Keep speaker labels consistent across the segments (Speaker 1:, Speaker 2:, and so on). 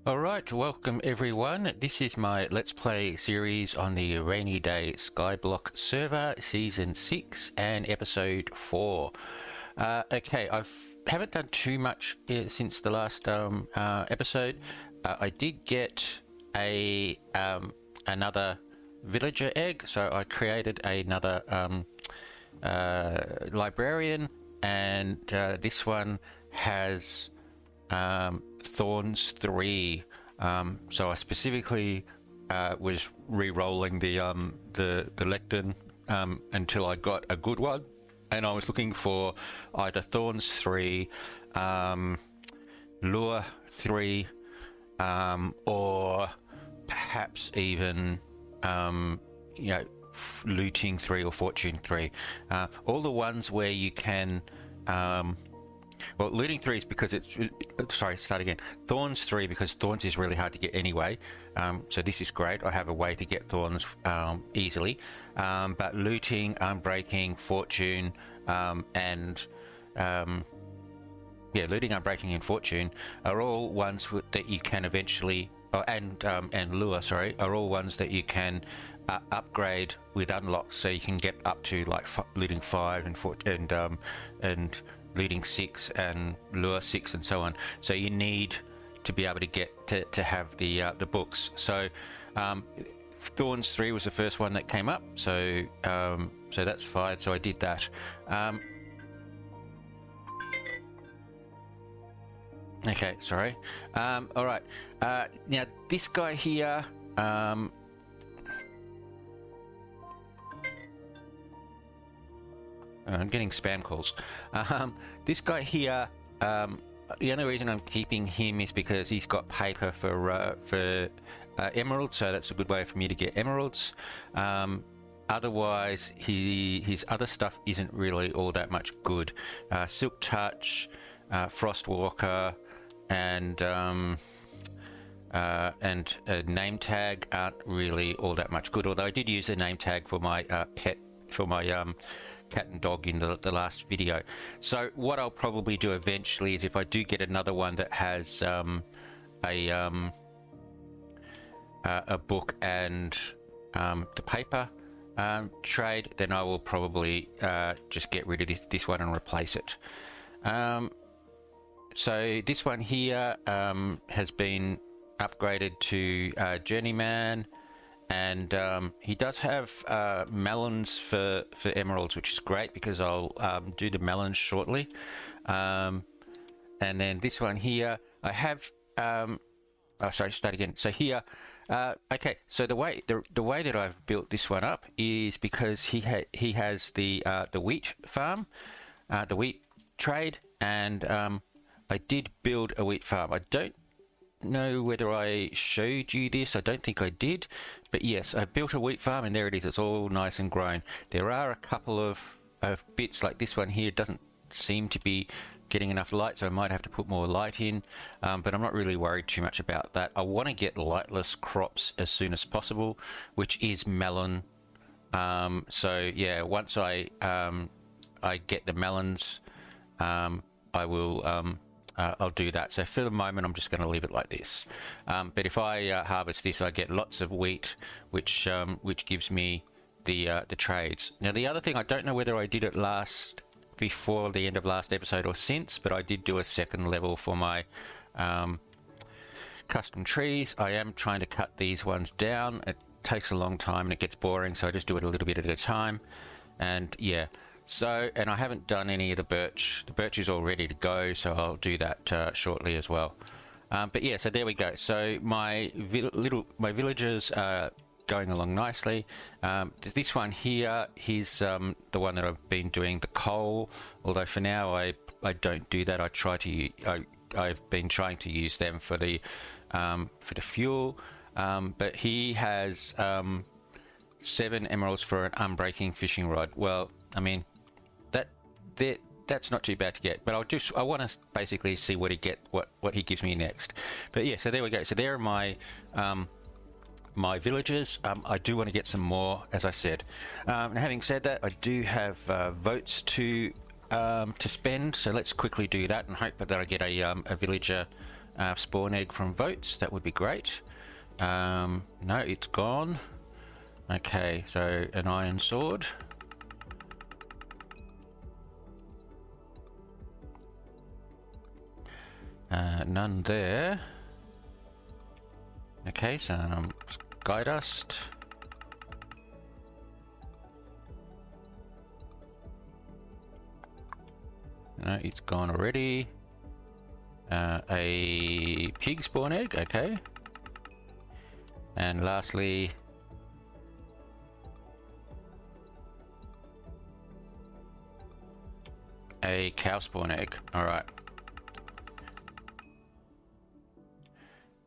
Speaker 1: Alright, welcome everyone. This is my Let's Play series on the Rainy Day Skyblock server, Season 6 and Episode 4. Okay, haven't done too much since the last episode. I did get another villager egg, so I created another librarian, and this one has Thorns 3. So I specifically was re-rolling the lectern until I got a good one, and I was looking for either Thorns 3, Lure 3, or perhaps even Looting 3 or Fortune 3. All the ones where you can well, Looting 3 is because it's... Sorry, start again. Thorns 3 because Thorns is really hard to get anyway. So this is great. I have a way to get Thorns easily. But Looting, Unbreaking, Fortune, and... Looting, Unbreaking, and Fortune are all ones that you can eventually... and Lure, sorry, are all ones that you can upgrade with unlocks. So you can get up to like Looting 5 and Looting 6 and Lure 6 and so on. So you need to be able to get to have the books. So Thorns 3 was the first one that came up, so that's fine. So I did that. Okay, sorry. All right. Now this guy here. I'm getting spam calls. This guy here, the only reason I'm keeping him is because he's got paper for emeralds, so that's a good way for me to get emeralds. Otherwise, his other stuff isn't really all that much good. Silk Touch, Frostwalker, and name tag aren't really all that much good. Although I did use the name tag for my pet, for my cat and dog in the last video. So what I'll probably do eventually is if I do get another one that has a book and the paper trade, then I will probably just get rid of this one and replace it. So this one here has been upgraded to Journeyman, and he does have melons for emeralds, which is great because I'll do the melons shortly. And then this one here, I have... sorry, start again. So here, okay. So the way that I've built this one up is because he has the wheat farm, the wheat trade, and I did build a wheat farm. I don't know whether I showed you this. I don't think I did, but yes, I built a wheat farm, and there it is. It's all nice and grown. There are a couple of bits like this one here doesn't seem to be getting enough light, so I might have to put more light in, but I'm not really worried too much about that. I want to get lightless crops as soon as possible, which is melon. So yeah, once I get the melons, I will I'll do that. So for the moment, I'm just going to leave it like this. But if I harvest this, I get lots of wheat, which gives me the trades. Now, the other thing, I don't know whether I did it before the end of last episode or since, but I did do a second level for my custom trees. I am trying to cut these ones down. It takes a long time and it gets boring, so I just do it a little bit at a time. And yeah. So, and I haven't done any of the birch. The birch is all ready to go, so I'll do that shortly as well. But yeah, so there we go. So my villagers are going along nicely. This one here, he's the one that I've been doing the coal. Although for now I don't do that. I've been trying to use them for the fuel. But he has 7 emeralds for an unbreaking fishing rod. Well, I mean, that's not too bad to get, but I want to basically see what he gives me next. But yeah, so there we go. So there are my my villagers. I do want to get some more, as I said. And having said that, I do have votes to spend, so let's quickly do that and hope that I get a villager spawn egg from votes. That would be great. No, it's gone. Okay, so an iron sword. None there. Okay, some sky dust. No, it's gone already. A pig spawn egg, okay. And lastly, a cow spawn egg. All right.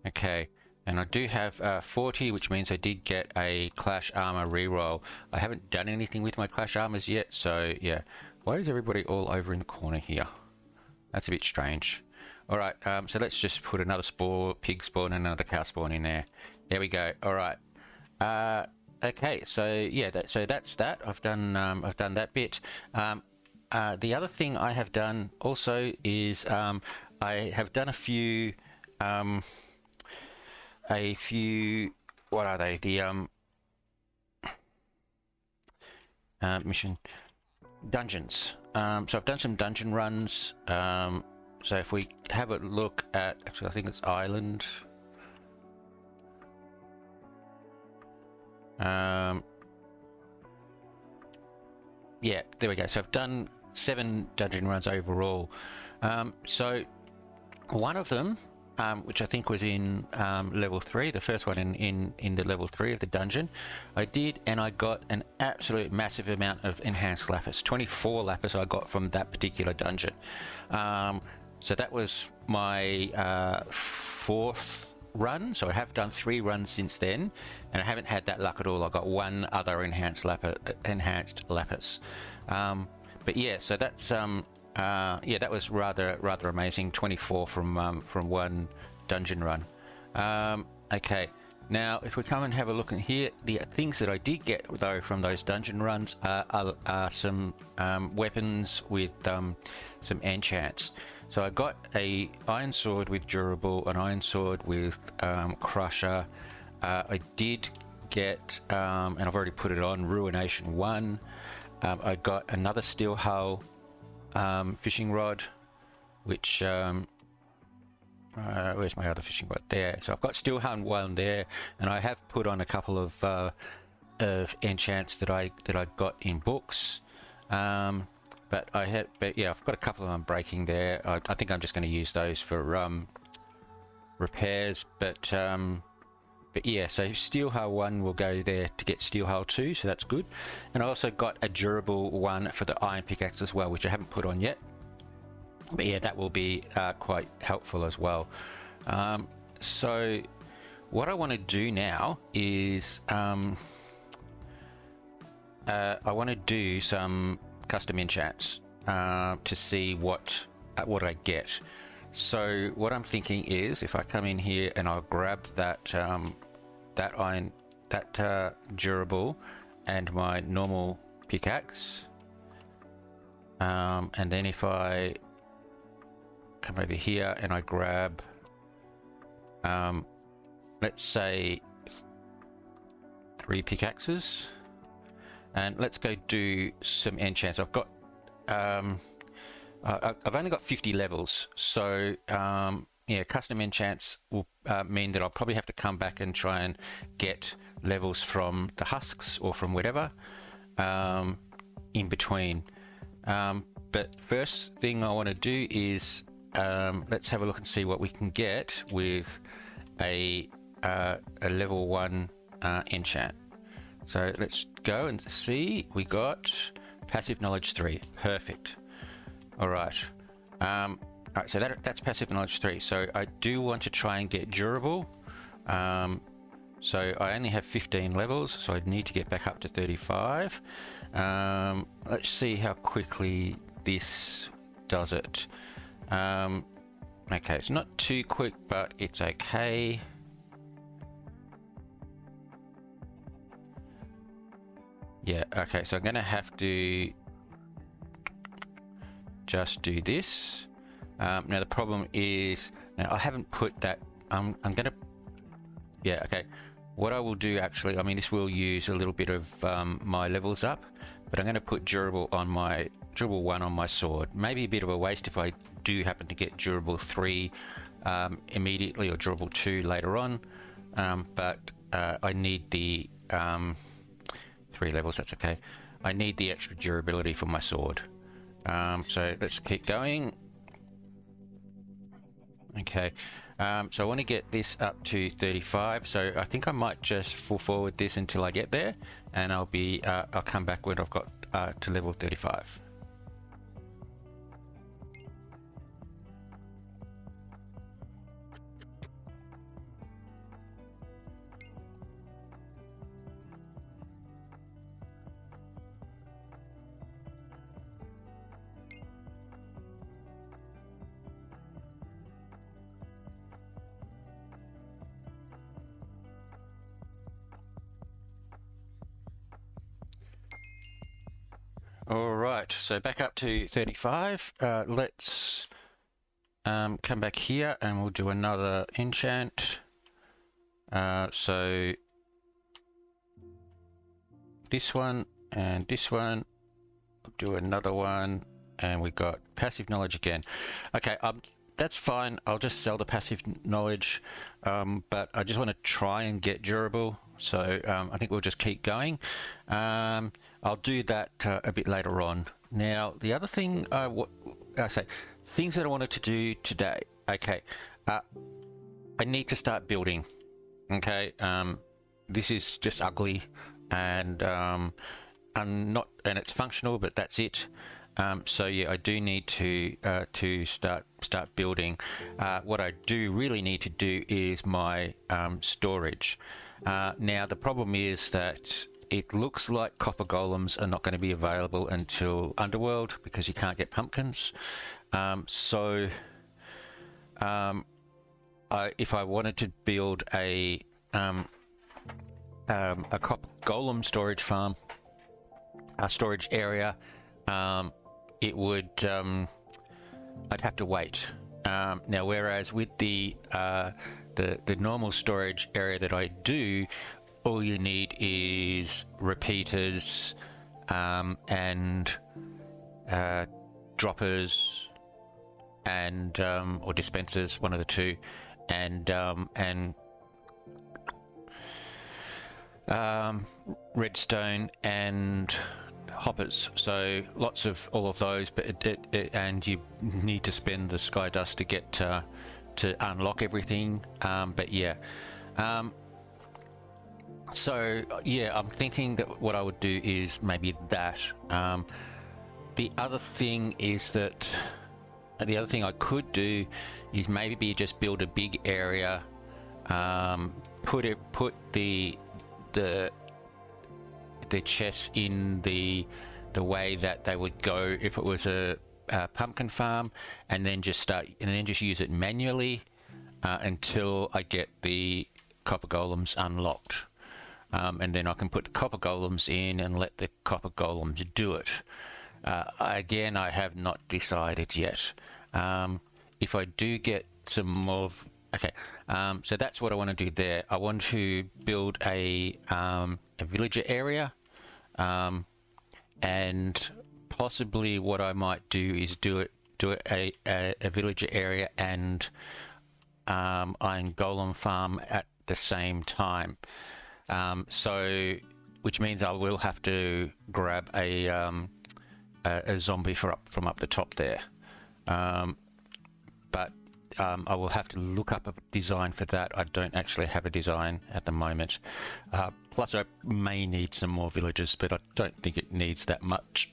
Speaker 1: Okay, and I do have 40, which means I did get a Clash Armor reroll. I haven't done anything with my Clash Armors yet, so yeah. Why is everybody all over in the corner here? That's a bit strange. All right, so let's just put another pig spawn and another cow spawn in there. There we go. All right. Okay, so yeah, that's that. I've done that bit. The other thing I have done also is I have done a few. What are they? The mission dungeons. So I've done some dungeon runs. So if we have a look at, actually I think it's Island. Yeah, there we go. So I've done 7 dungeon runs overall. So one of them, which I think was in level 3, the first one in the level 3 of the dungeon, I did, and I got an absolute massive amount of enhanced lapis. 24 lapis I got from that particular dungeon. So that was my 4th run. So I have done 3 runs since then, and I haven't had that luck at all. I got 1 other enhanced lapis. But yeah, so that's yeah, that was rather amazing. 24 from 1 dungeon run. Okay, now if we come and have a look in here, the things that I did get though from those dungeon runs are some weapons with some enchants. So I got a iron sword with durable, an iron sword with crusher. I did get, and I've already put it on, Ruination 1. I got another steel hull fishing rod, which where's my other fishing rod? There. So I've got steel hull 1 there, and I have put on a couple of enchants that I got in books. But yeah, I've got a couple of unbreaking there. I think I'm just going to use those for repairs. But yeah, so steel hull 1 will go there to get steel hull 2, so that's good. And I also got a durable 1 for the iron pickaxe as well, which I haven't put on yet. But yeah, that will be quite helpful as well. So what I want to do now is I want to do some custom enchants to see what I get. So what I'm thinking is, if I come in here and I'll grab that iron, that durable, and my normal pickaxe, and then if I come over here and I grab, let's say 3 pickaxes, and let's go do some enchants. I've got I've only got 50 levels, so yeah, custom enchants will mean that I'll probably have to come back and try and get levels from the husks or from whatever in between. But first thing I want to do is let's have a look and see what we can get with a level 1 enchant. So let's go and see. We got passive knowledge 3. Perfect. All right. All right, so that's passive knowledge 3. So I do want to try and get durable. So I only have 15 levels, so I need to get back up to 35. Let's see how quickly this does it. Okay, it's not too quick, but it's okay. Yeah, okay, so I'm going to have to just do this. Now the problem is Now I haven't put that. I'm gonna. Yeah. Okay. What I will do actually, I mean, this will use a little bit of my levels up, but I'm going to put durable on my durable 1 on my sword. Maybe a bit of a waste if I do happen to get durable 3 immediately or durable 2 later on, but I need the 3 levels. That's okay. I need the extra durability for my sword. So let's keep going. Okay. So I want to get this up to 35. So I think I might just full forward this until I get there, and I'll come back when I've got to level 35. All right, so back up to 35. Let's come back here and we'll do another enchant. So this one and this one. We'll do another one, and we got passive knowledge again. Okay, that's fine. I'll just sell the passive knowledge, but I just want to try and get durable. So I think we'll just keep going. I'll do that a bit later on. Now, the other thing things that I wanted to do today. Okay, I need to start building. Okay, this is just ugly, and and it's functional, but that's it. So yeah, I do need to start building. What I do really need to do is my storage. Now the problem is that it looks like copper golems are not going to be available until Underworld because you can't get pumpkins. If I wanted to build a copper golem storage farm, a storage area, it would I'd have to wait. Now, whereas with the normal storage area that I do, all you need is repeaters and droppers and or dispensers, one of the two, and redstone and hoppers. So lots of all of those, but and you need to spend the sky dust to get to unlock everything. But yeah. So yeah, I'm thinking that what I would do is maybe that. The other thing is that the other thing I could do is maybe just build a big area, put the chests in the way that they would go if it was a pumpkin farm, and then just use it manually until I get the copper golems unlocked. And then I can put the copper golems in and let the copper golems do it. Again, I have not decided yet. If I do get some more... Okay, so that's what I want to do there. I want to build a villager area, and possibly what I might do is do a villager area and iron golem farm at the same time. So, which means I will have to grab a zombie from up the top there. But I will have to look up a design for that. I don't actually have a design at the moment. Plus, I may need some more villagers, but I don't think it needs that much.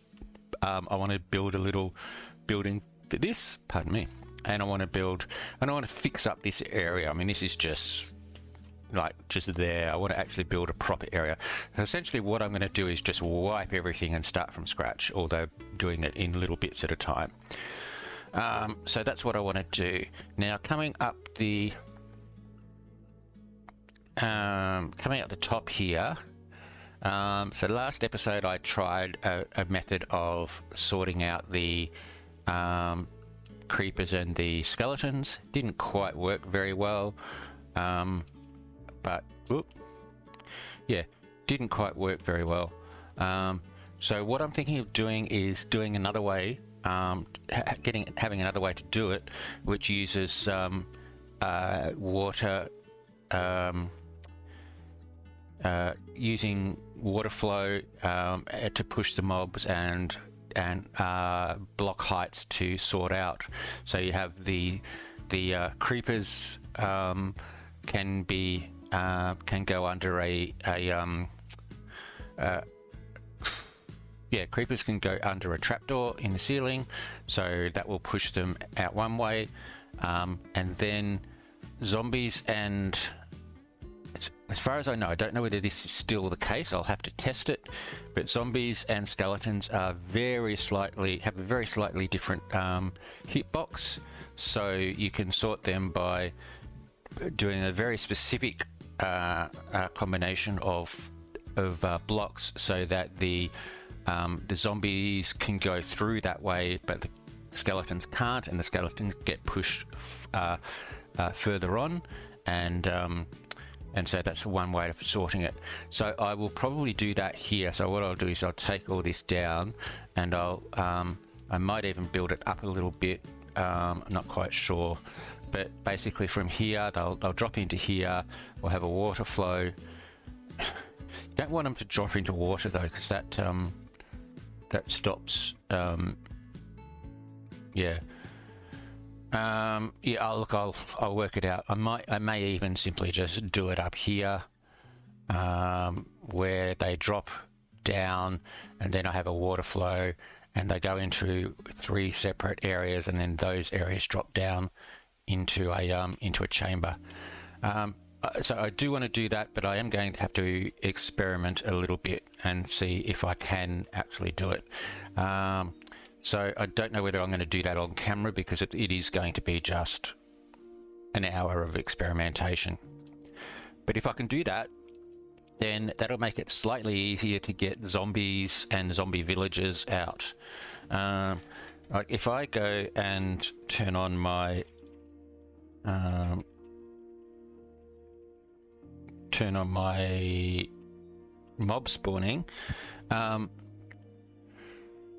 Speaker 1: I want to build a little building for this. Pardon me. And I want to fix up this area. I mean, this is just there. I want to actually build a proper area. Essentially, what I'm going to do is just wipe everything and start from scratch, although doing it in little bits at a time. So that's what I want to do. Now, coming up the top here. So last episode, I tried a method of sorting out the creepers and the skeletons. Didn't quite work very well, but yeah, didn't quite work very well. So what I'm thinking of doing is doing another way, having another way to do it, which uses water, using water flow to push the mobs and block heights to sort out. So you have the creepers can go under creepers can go under a trapdoor in the ceiling, so that will push them out one way, and then zombies and, as far as I know, I don't know whether this is still the case, I'll have to test it, but zombies and skeletons are have a very slightly different hitbox, so you can sort them by doing a very specific combination of blocks, so that the zombies can go through that way, but the skeletons can't, and the skeletons get pushed further on, and so that's one way of sorting it. So I will probably do that here. So what I'll do is I'll take all this down, and I might even build it up a little bit. I'm not quite sure, but basically from here they'll drop into here. We'll have a water flow. Don't want them to drop into water though, because that stops. I'll work it out. I may even simply just do it up here, where they drop down, and then I have a water flow, and they go into 3 separate areas, and then those areas drop down into a chamber. So I do want to do that, but I am going to have to experiment a little bit and see if I can actually do it. So I don't know whether I'm going to do that on camera, because it is going to be just an hour of experimentation. But if I can do that, then that'll make it slightly easier to get zombies and zombie villagers out. Like if I go and turn on my mob spawning.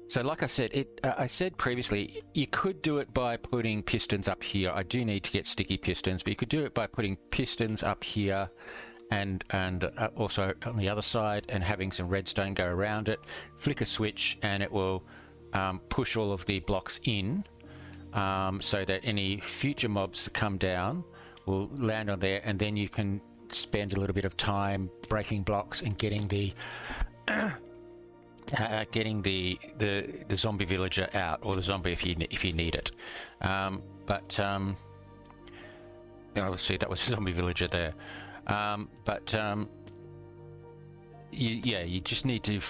Speaker 1: So like I said, I said previously, you could do it by putting pistons up here. I do need to get sticky pistons, but you could do it by putting pistons up here and also on the other side, and having some redstone go around it. Flick a switch and it will push all of the blocks in, so that any future mobs that come down will land on there, and then you can spend a little bit of time breaking blocks and getting the zombie villager out, or the zombie if you need it. See, that was a zombie villager there. You just need to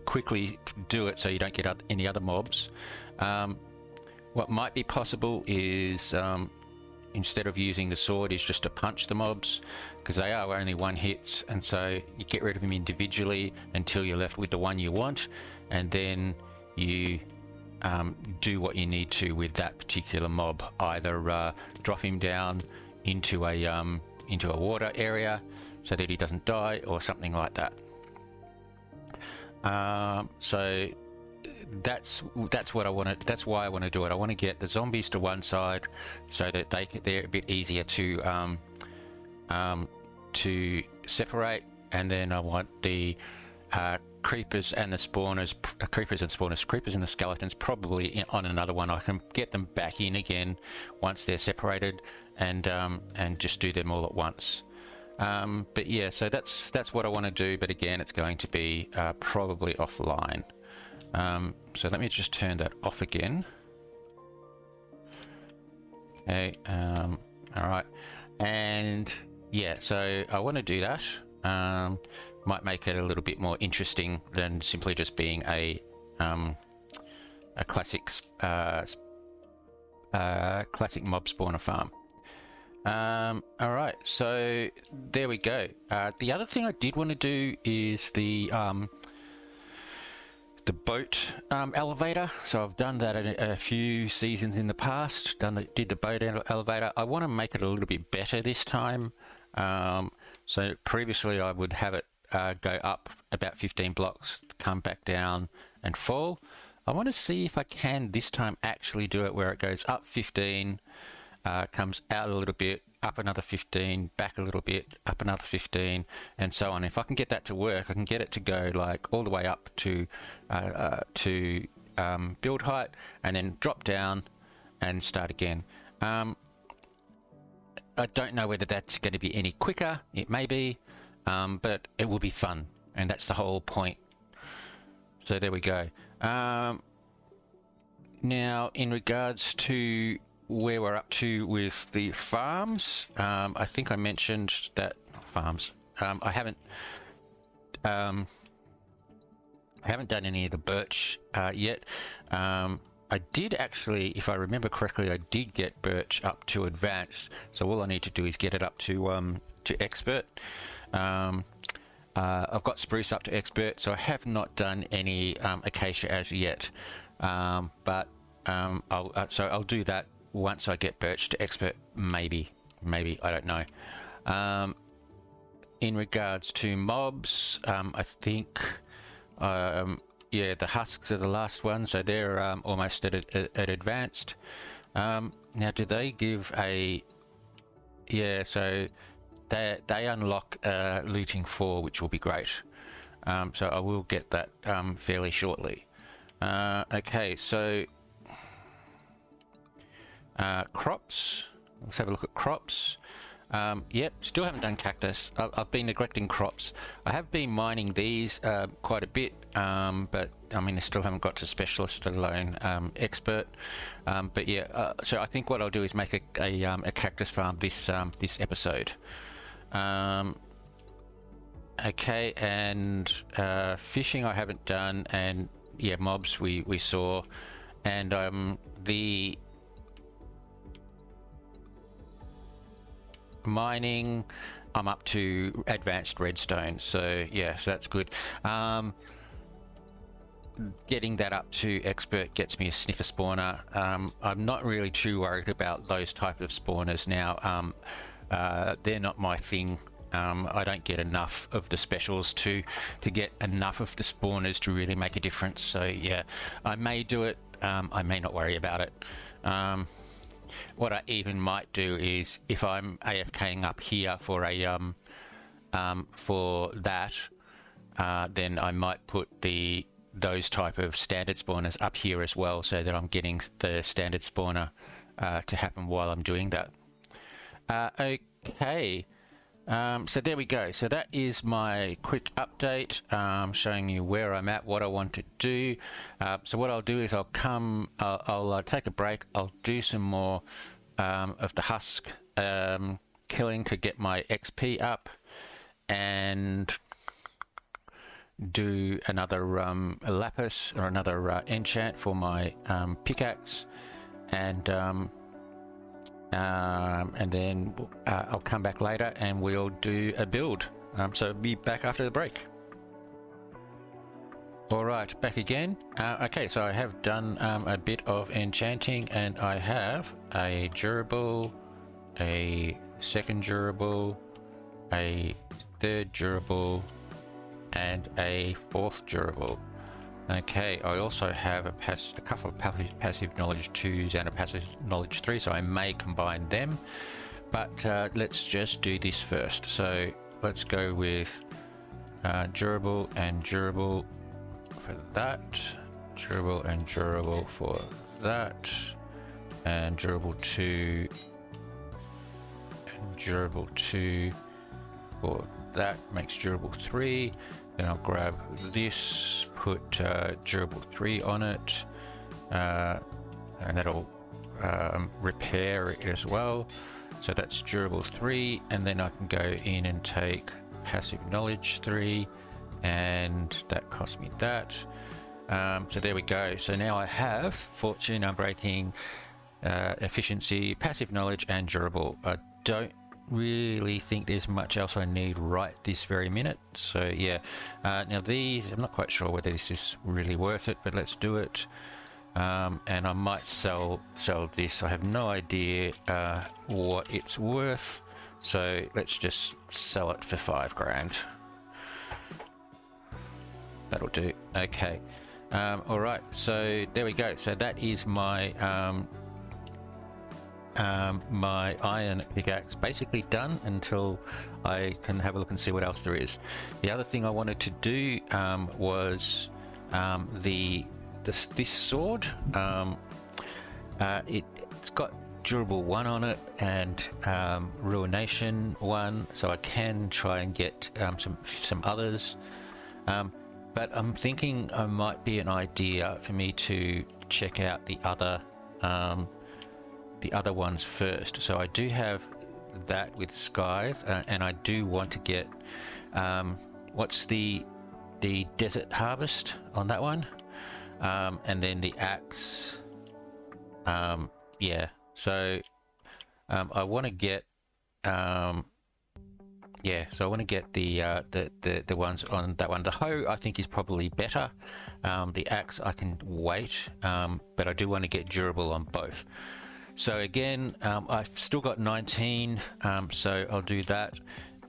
Speaker 1: quickly do it so you don't get any other mobs. What might be possible is, instead of using the sword, is just to punch the mobs, because they are only one hits, and so you get rid of them individually until you're left with the one you want, and then you do what you need to with that particular mob. Either drop him down into a water area so that he doesn't die, or something like that. So that's what I want to. That's why I want to do it. I want to get the zombies to one side so that they're a bit easier to separate, and then I want the creepers and the spawners, creepers and the skeletons probably on another one. I can get them back in again once they're separated, and just do them all at once. But yeah, so that's what I want to do. But again, it's going to be probably offline. So let me just turn that off again. Okay, all right, and yeah, so I want to do that. Might make it a little bit more interesting than simply just being a classic mob spawner farm. All right, so there we go. The other thing I did want to do is the the boat elevator. So I've done that in a few seasons in the past. Did the boat elevator. I want to make it a little bit better this time. So previously I would have it go up about 15 blocks, come back down and fall. I want to see if I can this time actually do it where it goes up 15, comes out a little bit, up another 15, back a little bit, up another 15, and so on. If I can get that to work, I can get it to go like all the way up to build height, and then drop down and start again. I don't know whether that's going to be any quicker. It may be, but it will be fun, and that's the whole point. So there we go. Now, in regards to where we're up to with the farms, I think I mentioned that farms. I haven't done any of the birch yet. I did actually, if I remember correctly, I did get birch up to advanced. So all I need to do is get it up to expert. I've got spruce up to expert, so I have not done any acacia as yet. But I'll do that once I get birch to expert. Maybe I don't know. In regards to mobs, I think the husks are the last one, so they're almost at advanced. Now, do they give a... Yeah, so they unlock looting 4, which will be great. So I will get that fairly shortly. Okay, so crops. Let's have a look at crops. Yep, still haven't done cactus. I've been neglecting crops. I have been mining these quite a bit, but I mean, I still haven't got to specialist, let alone expert. But yeah, so I think what I'll do is make a cactus farm this episode. Okay, and fishing I haven't done, and yeah, mobs we saw, and the mining I'm up to advanced redstone, so yeah, so that's good. Getting that up to expert gets me a sniffer spawner. I'm not really too worried about those type of spawners now. They're not my thing. I don't get enough of the specials to get enough of the spawners to really make a difference. So yeah, I may do it. I may not worry about it. What I even might do is, if I'm AFKing up here for a for that, then I might put those type of standard spawners up here as well, so that I'm getting the standard spawner to happen while I'm doing that. Okay, so there we go. So that is my quick update, showing you where I'm at, what I want to do. So what I'll do is I'll take a break. I'll do some more of the husk killing to get my XP up, and do another lapis or another enchant for my pickaxe, and then I'll come back later and we'll do a build. So be back after the break. Alright, back again. Okay, so I have done a bit of enchanting, and I have a durable, a second durable, a third durable, and a fourth durable. Okay, I also have a couple of passive knowledge 2s and a passive knowledge 3, so I may combine them, but let's just do this first. So let's go with durable and durable for that, durable and durable for that, and durable 2 and durable 2 for that makes durable 3. Then I'll grab this, put durable 3 on it, and that'll repair it as well. So that's durable 3, and then I can go in and take passive knowledge 3, and that cost me that. So there we go. So now I have fortune, unbreaking, efficiency, passive knowledge, and durable. I don't really think there's much else I need right this very minute. So yeah, now these, I'm not quite sure whether this is really worth it, but let's do it. And I might sell this. I have no idea what it's worth, so let's just sell it for 5 grand. That'll do. Okay. All right. So there we go. So that is my my iron pickaxe basically done until I can have a look and see what else there is. The other thing I wanted to do was this sword. It's got durable 1 on it and ruination 1, so I can try and get some others. But I'm thinking it might be an idea for me to check out the other ones first. So I do have that with skies, and I do want to get what's the desert harvest on that one, and then the axe. Yeah, so I want to get so I want to get the ones on that one. The hoe I think is probably better. The axe I can wait, but I do want to get durable on both. So again, I've still got 19, so I'll do that.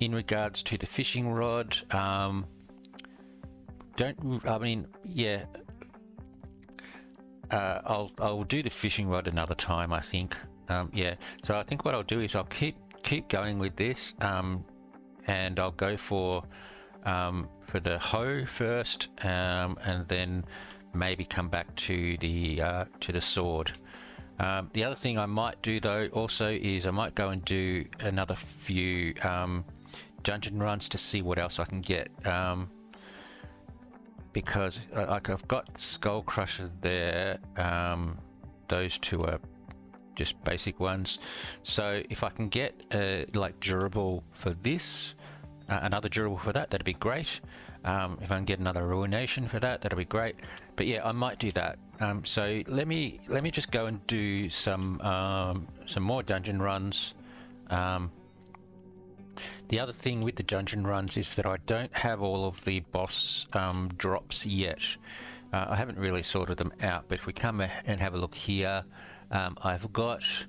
Speaker 1: In regards to the fishing rod, I'll do the fishing rod another time, I think. So I think what I'll do is I'll keep going with this, and I'll go for the hoe first, and then maybe come back to the sword. The other thing I might do though also is I might go and do another few dungeon runs to see what else I can get, because like I've got Skull Crusher there. Those 2 are just basic ones, so if I can get like durable for this, another durable for that, that'd be great. If I can get another ruination for that, that'll be great. But yeah, I might do that. So let me just go and do some more dungeon runs. The other thing with the dungeon runs is that I don't have all of the boss drops yet. I haven't really sorted them out, but if we come and have a look here, I've got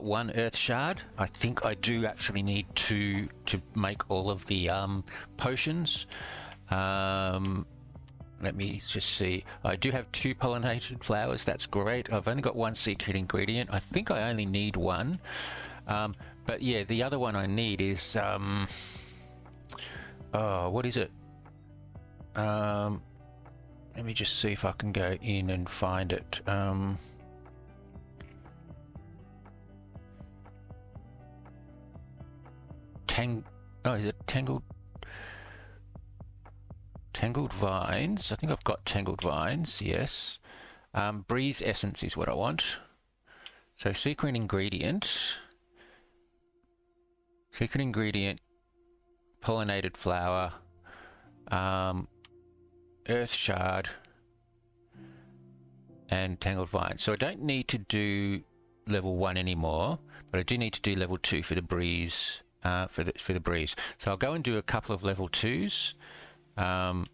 Speaker 1: 1 earth shard. I think I do actually need to make all of the potions. Let me just see. I do have 2 pollinated flowers. That's great. I've only got 1 secret ingredient. I think I only need 1. But yeah, the other one I need is what is it? Let me just see if I can go in and find it. Is it Tangled Vines? I think I've got Tangled Vines, yes. Breeze Essence is what I want. So secret ingredient, pollinated flower, earth shard, and Tangled Vines. So I don't need to do level 1 anymore, but I do need to do level 2 for the breeze. For the breeze. So I'll go and do a couple of level 2s, and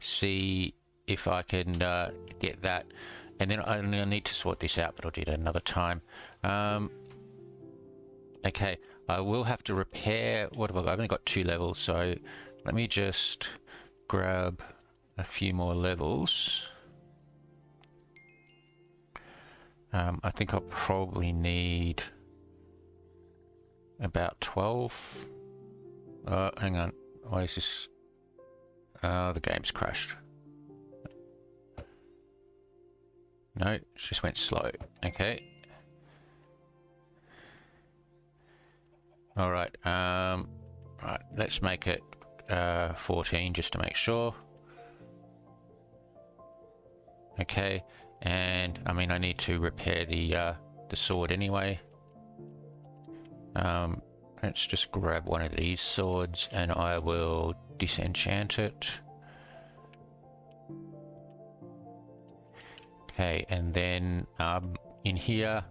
Speaker 1: see if I can get that. And then I need to sort this out, but I'll do that another time. Okay, I will have to repair. What have I got? I've only got 2 levels, so let me just grab a few more levels. I think I'll probably need about 12. Hang on. Why is this? The game's crashed. No, it just went slow. Okay. Alright. Right, let's make it 14 just to make sure. Okay. And I mean, I need to repair the sword anyway. Let's just grab one of these swords and I will disenchant it. Okay, and then in here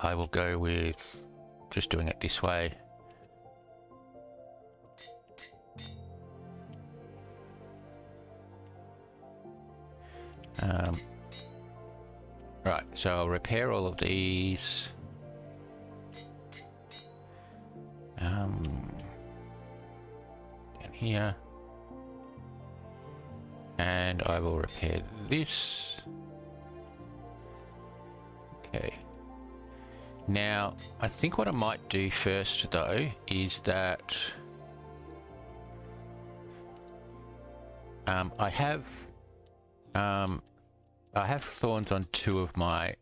Speaker 1: I will go with just doing it this way. Right, so I'll repair all of these. Down here. And I will repair this. Okay. Now, I think what I might do first though is that I have thorns on two of my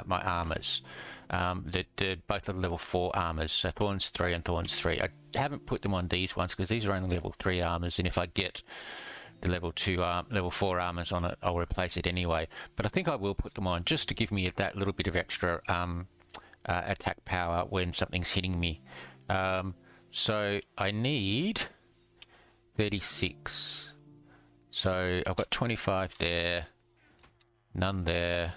Speaker 1: my armors. They're both are level 4 armors, so thorns 3 and thorns 3. I haven't put them on these ones because these are only level 3 armors, and if I get the level 4 armors on it, I'll replace it anyway. But I think I will put them on just to give me that little bit of extra attack power when something's hitting me. So I need 36. So I've got 25 there, none there,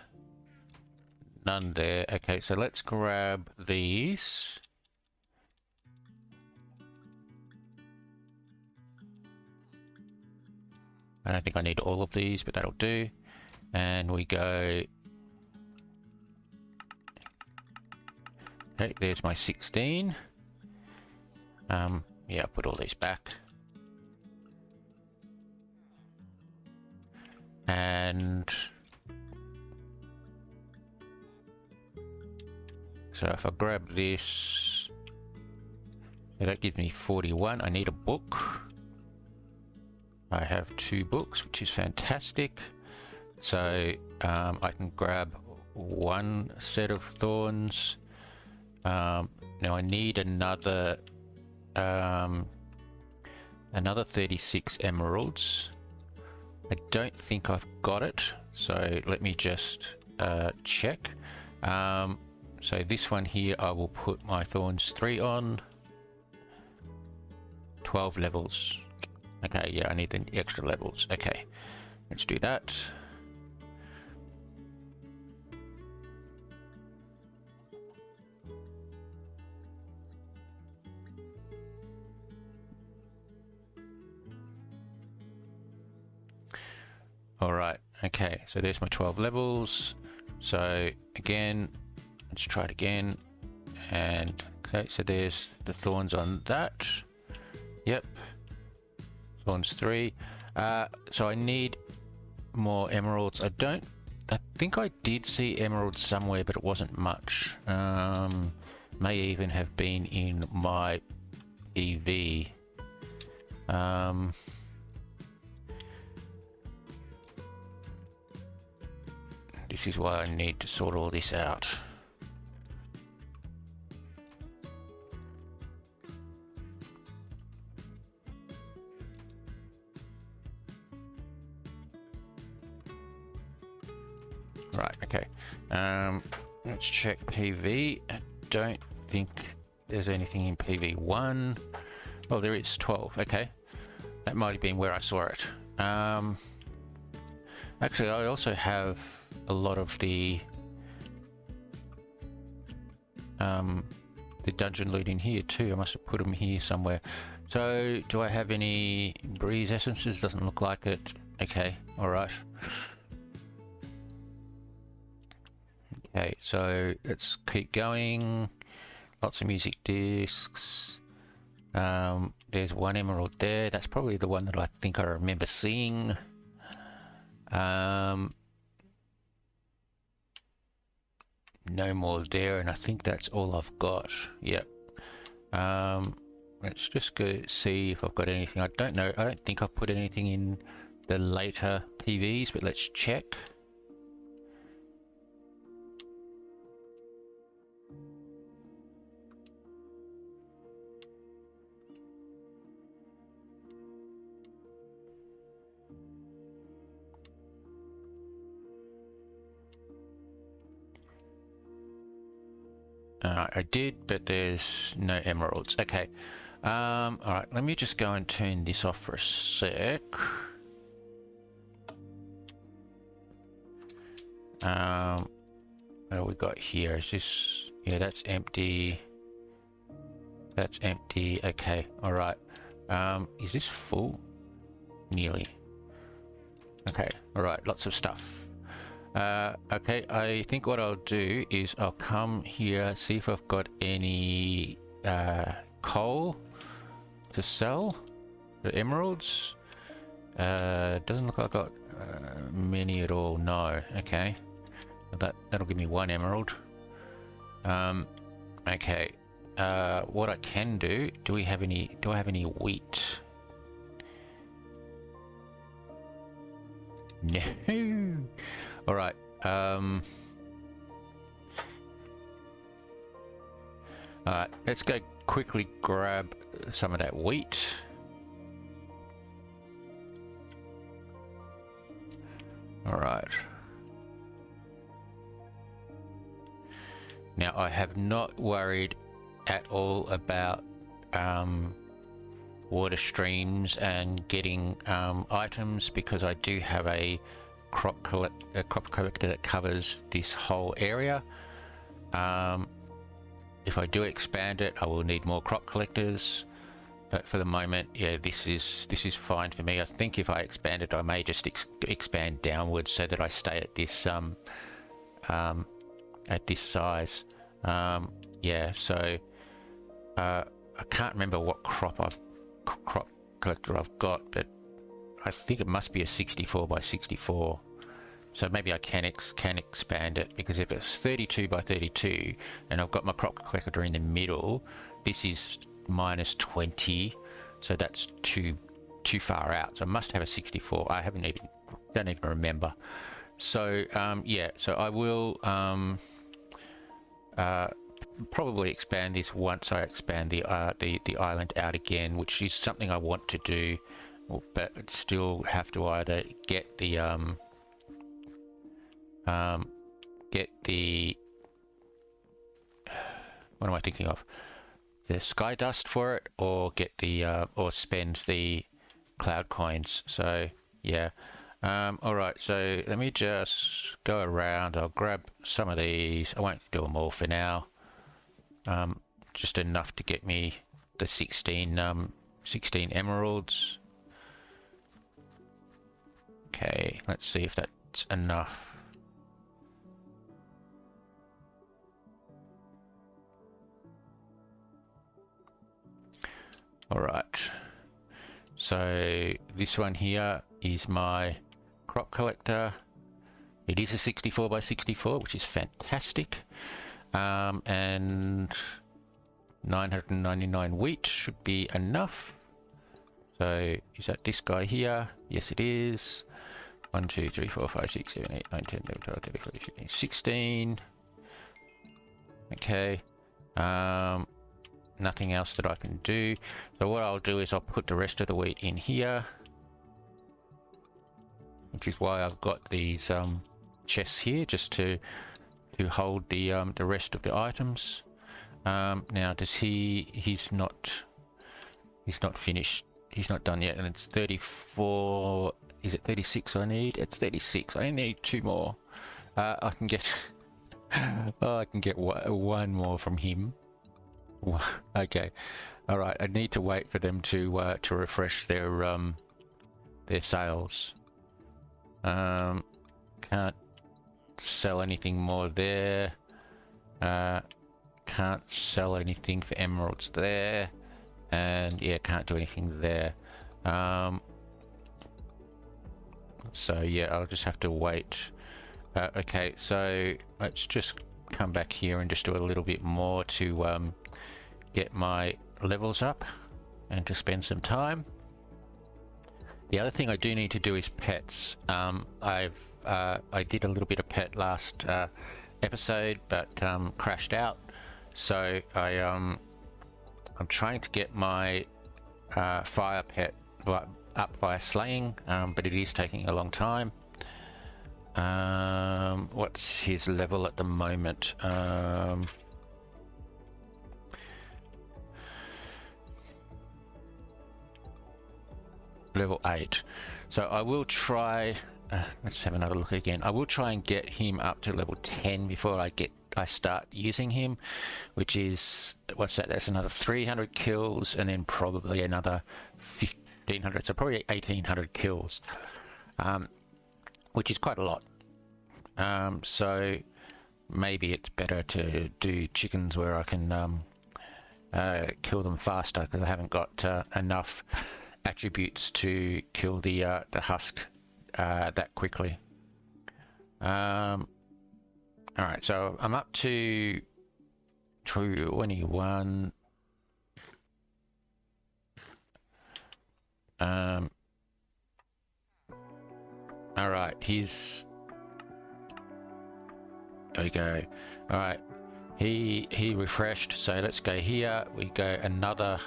Speaker 1: none there. Okay, so let's grab these. I don't think I need all of these, but that'll do. And we go... Okay, there's my 16. Yeah, put all these back. And... so if I grab this... so that gives me 41. I need a book. I have 2 books, which is fantastic. So I can grab 1 set of thorns. Now I need another 36 emeralds. I don't think I've got it, so let me just check. So this one here, I will put my thorns 3 on. 12 levels. Okay, yeah, I need the extra levels. Okay, let's do that. All right, okay, so there's my 12 levels. So again, let's try it again. And okay, so there's the thorns on that. Yep. Thorns 3. So I need more emeralds. I think I did see emeralds somewhere, but it wasn't much. May even have been in my EV. This is why I need to sort all this out. Right, okay. Let's check PV. I don't think there's anything in PV1. Oh, there is 12. Okay. That might have been where I saw it. Actually, I also have a lot of the dungeon loot in here too. I must have put them here somewhere. So, do I have any breeze essences? Doesn't look like it. Okay, alright. Okay, so let's keep going. Lots of music discs. There's 1 emerald there. That's probably the one that I think I remember seeing. No more there, and I think that's all I've got. Yep. Let's just go see if I've got anything. I don't know. I don't think I've put anything in the later PVs, but let's check. I did, but there's no emeralds. Okay. Alright, let me just go and turn this off for a sec. What do we got here? Is this... Yeah, that's empty. That's empty. Okay, all right. Is this full? Nearly. Okay, all right. Lots of stuff. Okay, I think what I'll do is I'll come here, see if I've got any coal to sell, the emeralds. Doesn't look like I've got many at all. No. Okay, that'll give me 1 emerald. Okay. What I can do? Do I have any wheat? No. All right. All right. Let's go quickly grab some of that wheat. All right. Now I have not worried at all about water streams and getting items, because I do have a crop collector that covers this whole area. If I do expand it, I will need more crop collectors, but for the moment, yeah, this is fine for me. I think if I expand it, I may just expand downwards so that I stay at this size. Yeah, so I can't remember what crop collector I've got, but I think it must be a 64 by 64. So maybe I can expand it, because if it's 32 by 32 and I've got my crop collector in the middle, this is minus 20, so that's too far out. So I must have a 64. I don't even remember. So yeah, so I will probably expand this once I expand the island out again, which is something I want to do, but still have to either get the what am I thinking of? The sky dust for it, or get the or spend the cloud coins. So yeah. All right, so let me just go around. I'll grab some of these. I won't do them all for now. Just enough to get me the 16 emeralds. Okay, let's see if that's enough. All right. So this one here is my crop collector. It is a 64 by 64, which is fantastic. And 999 wheat should be enough. So is that this guy here? Yes, it is. 1, 2, 3, 4, 5, 6, 7, 8, 9, 10, 11, 12, 13, 14, 15, 16. Okay. Nothing else that I can do. So what I'll do is I'll put the rest of the wheat in here, which is why I've got these chests here, just to hold the rest of the items. Now does he's not finished. He's not done yet, and it's 34. Is it 36 I need? It's 36. I only need 2 more. I can get I can get one more from him. Okay, all right. I need to wait for them to refresh their sales. Can't sell anything more there. Can't sell anything for emeralds there, and yeah, can't do anything there. So yeah, I'll just have to wait. Okay, so let's just come back here and just do a little bit more to get my levels up and to spend some time. The other thing I do need to do is pets. I did a little bit of pet last episode, but crashed out. So I'm trying to get my fire pet up via slaying, but it is taking a long time. What's his level at the moment? Level 8. So I will try, let's have another look again. I will try and get him up to level 10 before I get I start using him, which is, what's that? That's another 300 kills, and then probably another 1500, so probably 1800 kills, which is quite a lot. So maybe it's better to do chickens where I can kill them faster, because I haven't got enough attributes to kill the husk that quickly. All right, so I'm up to 21. All right, he's. There we go. All right, he refreshed. So let's go here. We go another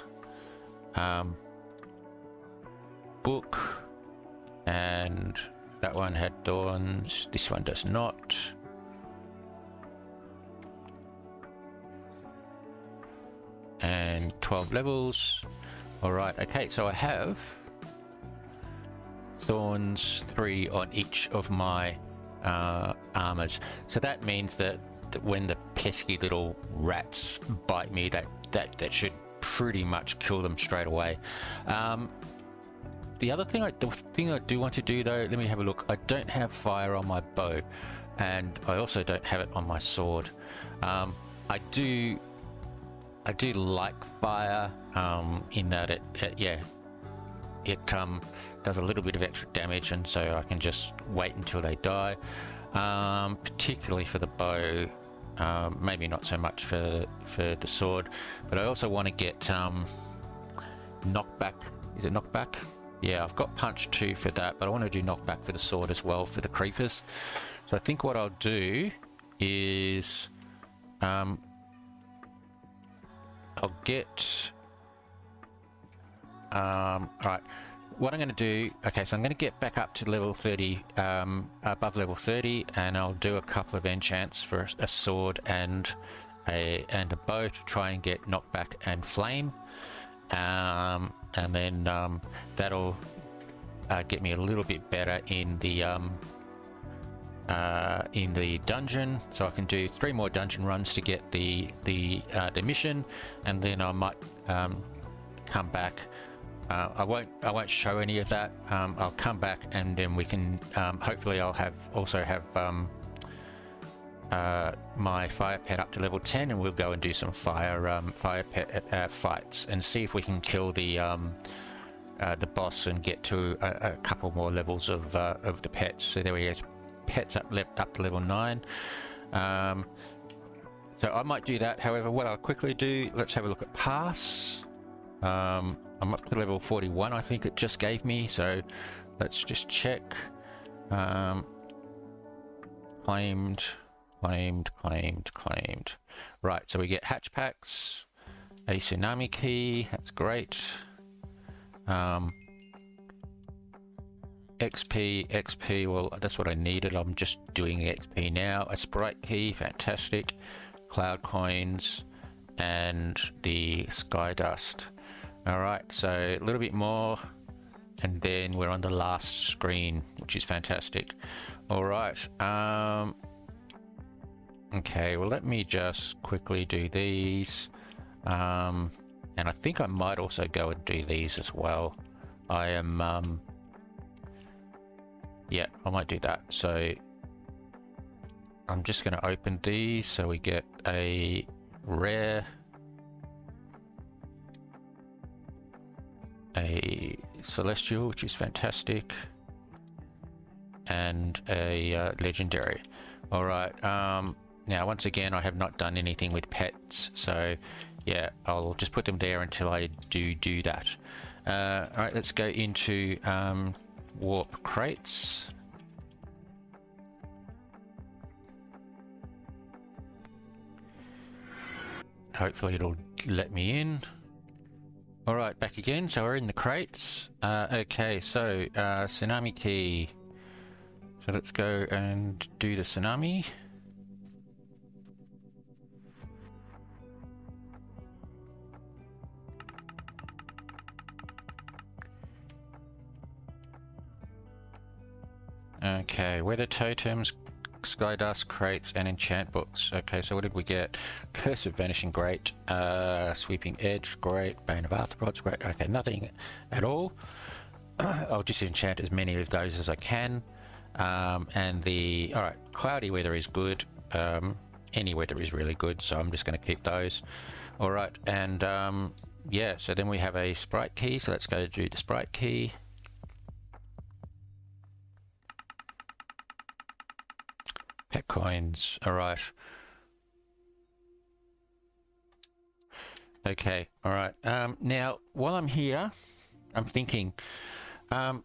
Speaker 1: book, and that one had thorns. This one does not. And 12 levels. All right. Okay. So I have thorns 3 on each of my armors. So that means that when the pesky little rats bite me, that should pretty much kill them straight away. The thing I do want to do though, let me have a look. I don't have fire on my bow, and I also don't have it on my sword. I do like fire in that it does a little bit of extra damage, and so I can just wait until they die. Particularly for the bow, maybe not so much for the sword, but I also want to get knockback. Is it knockback? Yeah, I've got punch 2 for that, but I want to do knockback for the sword as well for the creepers. So I think what I'll do is I'll get right, what I'm going to do, okay, so I'm going to get back up to level 30, above level 30, and I'll do a couple of enchants for a sword and a bow to try and get knockback and flame, and then that'll get me a little bit better in the dungeon, so I can do 3 more dungeon runs to get the mission, and then I might come back. I won't show any of that. I'll come back, and then we can hopefully I'll also have my fire pet up to level 10, and we'll go and do some fire pet fights and see if we can kill the boss and get to a couple more levels of the pets. So there we go, pets up to level 9. So I might do that. However, what I'll quickly do, let's have a look at pass. I'm up to level 41, I think it just gave me, so let's just check. Claimed. Right, so we get hatch packs, a tsunami key, that's great. XP, well, that's what I needed. I'm just doing XP now. A sprite key, fantastic. Cloud coins, and the sky dust. All right, so a little bit more, and then we're on the last screen, which is fantastic. All right. Okay, well, let me just quickly do these. And I think I might also go and do these as well. I am... yeah, I might do that. So I'm just going to open these so we get a rare, a celestial, which is fantastic, and a legendary. All right. Now, once again, I have not done anything with pets, so yeah, I'll just put them there until I do that. All right, let's go into warp crates. Hopefully it'll let me in. All right, back again. So we're in the crates. Okay, so tsunami key. So let's go and do the tsunami. Okay, weather totems, books, sky dust, crates, and enchant books. Okay, so what did we get? Curse of Vanishing, great. Sweeping Edge, great. Bane of Arthropods, great. Okay, nothing at all. I'll just enchant as many of those as I can. And the... Alright, cloudy weather is good. Any weather is really good, so I'm just going to keep those. Alright, and yeah, so then we have a sprite key, so let's go do the sprite key. Pet coins, alright. Okay, alright. Now, while I'm here, I'm thinking... no,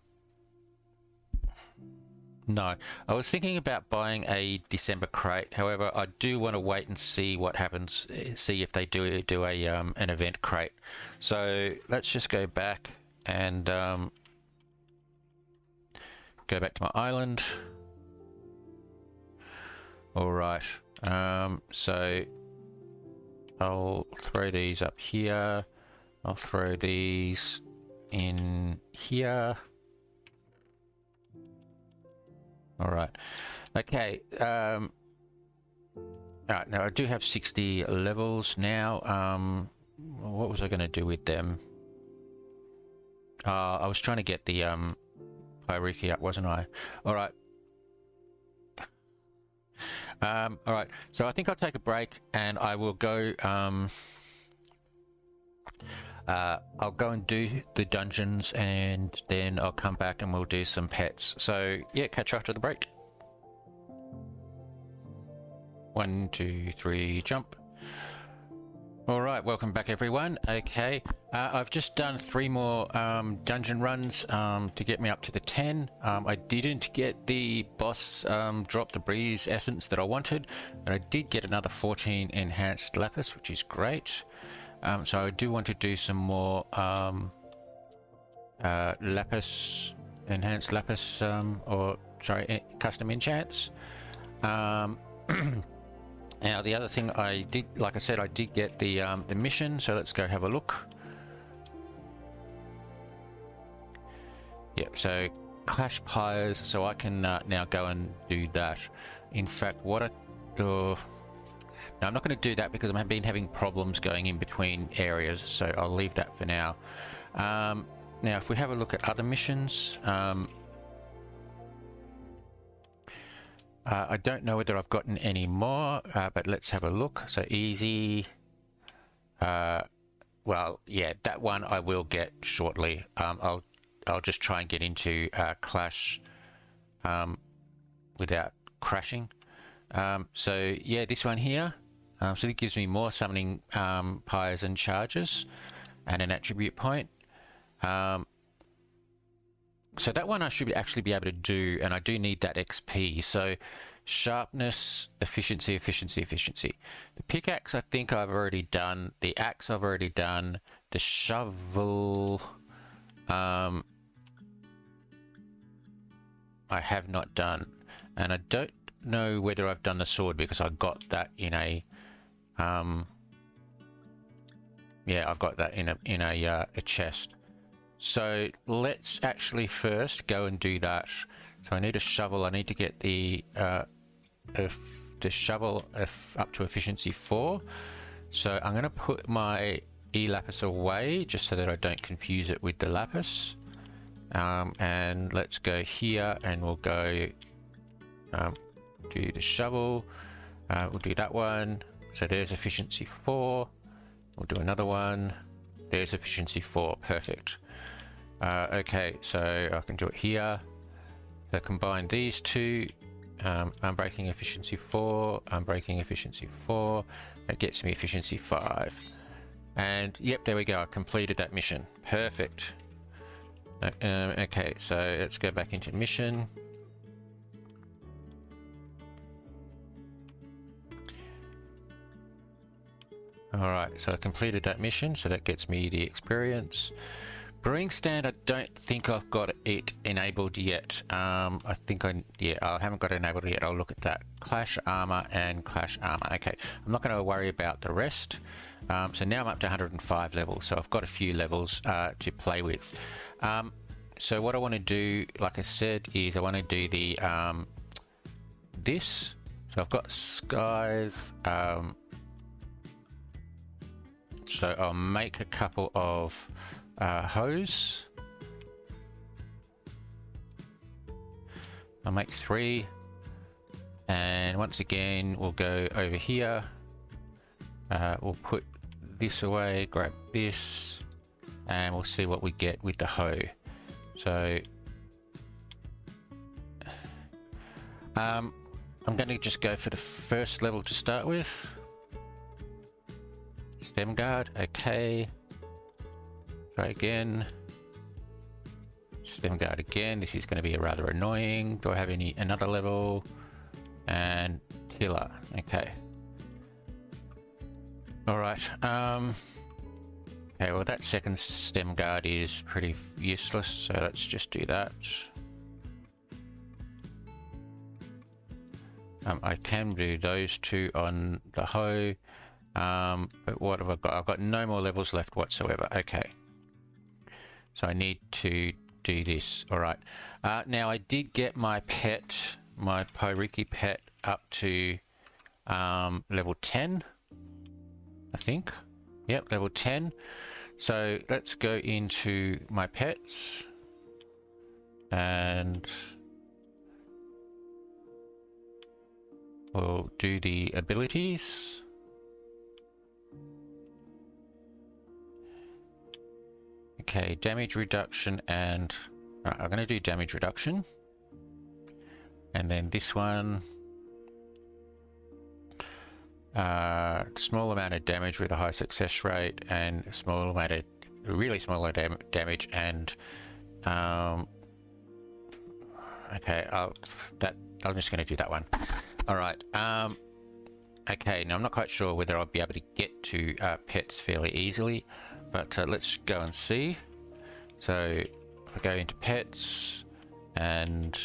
Speaker 1: I was thinking about buying a December crate. However, I do want to wait and see what happens, see if they do a an event crate. So let's just go back and go back to my island. All right. So I'll throw these up here. I'll throw these in here. All right. Okay. All right. Now I do have 60 levels now. What was I going to do with them? I was trying to get the Pyrrhiki up, wasn't I? All right. All right. So I think I'll take a break, and I will go. I'll go and do the dungeons, and then I'll come back and we'll do some pets. So yeah, catch you after the break. 1, 2, 3, jump. All right, welcome back everyone. Okay, I've just done 3 more dungeon runs to get me up to the 10. I didn't get the boss drop the breeze essence that I wanted, but I did get another 14 enhanced lapis, which is great. So I do want to do some more lapis, enhanced lapis, or sorry, custom enchants. Now the other thing I did, like I said, I did get the mission. So let's go have a look. Yep. So Clash Pyres. So I can now go and do that. In fact, what I no, I'm not going to do that because I've been having problems going in between areas, so I'll leave that for now. Now, if we have a look at other missions, I don't know whether I've gotten any more, but let's have a look. So easy. Well, yeah, that one I will get shortly. I'll just try and get into Clash without crashing. So yeah, this one here. So it gives me more summoning pyres and charges and an attribute point. So that one I should actually be able to do, and I do need that XP. So sharpness, efficiency, efficiency, efficiency. The pickaxe I think I've already done. The axe I've already done. The shovel I have not done. And I don't know whether I've done the sword because I got that in a yeah, I got that in a chest. So let's actually first go and do that. So I need a shovel. I need to get the shovel up to efficiency 4. So I'm going to put my lapis away just so that I don't confuse it with the lapis. And let's go here and we'll go do the shovel. We'll do that one. So there's efficiency 4. We'll do another one. There's efficiency 4. Perfect. Okay, so I can do it here. So combine these two. Unbreaking efficiency 4. Unbreaking efficiency 4. That gets me efficiency 5. And yep, there we go. I completed that mission. Perfect. Okay, so let's go back into mission. Alright, so I completed that mission, so that gets me the experience. Brewing stand, I don't think I've got it enabled yet. I haven't got it enabled yet. I'll look at that. Clash armor and clash armor. Okay, I'm not going to worry about the rest. So now I'm up to 105 levels, so I've got a few levels to play with. So what I want to do, like I said, is I want to do the this. So I've got skies. So I'll make a couple of hose. I'll make 3. And once again, we'll go over here. We'll put this away, grab this, and we'll see what we get with the hoe. So I'm going to just go for the first level to start with. Stem guard, okay. Try again. Stem guard again. This is going to be rather annoying. Do I have another level? And tiller, okay. All right. Okay, well that second stem guard is pretty useless, so let's just do that. I can do those 2 on the hoe, but what have I got? I've got no more levels left whatsoever. Okay, so I need to do this. All right. Now I did get my pet, my Pyriki pet, up to level 10, I think. Yep, level 10. So let's go into my pets and we'll do the abilities. Okay, damage reduction and... Alright, I'm going to do damage reduction. And then this one... small amount of damage with a high success rate and a small amount of... really small damage and... okay, I'm just going to do that one. Alright, okay, now I'm not quite sure whether I'll be able to get to pets fairly easily, but let's go and see. So, if I go into pets and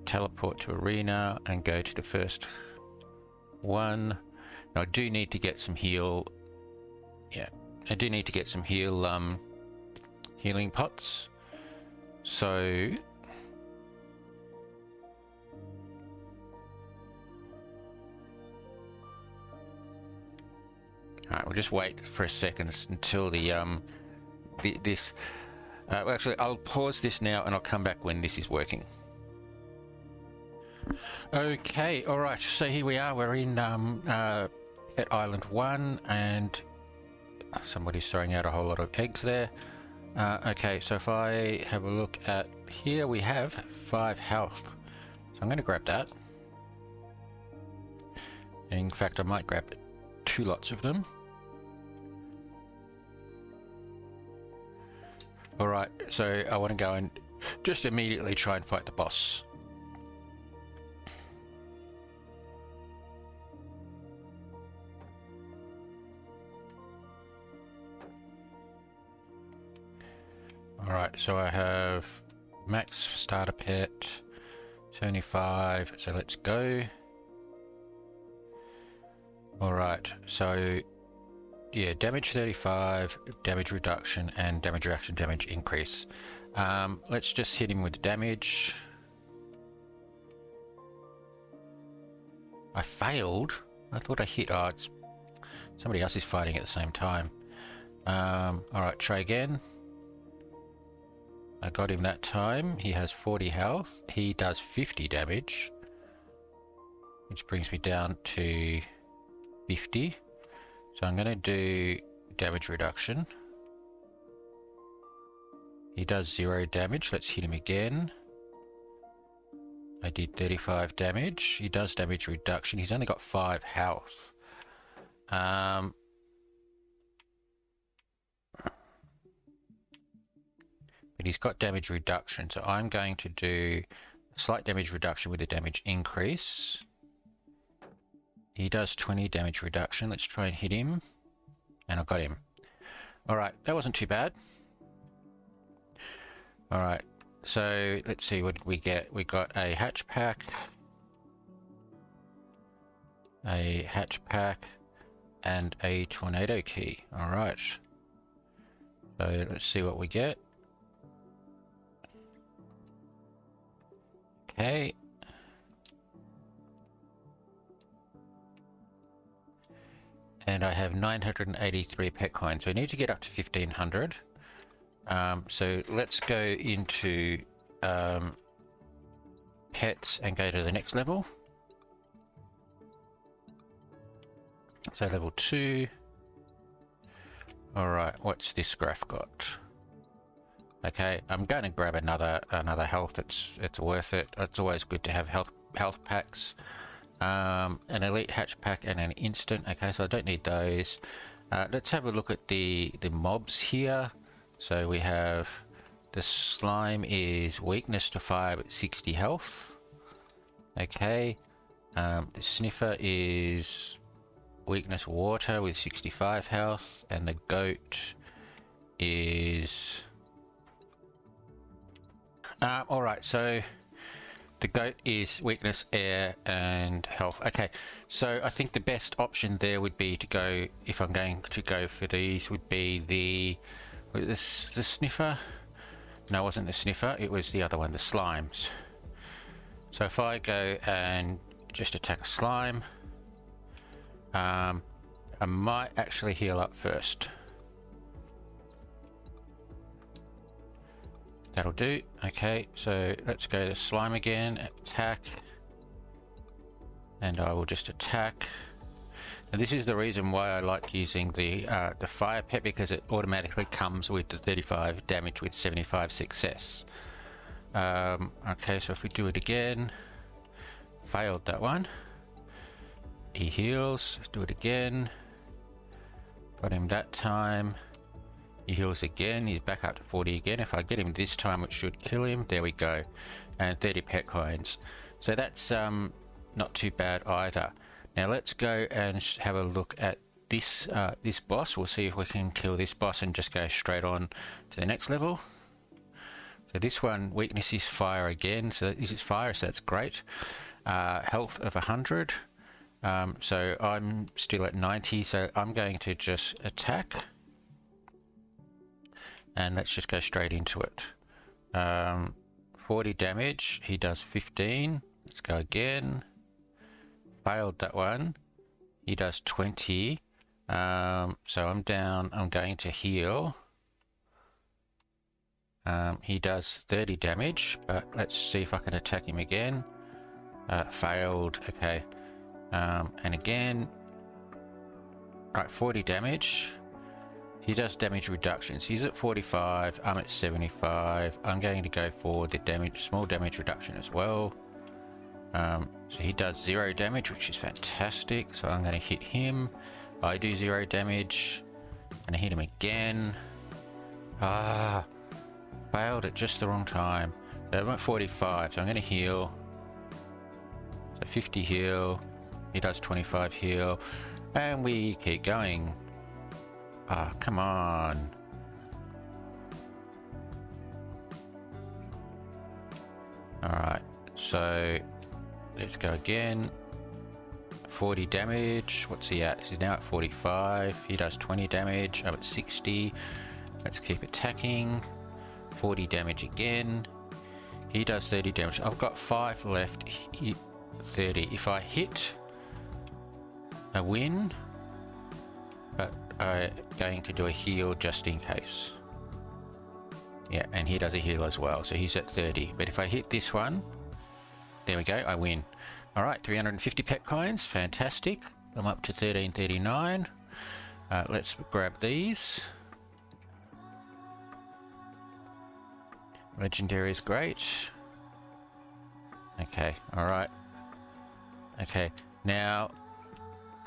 Speaker 1: teleport to arena and go to the first one. Now I do need to get some heal. Yeah, I do need to get some healing pots. So alright, we'll just wait for a second until well, actually, I'll pause this now and I'll come back when this is working. Okay, alright, so here we are. We're in at Island 1 and somebody's throwing out a whole lot of eggs there. Okay, so if I have a look at here, we have 5 health. So I'm going to grab that. In fact, I might grab 2 lots of them. Alright, so I want to go and just immediately try and fight the boss. Alright, so I have max starter pet, 75, so let's go. Alright, so yeah, damage 35, damage reduction, and damage reduction, damage increase. Let's just hit him with damage. I failed. I thought I hit. Oh, it's somebody else is fighting at the same time. Alright, try again. I got him that time. He has 40 health. He does 50 damage, which brings me down to 50. So I'm going to do damage reduction. He does 0 damage. Let's hit him again. I did 35 damage. He does damage reduction. He's only got 5 health. But he's got damage reduction, so I'm going to do a slight damage reduction with a damage increase. He does 20 damage reduction. Let's try and hit him. And I got him. Alright, that wasn't too bad. Alright, so let's see what we get. We got a hatch pack. A hatch pack. And a tornado key. Alright. So let's see what we get. Okay, and I have 983 pet coins. So I need to get up to 1500. So let's go into pets and go to the next level. So level 2. Alright, what's this graph got? Okay, I'm going to grab another health. It's worth it. It's always good to have health packs. An elite hatch pack and an instant. Okay, so I don't need those. Let's have a look at the mobs here. So we have the slime is weakness to fire but 60 health. Okay, the sniffer is weakness water with 65 health, and the goat is alright, so the goat is weakness, air, and health. Okay, so I think the best option there would be to go, if I'm going to go for these, would be the sniffer. No, it wasn't the sniffer, it was the other one, the slimes. So if I go and just attack a slime, I might actually heal up first. That'll do. Okay, so let's go to slime again, attack, and I will just attack. And this is the reason why I like using the fire pet, because it automatically comes with the 35 damage with 75 success. Okay, so if we do it again, failed that one. He heals, let's do it again. Got him that time. He heals again, he's back up to 40 again. If I get him this time, it should kill him. There we go. And 30 pet coins. So that's not too bad either. Now let's go and have a look at this this boss. We'll see if we can kill this boss and just go straight on to the next level. So this one, weakness is fire again. So this is fire, so that's great. Health of 100. So I'm still at 90, so I'm going to just attack. And let's just go straight into it. 40 damage, he does 15. Let's go again. Failed that one. He does 20. So I'm down, I'm going to heal. He does 30 damage, but let's see if I can attack him again. Failed, okay. And again, right, 40 damage. He does damage reductions. He's at 45, I'm at 75. I'm going to go for the small damage reduction as well. So he does 0 damage, which is fantastic. So I'm going to hit him. I do 0 damage. And I hit him again. Failed at just the wrong time. So I'm at 45, so I'm going to heal. So 50 heal. He does 25 heal. And we keep going. Come on. Alright, so let's go again. 40 damage. What's he at? He's now at 45. He does 20 damage. I'm at 60. Let's keep attacking. 40 damage again. He does 30 damage. I've got 5 left. 30. If I hit, I win. But I'm going to do a heal just in case. Yeah, and he does a heal as well, so he's at 30. But if I hit this one, there we go, I win. Alright, 350 pet coins, fantastic. I'm up to 1339. Let's grab these. Legendary is great. Okay, alright. Okay, now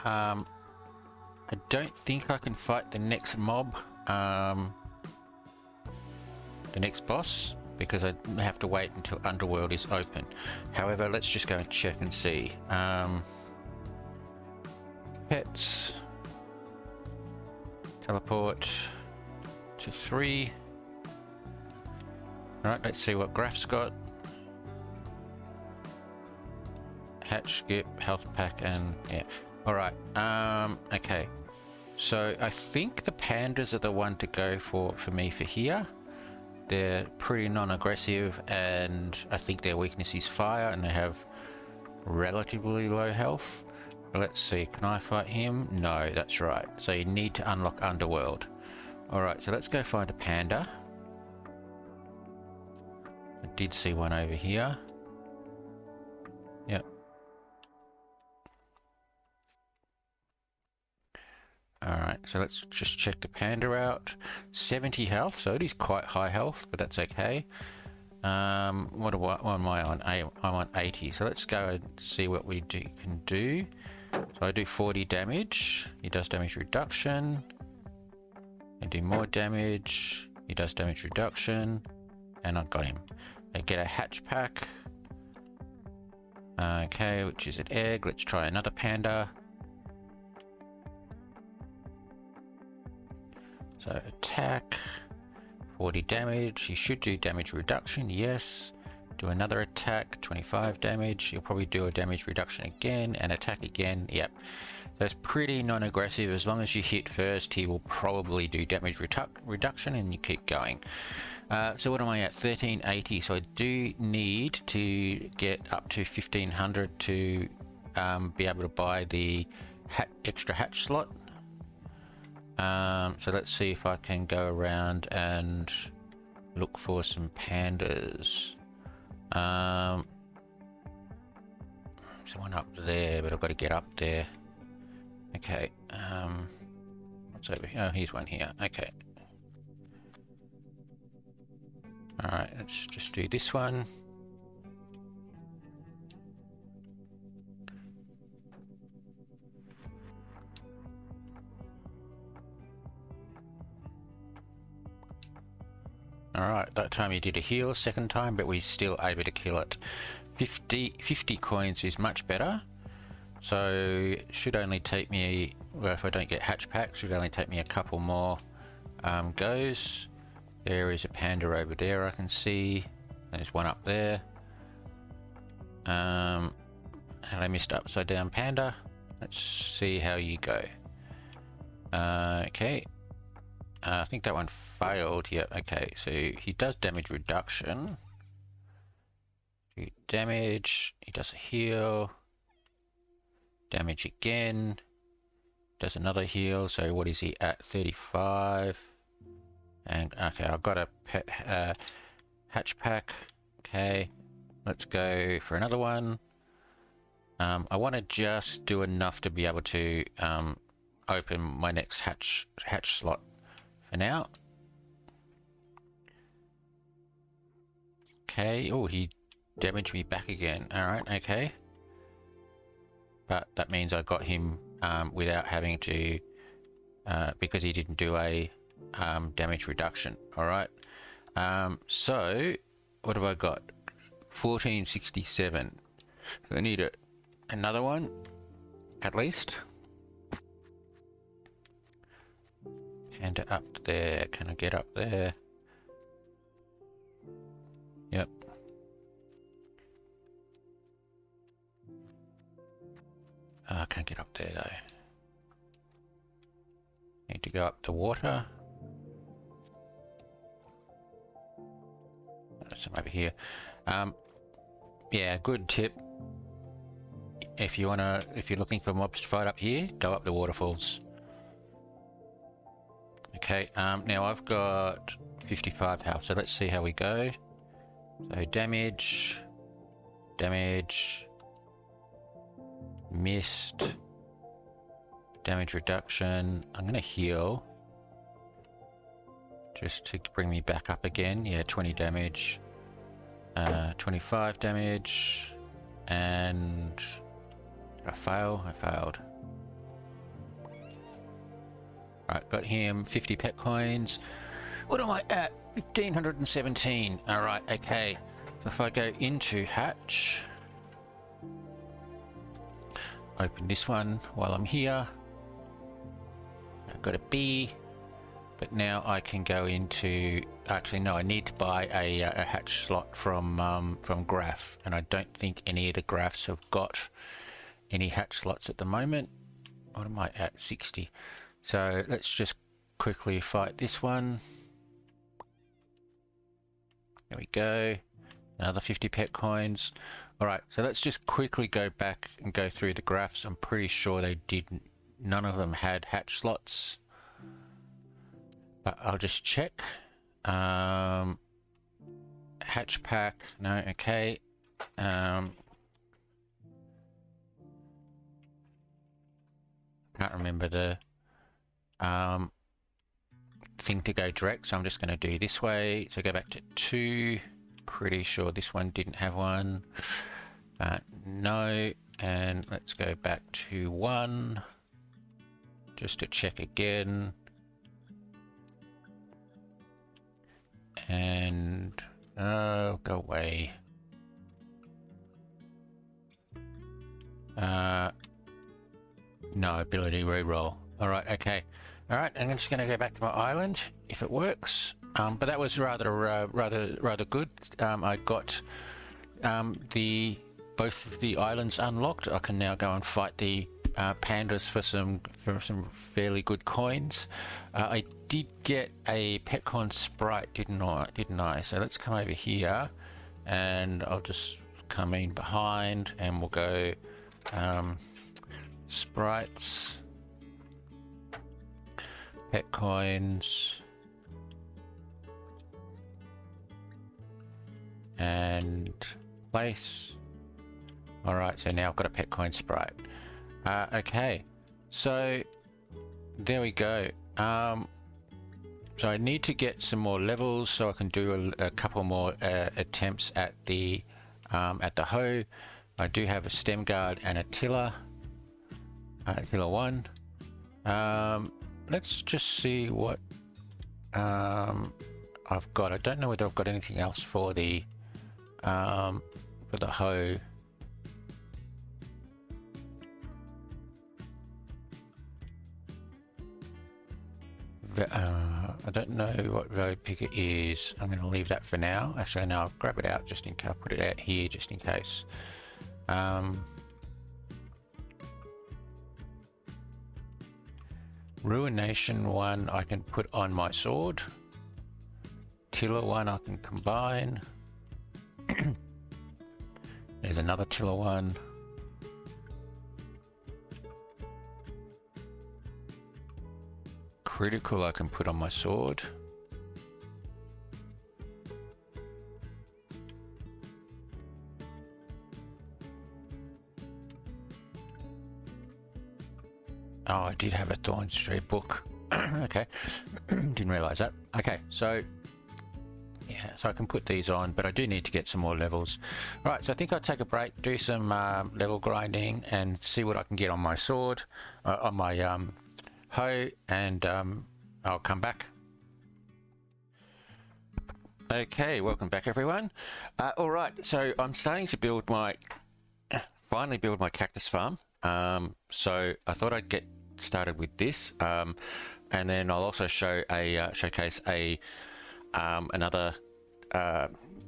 Speaker 1: I don't think I can fight the next mob, the next boss, because I have to wait until Underworld is open. However, let's just go and check and see. Pets. Teleport to 3. Alright, let's see what Graph's got. Hatch, skip, health pack, and yeah. Alright, okay. So I think the pandas are the one to go for me for here. They're pretty non-aggressive, and I think their weakness is fire, and they have relatively low health. Let's see, can I fight him? No, that's right. So you need to unlock Underworld. Alright, so let's go find a panda. I did see one over here. Yep. Alright, so let's just check the panda out. 70 health, so it is quite high health, but that's okay. What am I on? I'm on 80, so let's go and see what we can do. So I do 40 damage. He does damage reduction. I do more damage. He does damage reduction. And I got him. I get a hatch pack. Okay, which is an egg. Let's try another panda. So attack. 40 damage. He should do damage reduction. Yes. Do another attack, 25 damage. He'll probably do a damage reduction again and attack again. Yep. So it's pretty non-aggressive. As long as you hit first, he will probably do damage reduction and you keep going. So what am I at? 1380. So I do need to get up to 1500 to be able to buy the extra hatch slot. So let's see if I can go around and look for some pandas. Someone up there, but I've got to get up there. Okay. What's over here? Oh, here's one here. Okay. Alright, let's just do this one. Alright, that time he did a heal, second time, but we're still able to kill it. 50 coins is much better. So, should only take me, well, if I don't get hatch packs, should only take me a couple more goes. There is a panda over there I can see. There's one up there. And I missed upside down panda. Let's see how you go. Okay. I think that one failed. Yep, okay. So he does damage reduction. Do damage. He does a heal. Damage again. Does another heal. So what is he at? 35. And okay, I've got a pet hatch pack. Okay. Let's go for another one. I want to just do enough to be able to open my next hatch slot for now. Okay. Oh, he damaged me back again. All right. Okay. But that means I got him without having to, because he didn't do a damage reduction. All right. So what have I got? 1467. So I need another one, at least. Panda up there. Can I get up there? Yep. Oh, I can't get up there though. Need to go up the water. Some over here. Yeah, good tip. If you're looking for mobs to fight up here, go up the waterfalls. Okay, now I've got 55 health, so let's see how we go. So damage, missed, damage reduction. I'm gonna heal just to bring me back up again. Yeah, 20 damage, 25 damage, and did I fail? I failed. Alright, got him 50 pet coins. What am I at? 1517. Alright, okay. So if I go into hatch, open this one while I'm here. I've got a B, but now I can go into, actually no, I need to buy a hatch slot from Graph, and I don't think any of the Graphs have got any hatch slots at the moment. What am I at? 60. So let's just quickly fight this one. There we go. Another 50 pet coins. All right, so let's just quickly go back and go through the graphs. I'm pretty sure they didn't. None of them had hatch slots, but I'll just check. Hatch pack, no, okay. Can't remember the thing to go direct, so I'm just going to do this way. So go back to 2. Pretty sure this one didn't have one. No, and let's go back to 1 just to check again. And oh, go away. No ability reroll. All right, okay. All right, I'm just going to go back to my island if it works. But that was rather good. I got both of the islands unlocked. I can now go and fight the pandas for some fairly good coins. I did get a Petcoin sprite, didn't I? So let's come over here, and I'll just come in behind, and we'll go sprites, Petcoins, and place. All right, so now I've got a Petcoin sprite. Okay, so there we go. So I need to get some more levels so I can do a couple more attempts at the hoe. I do have a stem guard and a tiller, tiller 1. Let's just see what I've got. I don't know whether I've got anything else for the hoe. I don't know what road picker is. I'm going to leave that for now. Actually, no, I'll grab it out just in case. I'll put it out here just in case. Ruination 1 I can put on my sword. Tiller 1 I can combine. There's another tiller 1. Critical I can put on my sword. Oh, I did have a Thorn Street book. Okay, didn't realize that. Okay, so yeah, so I can put these on, but I do need to get some more levels. Right, so I think I'll take a break, do some level grinding, and see what I can get on my sword, on my hoe, and I'll come back. Okay, welcome back everyone. All right, so I'm starting to finally build my cactus farm. So I thought I'd get started with this, and then I'll also showcase another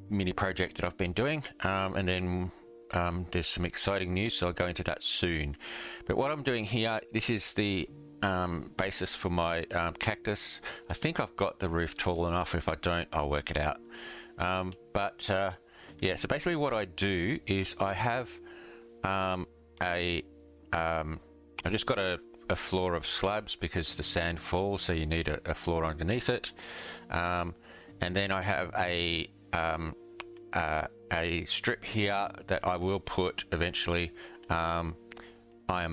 Speaker 1: mini project that I've been doing, and then there's some exciting news, so I'll go into that soon. But what I'm doing here, this is the basis for my cactus. I think I've got the roof tall enough. If I don't, I'll work it out. Yeah, so basically what I do is I have I just got a floor of slabs because the sand falls, so you need a floor underneath it. And then I have a strip here that I will put eventually iron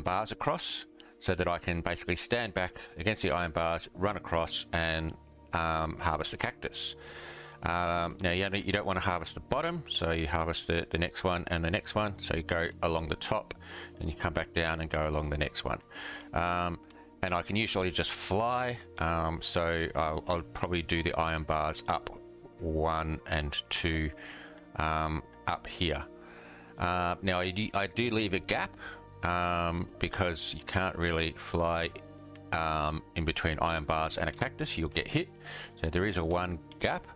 Speaker 1: bars across, so that I can basically stand back against the iron bars, run across, and harvest the cactus. Now you don't want to harvest the bottom, so you harvest the next one and the next one. So you go along the top, and you come back down and go along the next one. And I can usually just fly, so I'll probably do the iron bars up 1 and 2 up here. Now I do leave a gap, because you can't really fly in between iron bars and a cactus. You'll get hit. So there is a 1 gap,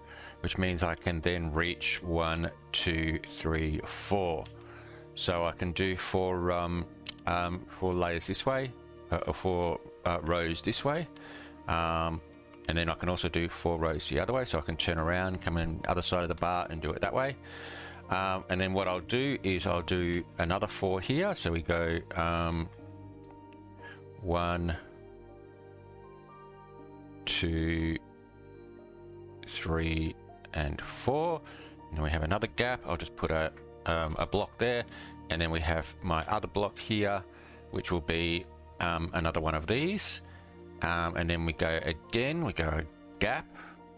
Speaker 1: which means I can then reach 1, 2, 3, 4. So I can do 4 layers this way, or 4 rows this way, and then I can also do 4 rows the other way. So I can turn around, come in the other side of the bar, and do it that way. And then what I'll do is I'll do another 4 here. So we go 1, 2, 3, and 4. And then we have another gap. I'll just put a block there, and then we have my other block here, which will be another one of these. And then we go again. We go a gap,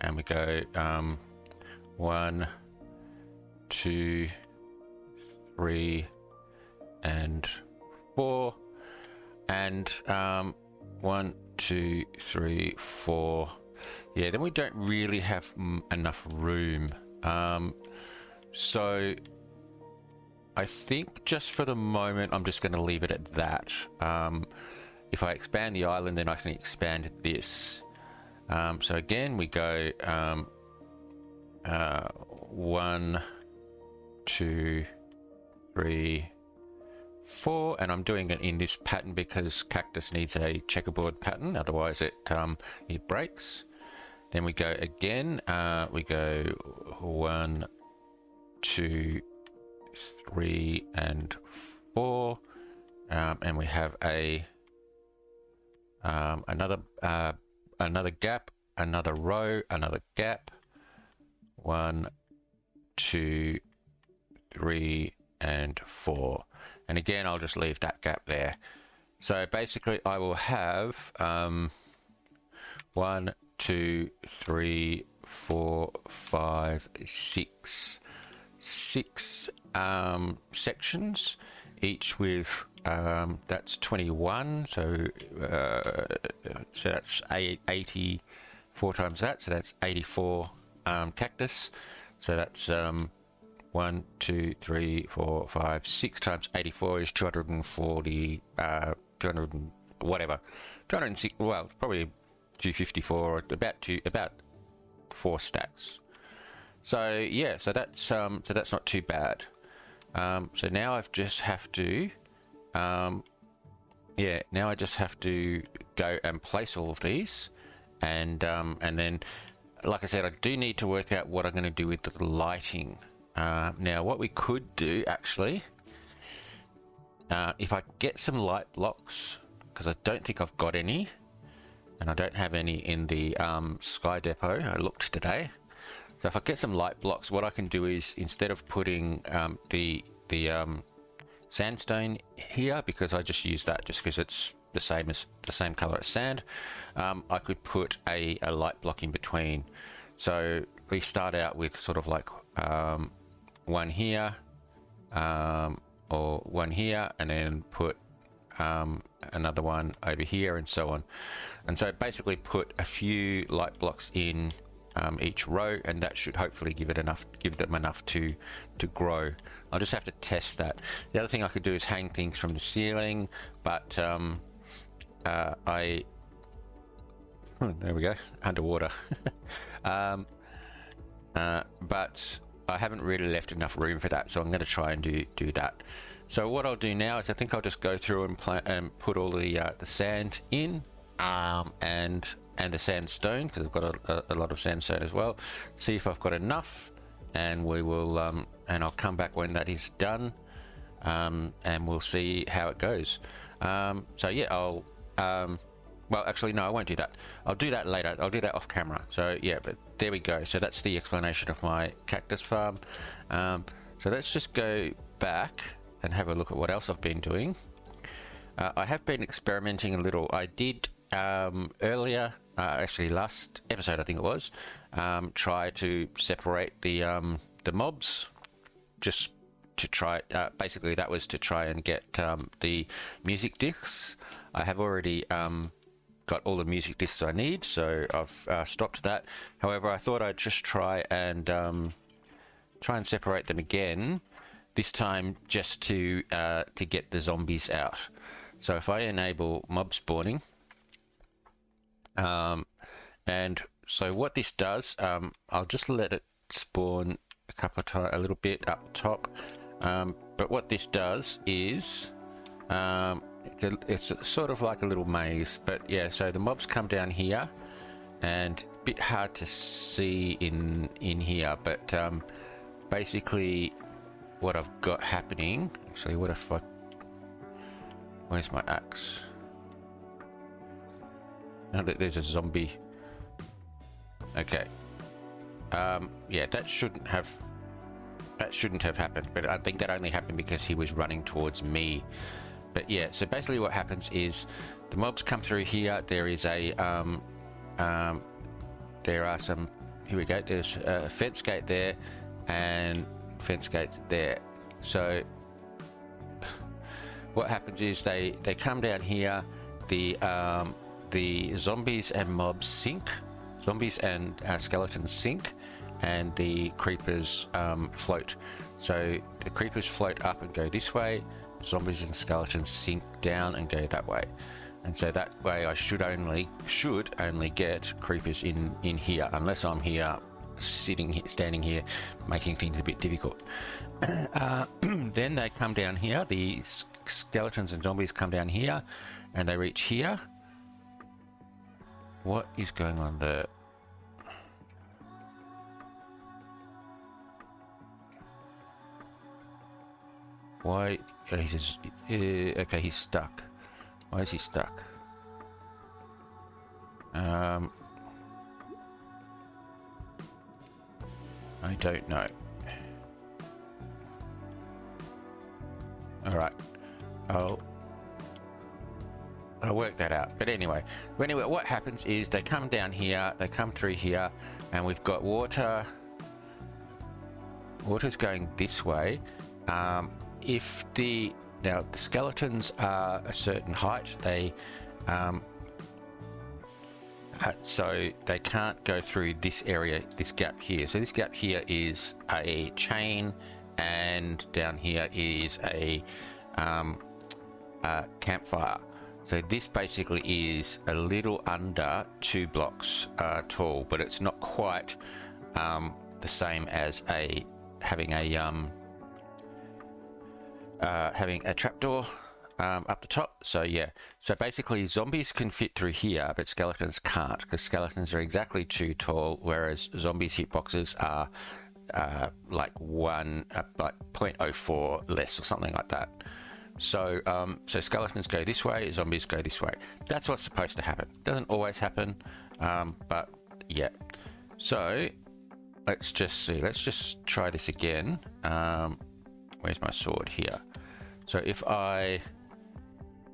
Speaker 1: and we go 1, 2, 3, and 4, and 1, 2, 3, 4. Yeah, then we don't really have enough room. So I think just for the moment, I'm just going to leave it at that. If I expand the island, then I can expand this. So again, we go 1, 2, 3, 4, and I'm doing it in this pattern because cactus needs a checkerboard pattern, otherwise it breaks. Then we go again, we go 1, 2, 3, and 4, and we have another gap, another row, another gap, 1, 2, 3, and 4, and again I'll just leave that gap there. So basically I will have 1, 2, 3, 4, 5, 6 sections, each with that's 21, so that's 84 times that, so that's 84 cactus. So that's 1, 2, 3, 4, 5, 6 times 84 is 240, 200 whatever, 206. Well, probably 254, or about 4 stacks. So yeah, so that's not too bad. So now I just have to now I just have to go and place all of these, and then, like I said, I do need to work out what I'm going to do with the lighting. Now what we could do actually, if I get some light blocks, because I don't think I've got any, and I don't have any in the Sky Depot. I looked today. So if I get some light blocks, what I can do is, instead of putting the sandstone here, because I just use that just because it's the same color as sand, I could put a light block in between. So we start out with sort of like one here, or one here, and then put another one over here, and so on. And so basically put a few light blocks in each row, and that should hopefully give them enough to grow. I'll just have to test that. The other thing I could do is hang things from the ceiling, but there we go, underwater. But I haven't really left enough room for that, so I'm going to try and do that. So what I'll do now is I think I'll just go through and put all the sand in, and the sandstone, because I've got a lot of sandstone as well. See if I've got enough, and we will and I'll come back when that is done, and we'll see how it goes. So yeah, I'll well, actually no, I won't do that. I'll do that later. I'll do that off camera. So yeah, but there we go. So that's the explanation of my cactus farm. So let's just go back and have a look at what else I've been doing. I have been experimenting a little. I did earlier, actually last episode I think it was, try to separate the mobs, just to try, basically that was to try and get the music discs. I have already got all the music discs I need, so I've stopped that. However, I thought I'd just try and separate them again, this time just to get the zombies out. So if I enable mob spawning, and so what this does, I'll just let it spawn a couple of times, a little bit up top, but what this does is it's sort of like a little maze. But yeah, so the mobs come down here, and a bit hard to see in here, but basically what I've got happening. Actually, what if I... Where's my axe? Oh, there's a zombie. Okay. Yeah, that shouldn't have happened, but I think that only happened because he was running towards me. But yeah, so basically what happens is the mobs come through here. There is a there are some, here we go, there's a fence gate there and fence gates there. So what happens is they come down here, the zombies and mobs sink, zombies and skeletons sink, and the creepers float. So the creepers float up and go this way, zombies and skeletons sink down and go that way. And so that way I should only get creepers in here, unless I'm here standing here making things a bit difficult. Then they come down here, the skeletons and zombies come down here and they reach here. What is going on there? Why? He says, okay, he's stuck. Why is he stuck? I don't know. Alright. I'll work that out. But anyway, what happens is they come down here, they come through here, and we've got water. Water's going this way. Now the skeletons are a certain height, so they can't go through this area, this gap here. So this gap here is a chain, and down here is a campfire. So this basically is a little under 2 blocks tall, but it's not quite the same as having a trapdoor up the top. So yeah, so basically zombies can fit through here, but skeletons can't, because skeletons are exactly 2 tall, whereas zombies hitboxes are like 0.04 less or something like that. So so skeletons go this way, zombies go this way. That's what's supposed to happen. Doesn't always happen, but yeah. So let's just see. Let's just try this again. Where's my sword? Here. So if I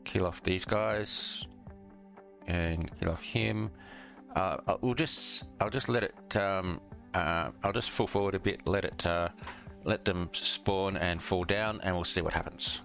Speaker 1: kill off these guys and kill off him, I'll just let it. I'll just fall forward a bit, let them spawn and fall down, and we'll see what happens.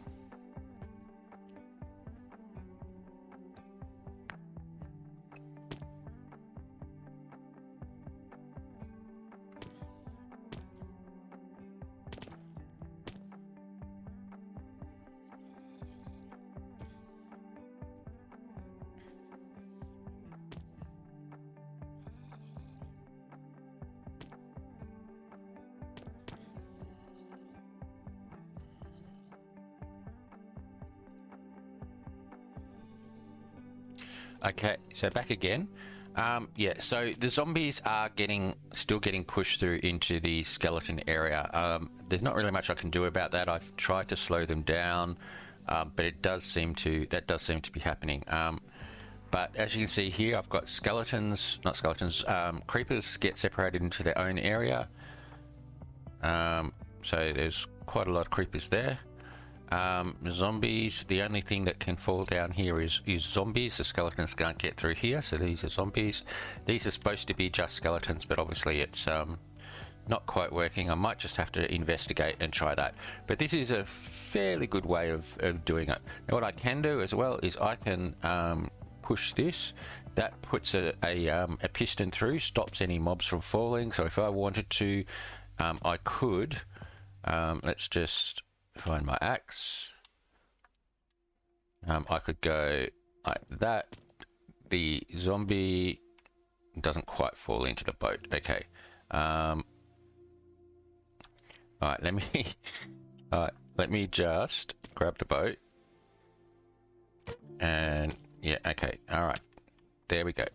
Speaker 1: Okay, so back again. Yeah, so the zombies are still getting pushed through into the skeleton area. There's not really much I can do about that. I've tried to slow them down, but that does seem to be happening. But as you can see here, I've got creepers get separated into their own area. So there's quite a lot of creepers there. Zombies, the only thing that can fall down here is zombies. The skeletons can't get through here, so these are zombies. These are supposed to be just skeletons, but obviously it's not quite working. I might just have to investigate and try that. But this is a fairly good way of doing it. Now what I can do as well is I can push this. That puts a piston through, stops any mobs from falling. So if I wanted to, I could. Let's just find my axe. I could go like that. The zombie doesn't quite fall into the boat. Okay. Alright, let me just grab the boat. And yeah, okay, alright. There we go.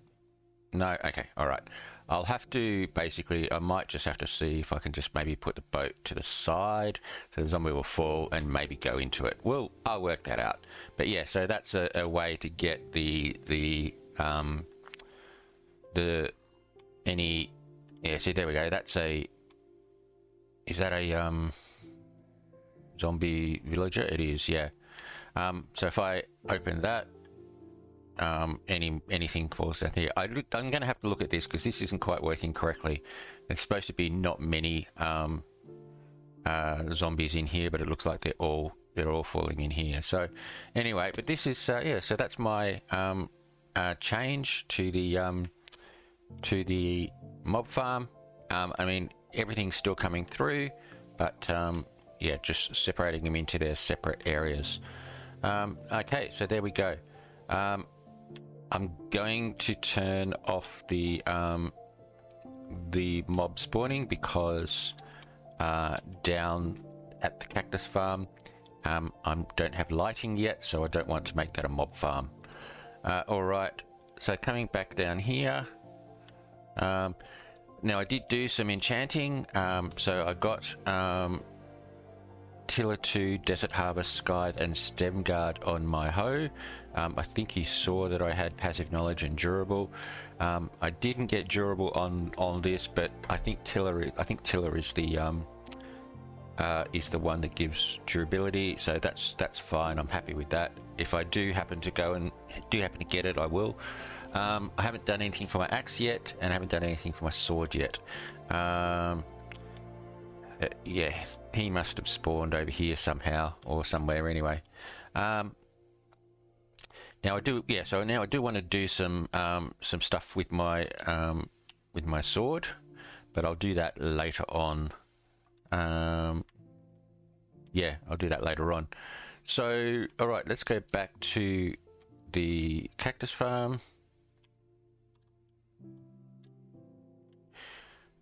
Speaker 1: No, okay, alright. I'll have to basically, I might just have to see if I can just maybe put the boat to the side so the zombie will fall and maybe go into it. Well, I'll work that out. But yeah, so that's a way to get yeah, see, there we go. That's is that a zombie villager? It is, yeah. So if I open that, anything falls down here. I'm going to have to look at this because this isn't quite working correctly. There's supposed to be not many zombies in here, but it looks like they're all falling in here. So anyway, but this is yeah. So that's my change to the mob farm. I mean, everything's still coming through, but yeah, just separating them into their separate areas. Okay, so there we go. I'm going to turn off the mob spawning because down at the cactus farm I don't have lighting yet, so I don't want to make that a mob farm. Alright, so coming back down here, now I did do some enchanting, so I got Tiller 2, Desert Harvest, Scythe and Stem Guard on my hoe. I think you saw that I had Passive Knowledge and Durable. I didn't get Durable on this, but I think Tiller is the one that gives durability, so that's fine. I'm happy with that. If I do happen to get it, I will. I haven't done anything for my axe yet, and I haven't done anything for my sword yet. Yeah, he must have spawned over here somehow or somewhere anyway. Now I do, yeah. So now I do want to do some stuff with my sword, but I'll do that later on. Yeah, I'll do that later on. So, all right, let's go back to the cactus farm.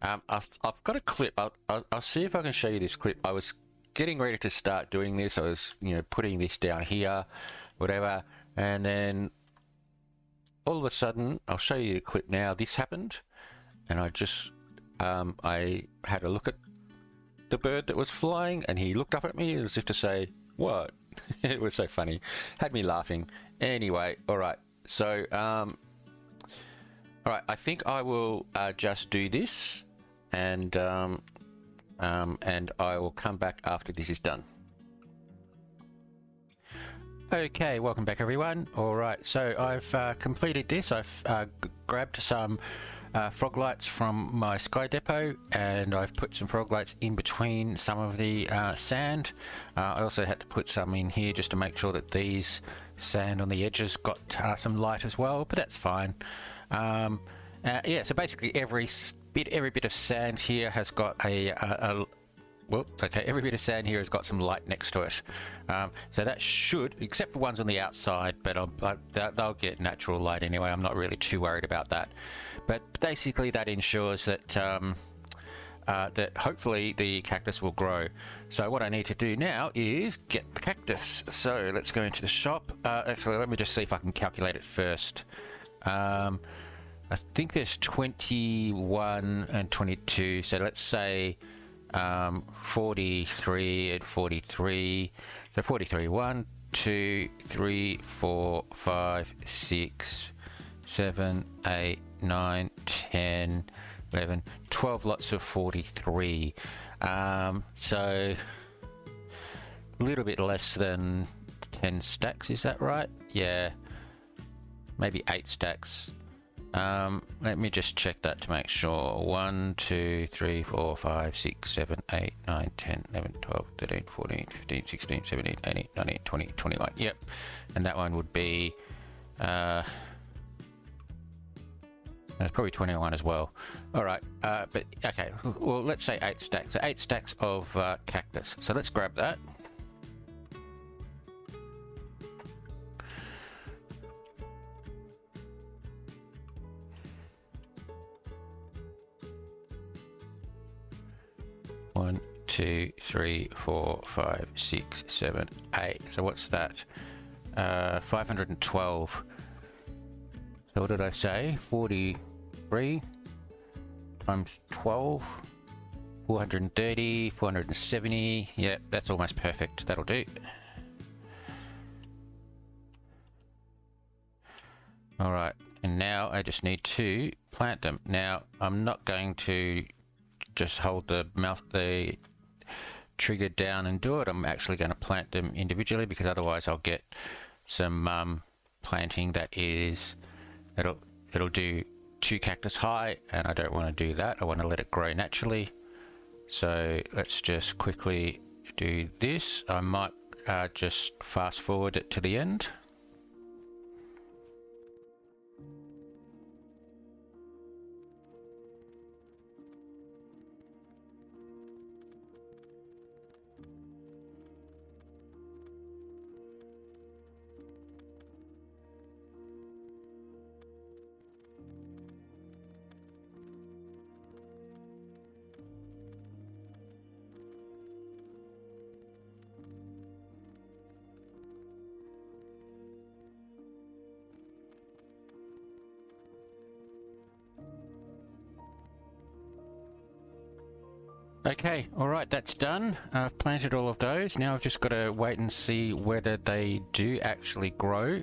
Speaker 1: I've got a clip. I'll see if I can show you this clip. I was getting ready to start doing this. I was, putting this down here, whatever, and then all of a sudden, I'll show you the clip now. This happened, and I just, I had a look at the bird that was flying, and he looked up at me as if to say, "What?" It was so funny, had me laughing. Anyway, all right. So, all right. I think I will just do this. And I will come back after this is done. Okay, welcome back everyone. Alright, so I've completed this. I've grabbed some frog lights from my sky depot, and I've put some frog lights in between some of the sand. I also had to put some in here just to make sure that these sand on the edges got some light as well, but that's fine. Yeah, so basically every bit of sand here has got every bit of sand here has got some light next to it. So that should, except for ones on the outside, but they'll get natural light anyway. I'm not really too worried about that. But basically that ensures that that hopefully the cactus will grow. So what I need to do now is get the cactus. So let's go into the shop. Actually, let me just see if I can calculate it first. I think there's 21 and 22, so let's say 43 and 43. So 43, 1, 2, 3, 4, 5, 6, 7, 8, 9, 10, 11, 12 lots of 43. So a little bit less than 10 stacks, is that right? Yeah, maybe 8 stacks. Let me just check that to make sure. 1, 2, 3, 4, 5, 6, 7, 8, 9, 10, 11, 12, 13, 14, 15, 16, 17, 18, 19, 20, 21. Yep. And that one would be, that's probably 21 as well. All right. But okay. Well, let's say 8 stacks. So 8 stacks of cactus. So let's grab that. One, 2, 3, 4, 5, 6, 7, 8. So what's that? 512. So what did I say? 43, times 12, 430, 470. Yeah, that's almost perfect. That'll do. All right, and now I just need to plant them. Now I'm not going to just hold the trigger down and do it. I'm actually going to plant them individually, because otherwise I'll get some planting that is, it'll do 2 cactus high, and I don't want to do that. I want to let it grow naturally. So let's just quickly do this. I might just fast forward it to the end. Okay, alright, that's done. I've planted all of those. Now I've just got to wait and see whether they do actually grow.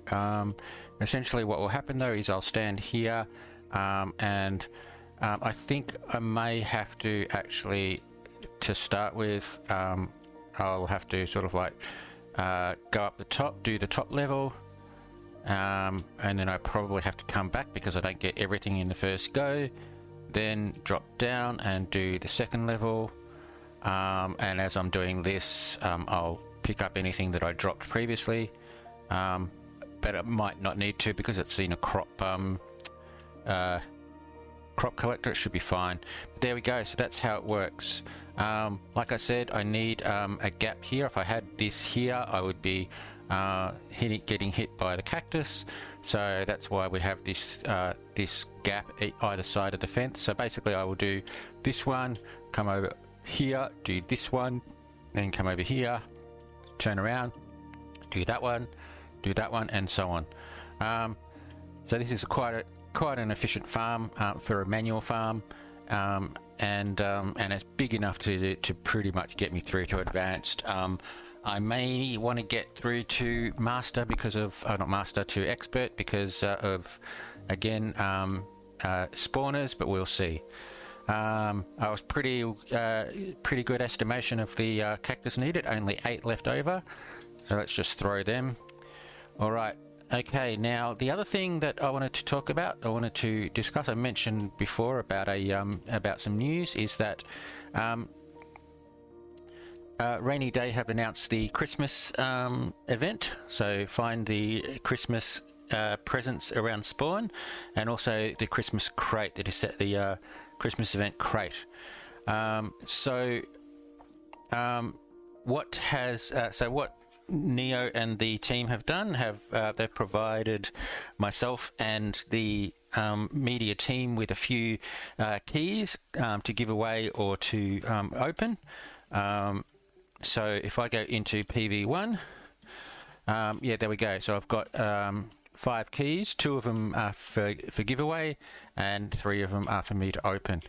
Speaker 1: Essentially what will happen though is I'll stand here, and I think I may have to actually, to start with, I'll have to sort of like go up the top, do the top level, and then I probably have to come back because I don't get everything in the first go. Then drop down and do the second level, and as I'm doing this, I'll pick up anything that I dropped previously, but I might not need to because it's in a crop collector. It should be fine. But there we go. So that's how it works. Like I said, I need a gap here. If I had this here, I would be getting hit by the cactus. So that's why we have this this gap either side of the fence. So basically I will do this one, come over here, do this one, then come over here, turn around, do that one, and so on. So this is quite an efficient farm for a manual farm, and it's big enough to pretty much get me through to advanced. I may want to get through to master because of not master, to expert because of again spawners, but we'll see. I was pretty good estimation of the cactus needed, only 8 left over, so let's just throw them. All right. Okay, now the other thing that I wanted to talk about, I wanted to discuss, I mentioned before about about some news, is that Rainy Day have announced the Christmas event. So find the Christmas presents around spawn, and also the Christmas crate, the Christmas event crate. What Neo and the team have done, they've provided myself and the media team with a few keys to give away or to open. So if I go into PV1, yeah, there we go. So I've got 5 keys. 2 of them are for giveaway, and 3 of them are for me to open.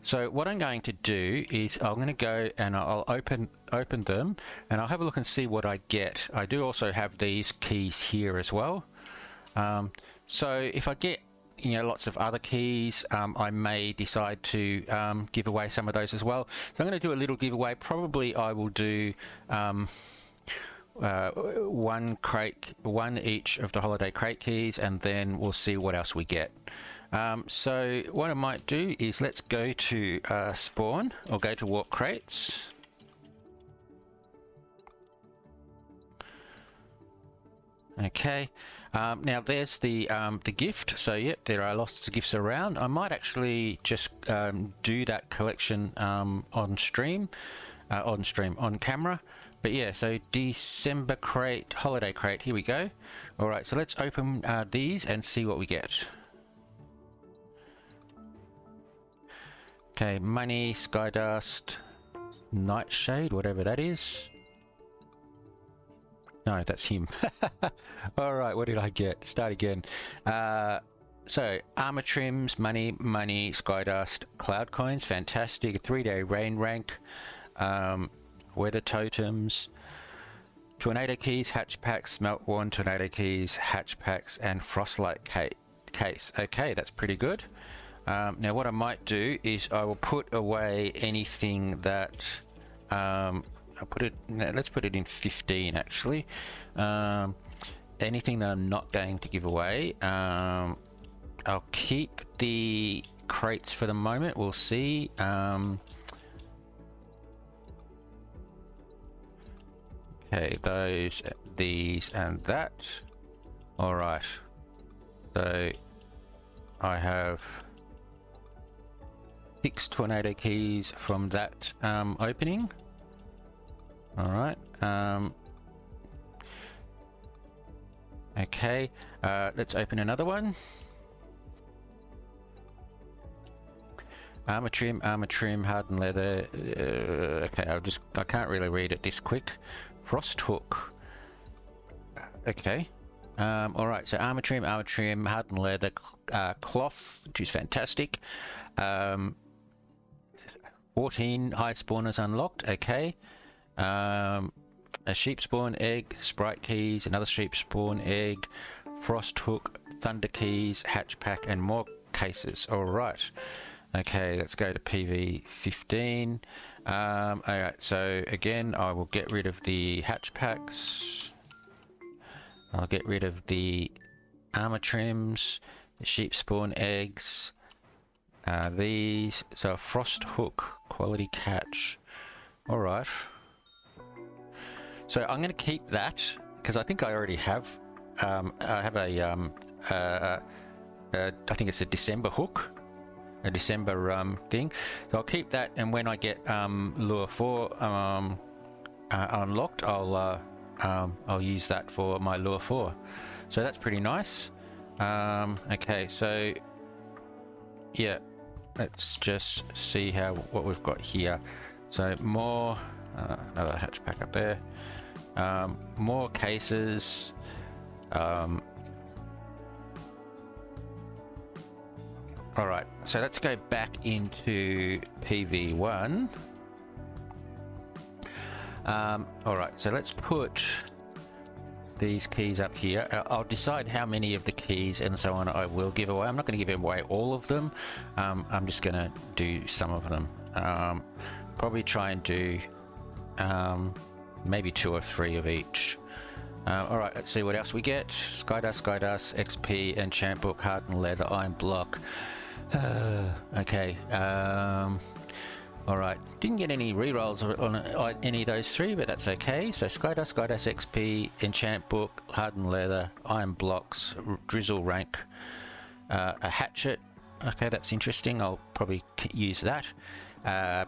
Speaker 1: So what I'm going to do is I'm going to go and I'll open them, and I'll have a look and see what I get. I do also have these keys here as well. So if I get lots of other keys, I may decide to give away some of those as well. So I'm going to do a little giveaway. Probably I will do one each of the holiday crate keys, and then we'll see what else we get. So what I might do is let's go to spawn, or go to walk crates. Okay. Now there's the gift. So yep, there are lots of gifts around. I might actually just do that collection on camera. But yeah, so December crate, holiday crate. Here we go. All right, so let's open these and see what we get. Okay, money, skydust, nightshade, whatever that is. No, that's him. All right, what did I get? Start again. So armor trims, money, Skydust, cloud coins, fantastic. 3-day rain rank, weather totems, tornado keys, hatch packs, smelt worn tornado keys, hatch packs, and frostlight case. Okay, that's pretty good. Now what I might do is I will put away anything that let's put it in 15 actually. Anything that I'm not going to give away. I'll keep the crates for the moment. We'll see. Okay, these, and that. All right. So I have 6 tornado keys from that opening. All right. Okay. Let's open another one. Armor trim, hardened leather. Okay, I can't really read it this quick. Frost hook. Okay. All right. So armor trim, hardened leather, cloth, which is fantastic. 14 high spawners unlocked. Okay. A sheep spawn egg, sprite keys, another sheep spawn egg, frost hook, thunder keys, hatch pack, and more cases. All right. Okay, let's go to PV 15. Alright, so again, I will get rid of the hatch packs. I'll get rid of the armor trims, the sheep spawn eggs, these. So a frost hook, quality catch. Alright. So I'm going to keep that, because I think I already have, I have a, I think it's a December hook. A December thing, so I'll keep that, and when I get lure 4 unlocked, I'll use that for my lure 4. So that's pretty nice. Okay, so yeah, let's just see what we've got here. So more another hatch pack up there, more cases. Alright, so let's go back into PV1. Alright, so let's put these keys up here. I'll decide how many of the keys and so on I will give away. I'm not going to give away all of them. I'm just going to do some of them. Probably try and do maybe 2 or 3 of each. Alright, let's see what else we get. Skydust, XP, enchant book, hardened leather, iron block. Okay. Alright, didn't get any rerolls on any of those 3, but that's okay. So Skydust, XP, enchant book, hardened leather, iron blocks, drizzle rank, a hatchet. Okay, that's interesting. I'll probably use that.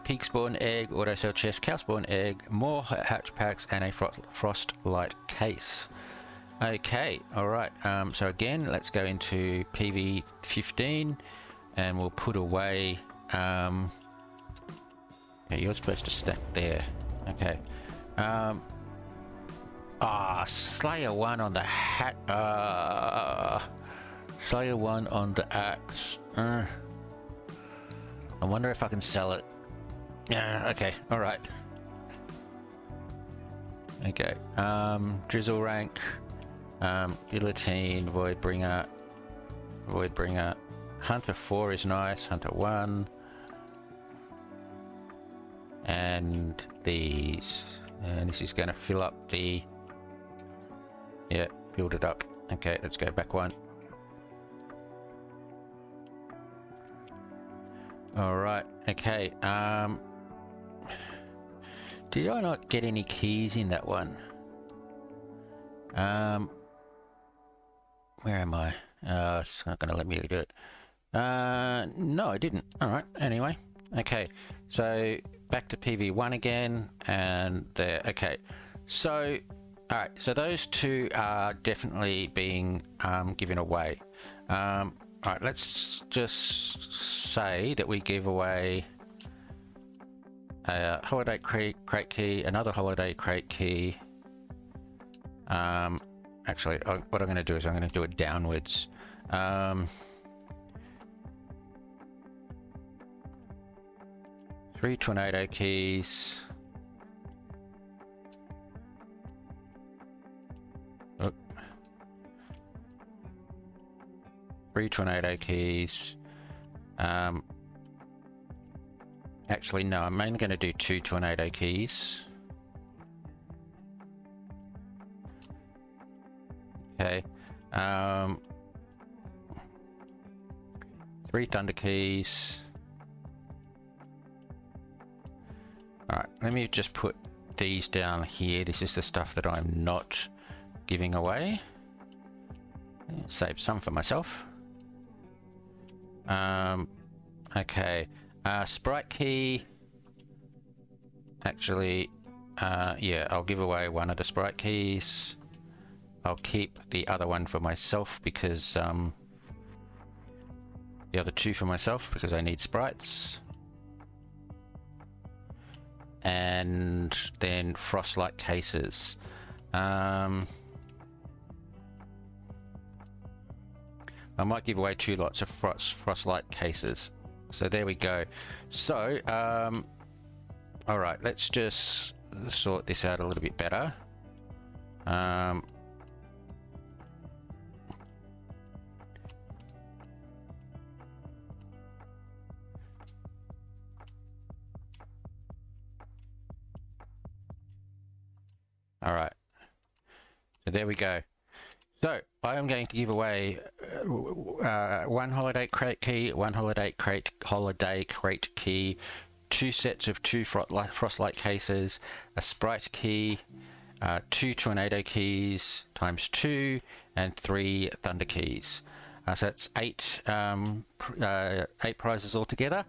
Speaker 1: Peak spawn egg, auto cell chest, cow spawn egg, more hatch packs, and a frost light case. Okay, alright. So again, let's go into PV 15. And we'll put away, okay, you're supposed to stack there. Okay. Slayer 1 on the hat, Slayer 1 on the axe. I wonder if I can sell it. Yeah, okay, alright. Okay, drizzle rank, guillotine, voidbringer, Hunter 4 is nice, Hunter 1, and these, and this is going to fill up the, yeah, filled it up. Okay, let's go back 1. Alright, okay, did I not get any keys in that one? Where am I? It's not going to let me do it. No, I didn't. Alright, anyway. Okay, so back to PV1 again, and there. Okay, so, alright, so those 2 are definitely being given away. Alright, let's just say that we give away a holiday crate key, another holiday crate key. Actually, what I'm going to do is I'm going to do it downwards. 3 tornado keys. Oh. 3 tornado keys. Actually, no, I'm only going to do 2 tornado keys. Okay. 3 thunder keys. Alright, let me just put these down here. This is the stuff that I'm not giving away. Save some for myself. Okay. Sprite key. Actually, yeah, I'll give away one of the sprite keys. I'll keep the other one for myself because, the other 2 for myself because I need sprites. And then frostlight cases. I might give away 2 lots of frostlight cases. So there we go. So, all right, let's just sort this out a little bit better. All right, so there we go. So I am going to give away 1 holiday crate key, 1 holiday crate key, 2 sets of 2 frostlight cases, a sprite key, 2 tornado keys times 2, and 3 thunder keys. So that's 8 prizes altogether.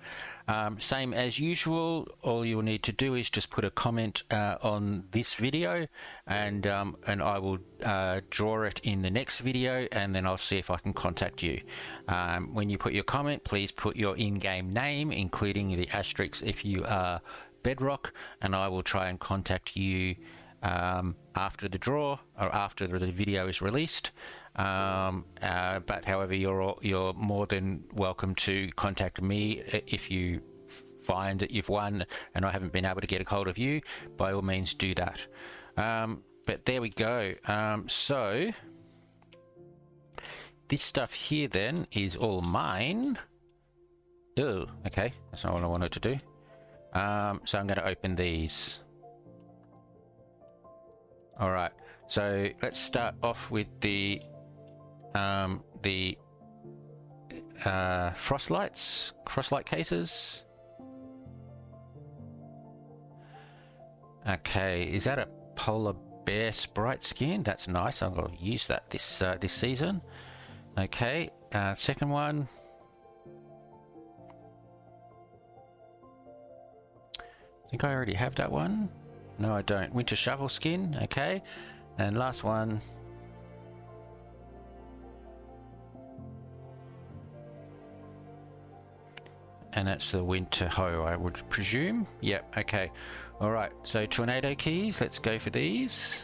Speaker 1: Same as usual. All you'll need to do is just put a comment on this video, and I will draw it in the next video, and then I'll see if I can contact you. When you put your comment, please put your in-game name, including the asterisks if you are Bedrock, and I will try and contact you after the draw or after the video is released. But however, you're more than welcome to contact me if you find that you've won and I haven't been able to get a hold of you. By all means, do that. But there we go. So this stuff here then is all mine. Oh, okay, that's not what I wanted to do. So I'm going to open these. All right, so let's start off with the frostlight cases. Okay, is that a polar bear sprite skin? That's nice. I'm going to use that this season. Okay, second one. I think I already have that one. No, I don't. Winter shovel skin. Okay, and last one. And that's the winter hoe, I would presume. Yep, okay. All right, so tornado keys, let's go for these.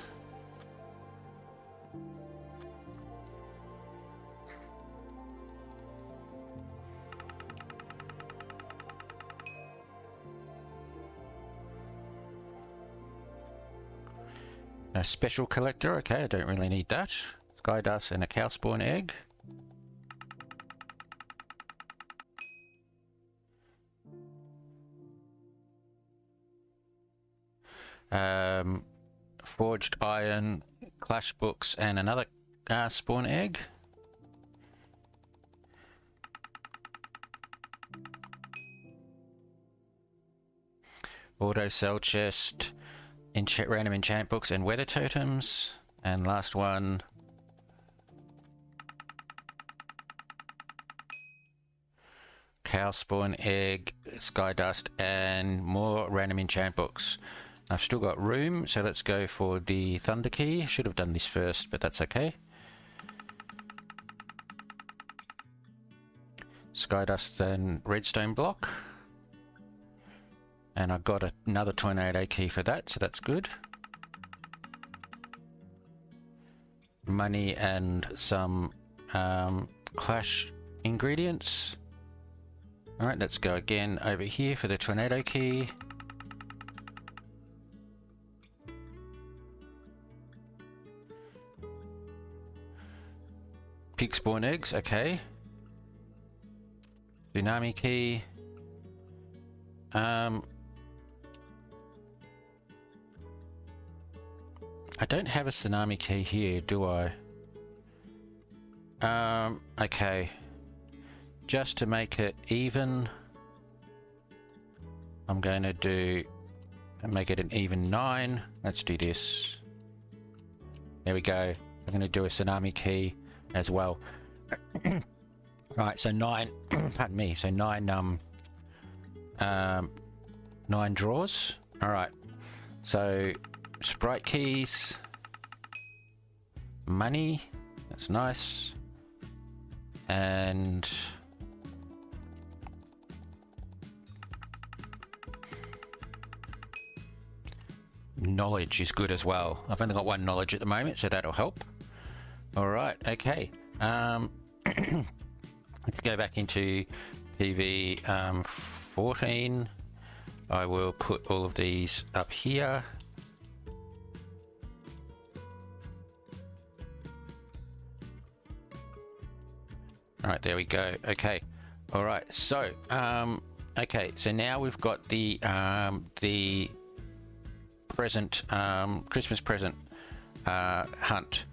Speaker 1: A special collector, okay, I don't really need that. Sky dust and a cow spawn egg. Forged iron, clash books, and another spawn egg. Auto cell chest, random enchant books, and weather totems. And last one. Cow spawn egg, sky dust, and more random enchant books. I've still got room, so let's go for the thunder key. Should have done this first, but that's okay. Skydust and redstone block. And I got another tornado key for that, so that's good. Money and some clash ingredients. All right, let's go again over here for the tornado key. Pig spawn eggs, okay. Tsunami key. I don't have a tsunami key here, do I? Okay. Just to make it even, I'm going to make it an even 9. Let's do this. There we go. I'm going to do a tsunami key as well. Right, so 9, pardon me, so 9 draws. All right, so sprite keys, money, that's nice, and knowledge is good as well. I've only got 1 knowledge at the moment, so that'll help. All right, okay. Let's go back into PV 14. I will put all of these up here. All right, there we go. Okay. All right. So, okay. So now we've got the present Christmas present hunt.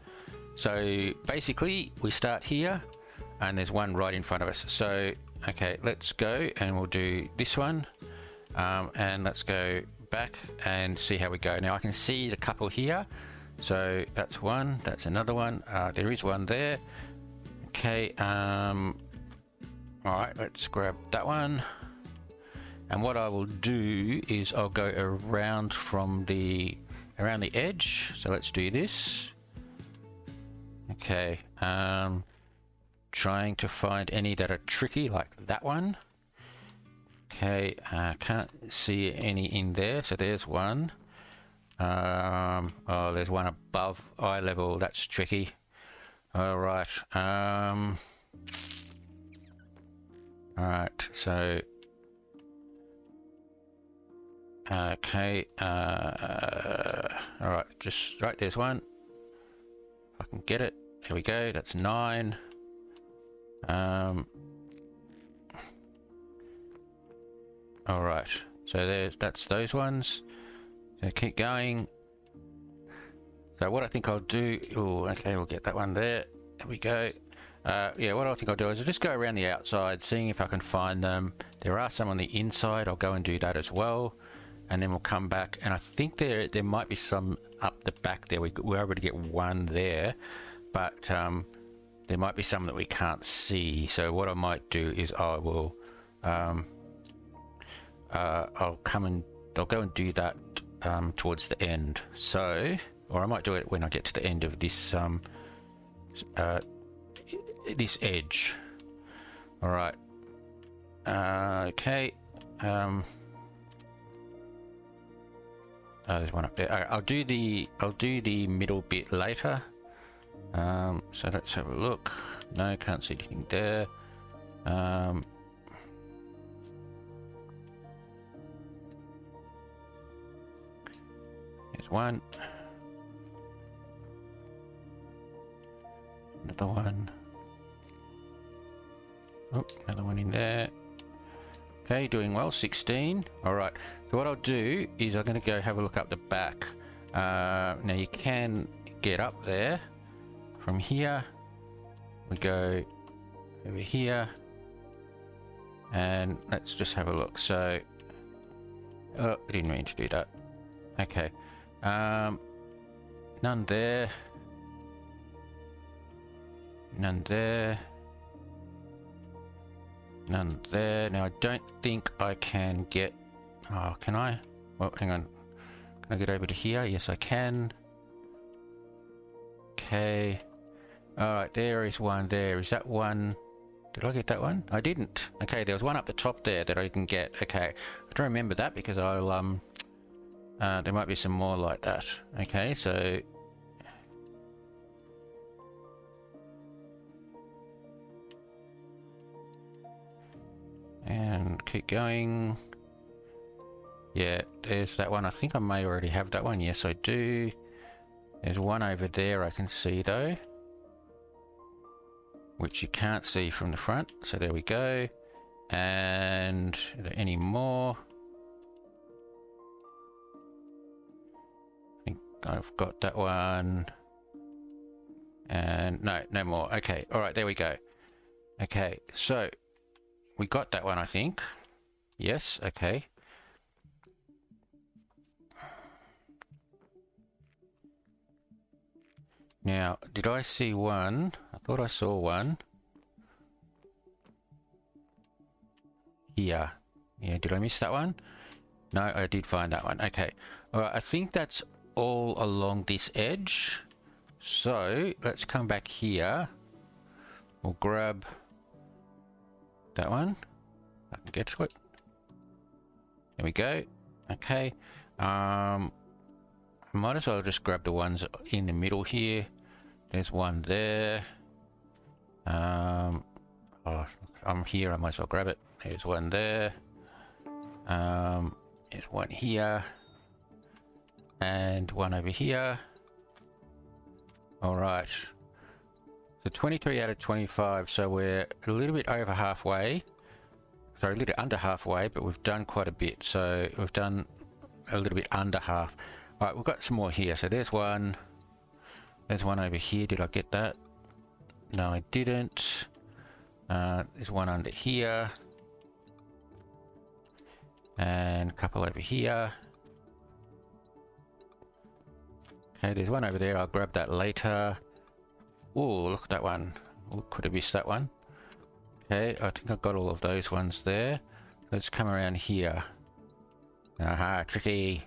Speaker 1: So basically, we start here, and there's one right in front of us. So, okay, let's go, and we'll do this one, and let's go back and see how we go. Now I can see the couple here. So that's one. That's another one. There is one there. Okay. All right. Let's grab that one. And what I will do is I'll go around from around the edge. So let's do this. Okay. Trying to find any that are tricky, like that one. Okay. Can't see any in there. So there's one. Oh, there's one above eye level. That's tricky. All right. All right. So. Okay. All right. Just right. There's one. If I can get it. There we go. That's 9. All right. So that's those ones. So keep going. So what I think I'll do. Oh, okay. We'll get that one there. There we go. Yeah, what I think I'll do is I'll just go around the outside, seeing if I can find them. There are some on the inside. I'll go and do that as well. And then we'll come back, and I think there might be some up the back there. We're able to get one there, but there might be some that we can't see. So what I might do is I will I'll go and do that towards the end. So, or I might do it when I get to the end of this this edge. All right. Okay. There's one up there. All right, I'll do the middle bit later. So let's have a look. No, can't see anything there. There's one. Another one. Oh, another one in there. Okay, doing well. 16. All right. So what I'll do is I'm going to go have a look up the back. Now you can get up there from here. We go over here, and let's just have a look. So, oh, I didn't mean to do that. Okay. None there. None there. None there. Now I don't think I can get... Oh, can I? Well, hang on. Can I get over to here? Yes, I can. Okay. Alright, there is one there. Is that one... Did I get that one? I didn't. Okay, there was one up the top there that I didn't get. Okay. I don't remember that because I'll... there might be some more like that. Okay, so... And keep going. Yeah, there's that one. I think I may already have that one. Yes, I do. There's one over there I can see though, which you can't see from the front. So there we go. And are there any more? I think I've got that one. And no more. Okay, all right, there we go. Okay, so we got that one, I think. Yes, okay. Now, did I see one? I thought I saw one. Here. Yeah, did I miss that one? No, I did find that one. Okay. All right, I think that's all along this edge. So, let's come back here. We'll grab that one. I can get to it. There we go. Okay. I might as well just grab the ones in the middle here. There's one there. Oh, I'm here. I might as well grab it. There's one there. There's one here. And one over here. All right. So 23 out of 25. So we're a little bit over halfway. Sorry, a little under halfway, but we've done quite a bit. So we've done a little bit under half. All right, we've got some more here. So there's one. There's one over here. Did I get that? No, I didn't. There's one under here. And a couple over here. Okay, there's one over there. I'll grab that later. Oh, look at that one. Oh, could have missed that one. Okay, I think I've got all of those ones there. Let's come around here. Aha, tricky.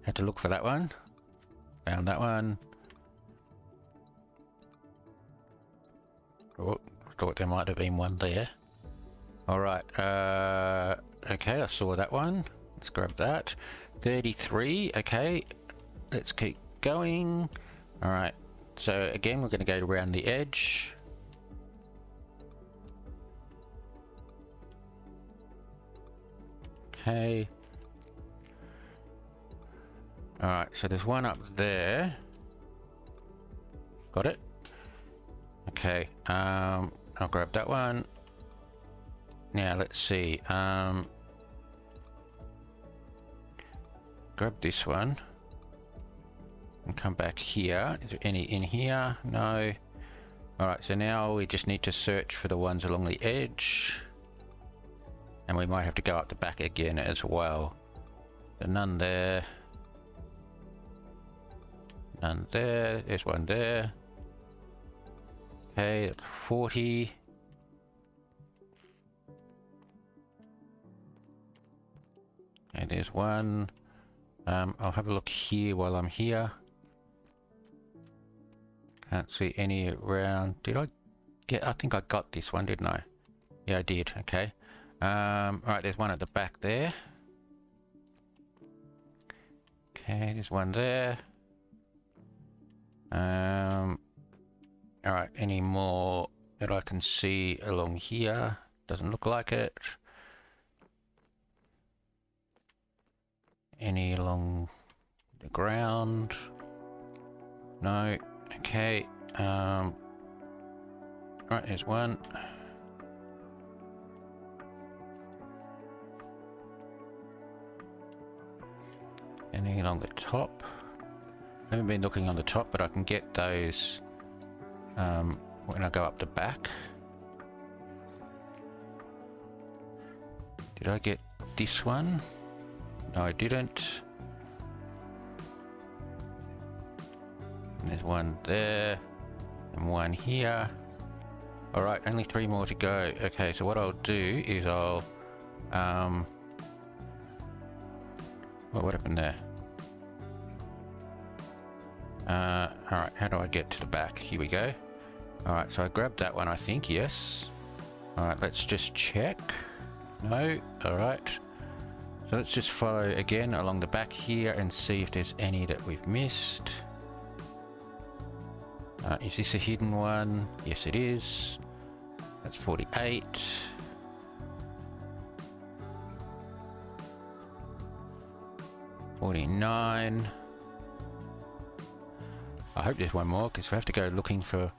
Speaker 1: Had to look for that one. Found that one. Oh, thought there might have been one there. Alright, okay, I saw that one. Let's grab that. 33, okay. Let's keep going. Alright, so again, we're going to go around the edge. Okay. Alright, so there's one up there. Got it? Okay, I'll grab that one. Now let's see. Grab this one. And come back here. Is there any in here? No. Alright, so now we just need to search for the ones along the edge. And we might have to go up the back again as well. There's none there. None there. There's one there. Okay, that's 40. Okay, there's one. I'll have a look here while I'm here. Can't see any around. Did I get? I think I got this one, didn't I? Yeah, I did. Okay. Alright, there's one at the back there. Okay, there's one there. Alright, any more that I can see along here? Doesn't look like it. Any along the ground? No. Okay. Alright, there's one. Any along the top? I haven't been looking on the top, but I can get those when I go up the back. Did I get this one? No, I didn't. And there's one there and one here. Alright, only 3 more to go. Okay, so what I'll do is I'll well, what happened there? Alright, how do I get to the back? Here we go. Alright, so I grabbed that one, I think, yes. Alright, let's just check. No, alright. So let's just follow again along the back here and see if there's any that we've missed. Is this a hidden one? Yes, it is. That's 48. 49. I hope there's one more because we have to go looking for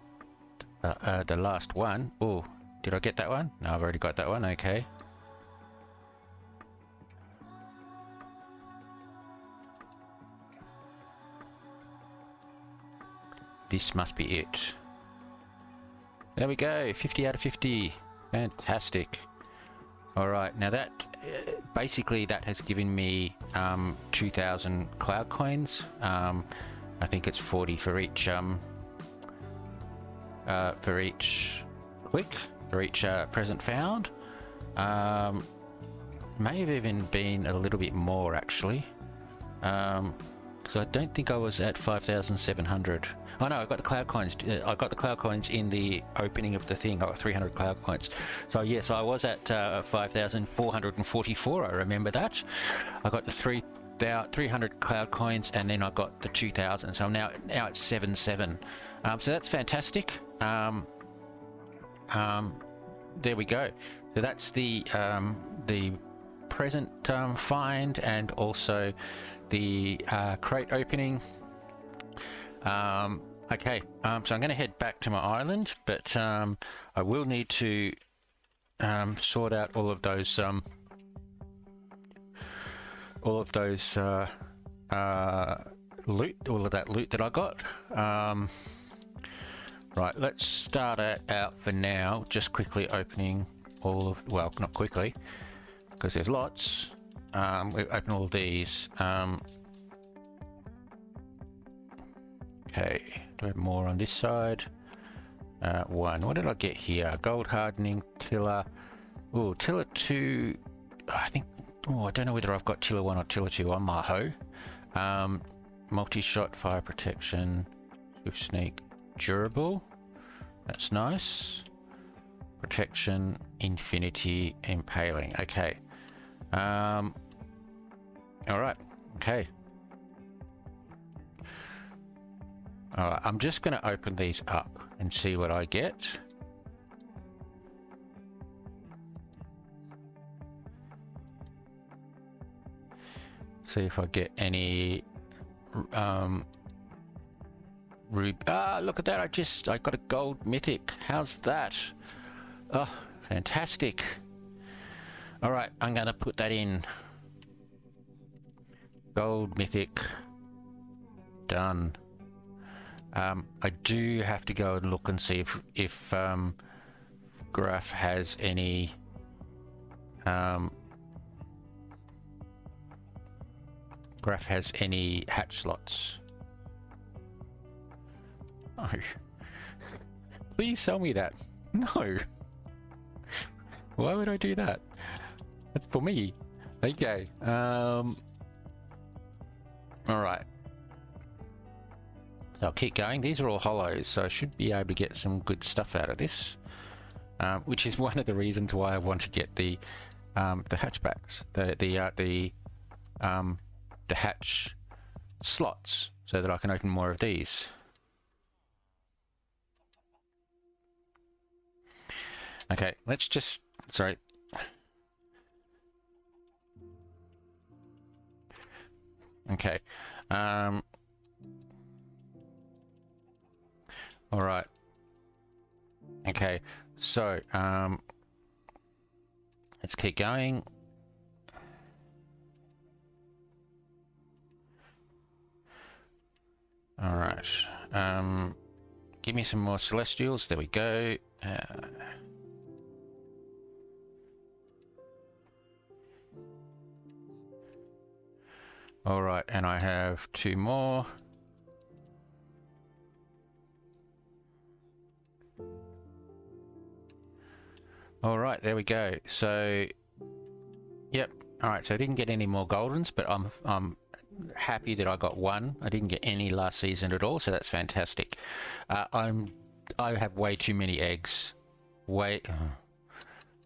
Speaker 1: the last one. Oh, did I get that one? No, I've already got that one. Okay. This must be it. There we go. 50 out of 50. Fantastic. All right. Now that basically that has given me 2,000 cloud coins. I think it's 40 for each click, for each present found. May have even been a little bit more actually. So I don't think I was at 5,700. Oh no, I got the cloud coins. I got the cloud coins in the opening of the thing. I got 300 cloud coins. So yes, I was at 5,444. I remember that. I got the 300 cloud coins, and then I got the 2,000. So I'm now at 7,700. So that's fantastic. There we go. So that's the present find, and also the crate opening. Okay, so I'm going to head back to my island, but I will need to sort out all of those loot, all of that loot that I got. Right, let's start it out for now, just quickly opening all of, well, not quickly, because there's lots. We open all of these. Okay, do I have more on this side? One. What did I get here? Gold hardening, tiller. Oh, tiller 2. I think. Oh, I don't know whether I've got tiller 1 or tiller 2 on my hoe. Multi-shot, fire protection, swift sneak, durable. That's nice. Protection, infinity, impaling. Okay. All right. Okay. Alright, I'm just going to open these up and see what I get. See if I get any look at that, I got a gold mythic. How's that? Oh, fantastic. Alright, I'm going to put that in. Gold mythic. Done. I do have to go and look and see if Graph has any hatch slots. No. Please tell me that. No. Why would I do that? That's for me. Okay. All right. I'll keep going. These are all hollows, so I should be able to get some good stuff out of this, which is one of the reasons why I want to get the hatchbacks, the hatch slots, so that I can open more of these. Okay, let's just sorry. Okay. All right. Okay, so let's keep going. All right. Give me some more celestials. There we go. All right, and I have 2 more. All right, there we go. So, yep. All right, so I didn't get any more goldens, but I'm happy that I got 1. I didn't get any last season at all, so that's fantastic. I have way too many eggs. Way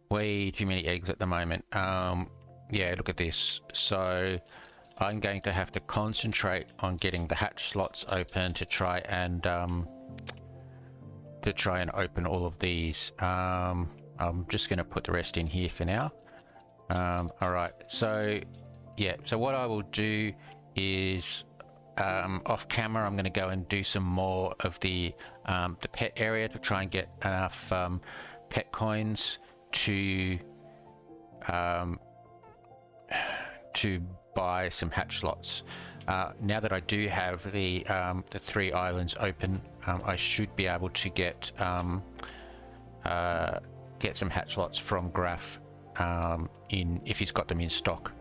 Speaker 1: too many eggs at the moment. Yeah, look at this. So I'm going to have to concentrate on getting the hatch slots open to try and open all of these. I'm just going to put the rest in here for now. All right, so yeah, so what I will do is off camera. I'm going to go and do some more of the pet area to try and get enough pet coins to buy some hatch slots. Now that I do have the 3 islands open, I should be able to get some hatch slots from Graf if he's got them in stock.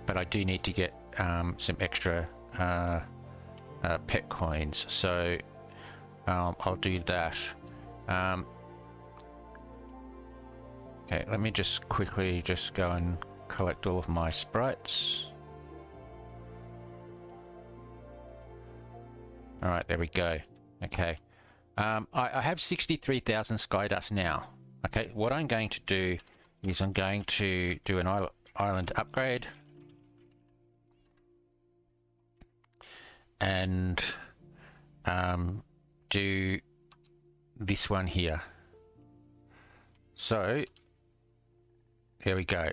Speaker 1: But I do need to get some extra pet coins, so I'll do that. Okay, let me just quickly go and collect all of my sprites. All right, there we go. Okay, I have 63,000 sky dust now. Okay, what I'm going to do is I'm going to do an island upgrade and do this one here. So there we go.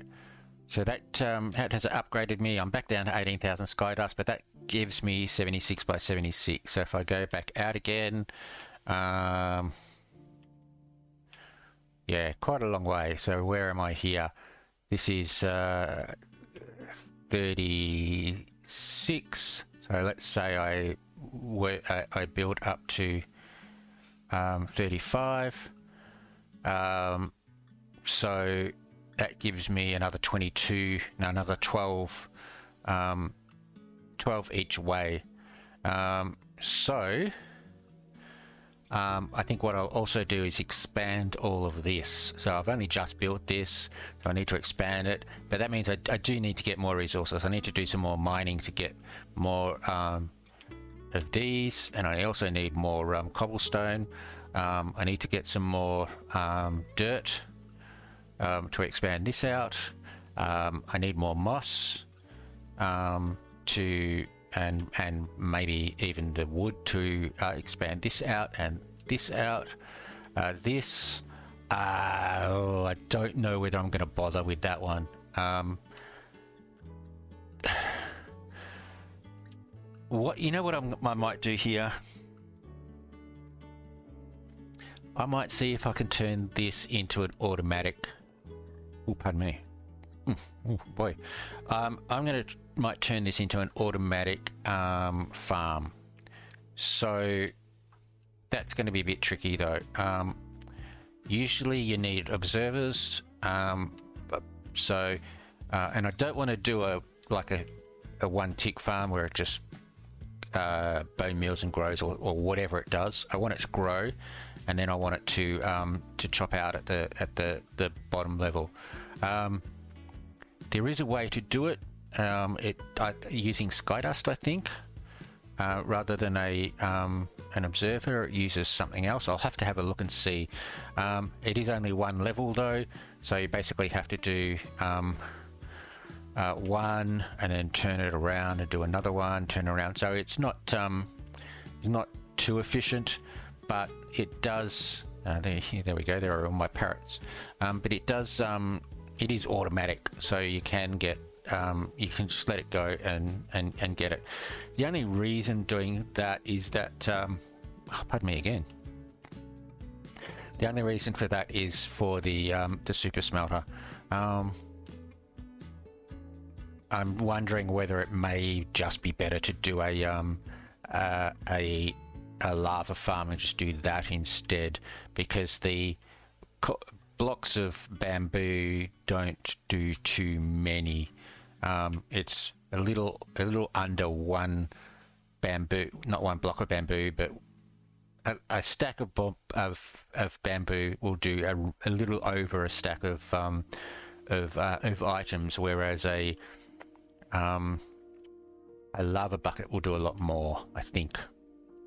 Speaker 1: So that has upgraded me. I'm back down to 18,000 sky dust, but that gives me 76 by 76. So if I go back out again, yeah, quite a long way. So where am I here? This is 36. So let's say I build up to 35. So that gives me another 22, no, another 12, 12 each way. So I think what I'll also do is expand all of this. So I've only just built this, so I need to expand it, but that means I do need to get more resources. I need to do some more mining to get more of these, and I also need more cobblestone. I need to get some more dirt to expand this out. I need more moss to and maybe even the wood to expand this out and this out. This I don't know whether I'm going to bother with that one. What I might do here? I might see if I can turn this into an automatic. Oh, pardon me. Oh boy. Might turn this into an automatic farm. So that's going to be a bit tricky though. Usually you need observers. And I don't want to do a one tick farm where it just bone meals and grows or whatever it does. I want it to grow, and then I want it to chop out at the bottom level. There is a way to do it. Using Skydust, I think, rather than an observer. It uses something else. I'll have to have a look and see. It is only one level though, so you basically have to do one and then turn it around and do another one, turn around. So it's not too efficient, but it does. There we go. There are all my parrots. But it does. It is automatic, so you can get. You can just let it go and get it. The only reason doing that is that. Pardon me again. The only reason for that is for the super smelter. I'm wondering whether it may just be better to do a lava farm and just do that instead, because the blocks of bamboo don't do too many. It's a little under one bamboo, not one block of bamboo, but a stack of bamboo will do a little over a stack of items, whereas a lava bucket will do a lot more, I think.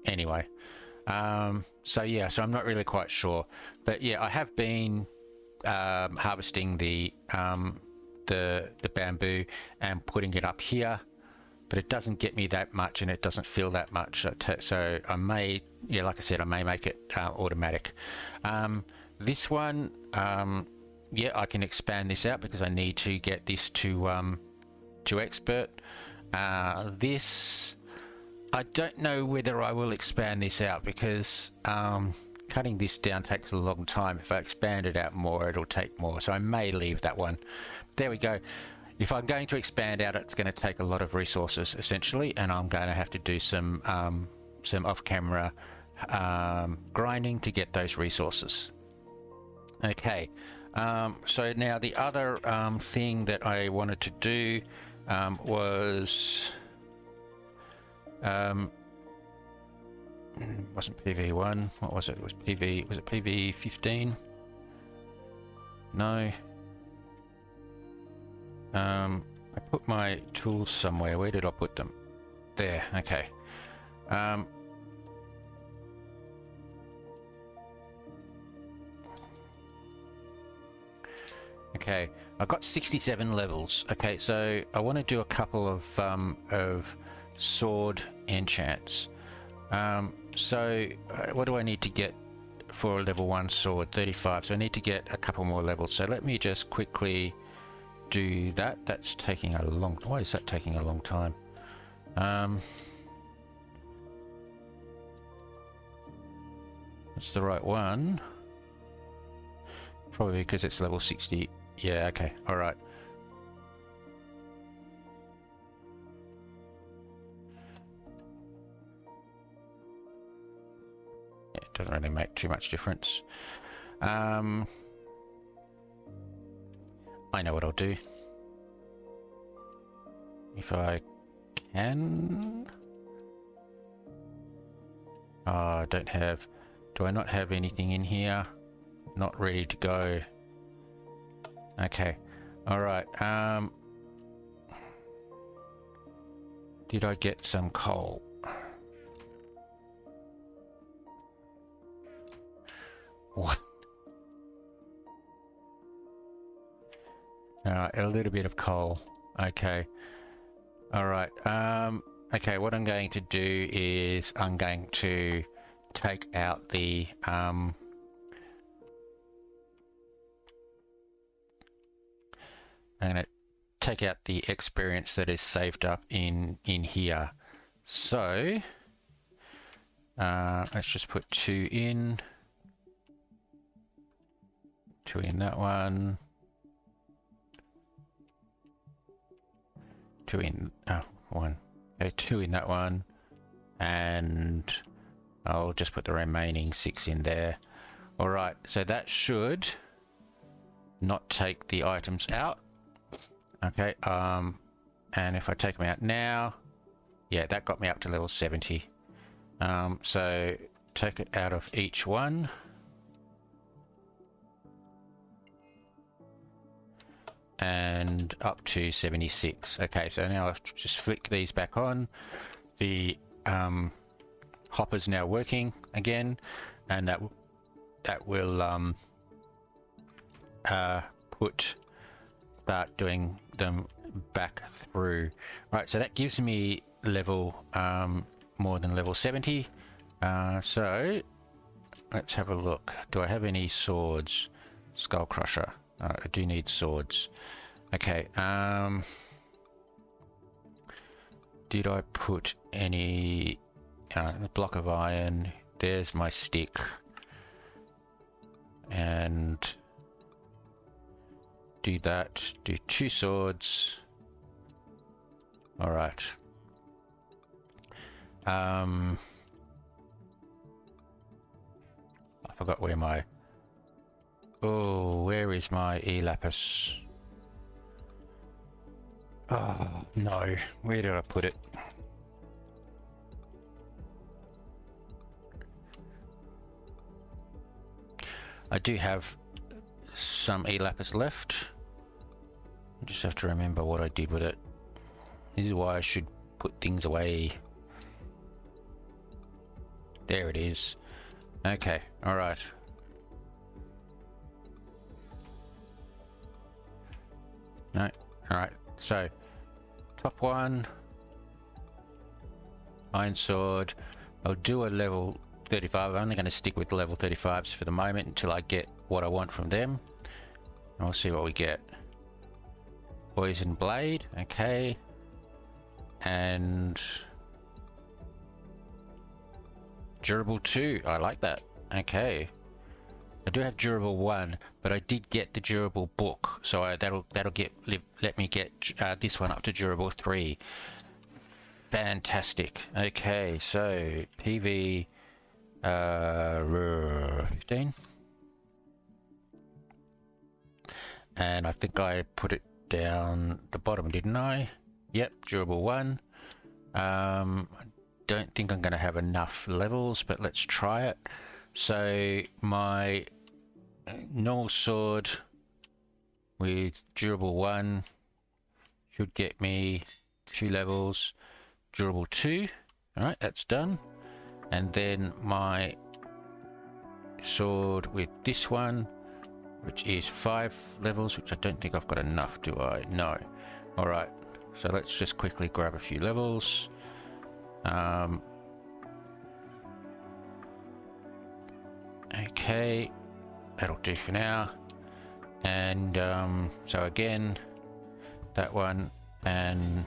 Speaker 1: Anyway, so I'm not really quite sure, but yeah, I have been harvesting the bamboo and putting it up here, but it doesn't get me that much and it doesn't feel that much. So I may, like I said, I may make it automatic. This one, I can expand this out because I need to get this to expert. This, I don't know whether I will expand this out because cutting this down takes a long time. If I expand it out more, it'll take more. So I may leave that one. There we go. If I'm going to expand out, it's going to take a lot of resources essentially, and I'm going to have to do some off-camera grinding to get those resources. Okay, so now the other thing that I wanted to do was wasn't PV1. What was it? It was PV. Was it PV15? No. I put my tools somewhere. Where did I put them? There. Okay. Okay, I've got 67 levels. Okay, so I want to do a couple of sword enchants. What do I need to get for a level 1 sword? 35. So I need to get a couple more levels. So let me just quickly do that. That's taking a long. Why is that taking a long time? That's the right one. Probably because it's level 60. Yeah, okay, alright. Yeah, it doesn't really make too much difference. I know what I'll do. If I can... Oh, I don't have... Do I not have anything in here? Not ready to go. Okay. Alright. Did I get some coal? What? Alright, a little bit of coal. Okay. Alright. Okay, what I'm going to do is I'm going to take out the I'm going to take out the experience that is saved up in here. So let's just put 2 in. 2 in that one. 2 in 1. Okay, 2 in that one, and I'll just put the remaining 6 in there. All right, so that should not take the items out. Okay, and if I take them out now, yeah, that got me up to level 70. So take it out of each one. And up to 76. Okay, so now I'll just flick these back on. The hopper's now working again, and that will start doing them back through. Right, so that gives me level more than level 70. So let's have a look. Do I have any swords? Skull Crusher. I do need swords. Okay, did I put any a block of iron? There's my stick. And do that. Do 2 swords. All right. I forgot where my... Oh, where is my E-Lapis? Oh, no. Where did I put it? I do have some E-Lapis left. I just have to remember what I did with it. This is why I should put things away. There it is. Okay, alright. No, alright. So, top one, iron sword. I'll do a level 35. I'm only going to stick with level 35s for the moment until I get what I want from them. And we'll see what we get. Poison blade, okay. and durable 2. I like that. Okay. I do have durable 1, but I did get the durable book, so that'll let me get this one up to durable 3. Fantastic. Okay, so PV 15, and I think I put it down the bottom, didn't I? Yep, durable 1. I don't think I'm going to have enough levels, but let's try it. So my normal sword with durable 1 should get me 2 levels. Durable 2. Alright, that's done. And then my sword with this one, which is 5 levels, which I don't think I've got enough, do I? No. Alright, so let's just quickly grab a few levels. Okay, that'll do for now. And so again, that one, and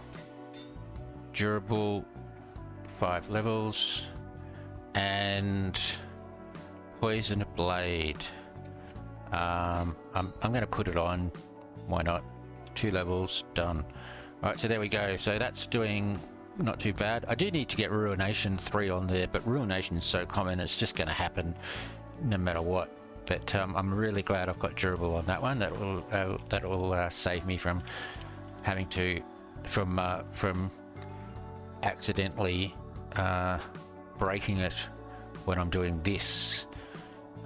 Speaker 1: durable 5 levels, and poison blade. I'm going to put it on. Why not? 2 levels, done. All right, so there we go. So that's doing not too bad. I do need to get Ruination 3 on there, but Ruination is so common, it's just going to happen no matter what. But I'm really glad I've got durable on that one. That will save me from having to from accidentally breaking it when I'm doing this.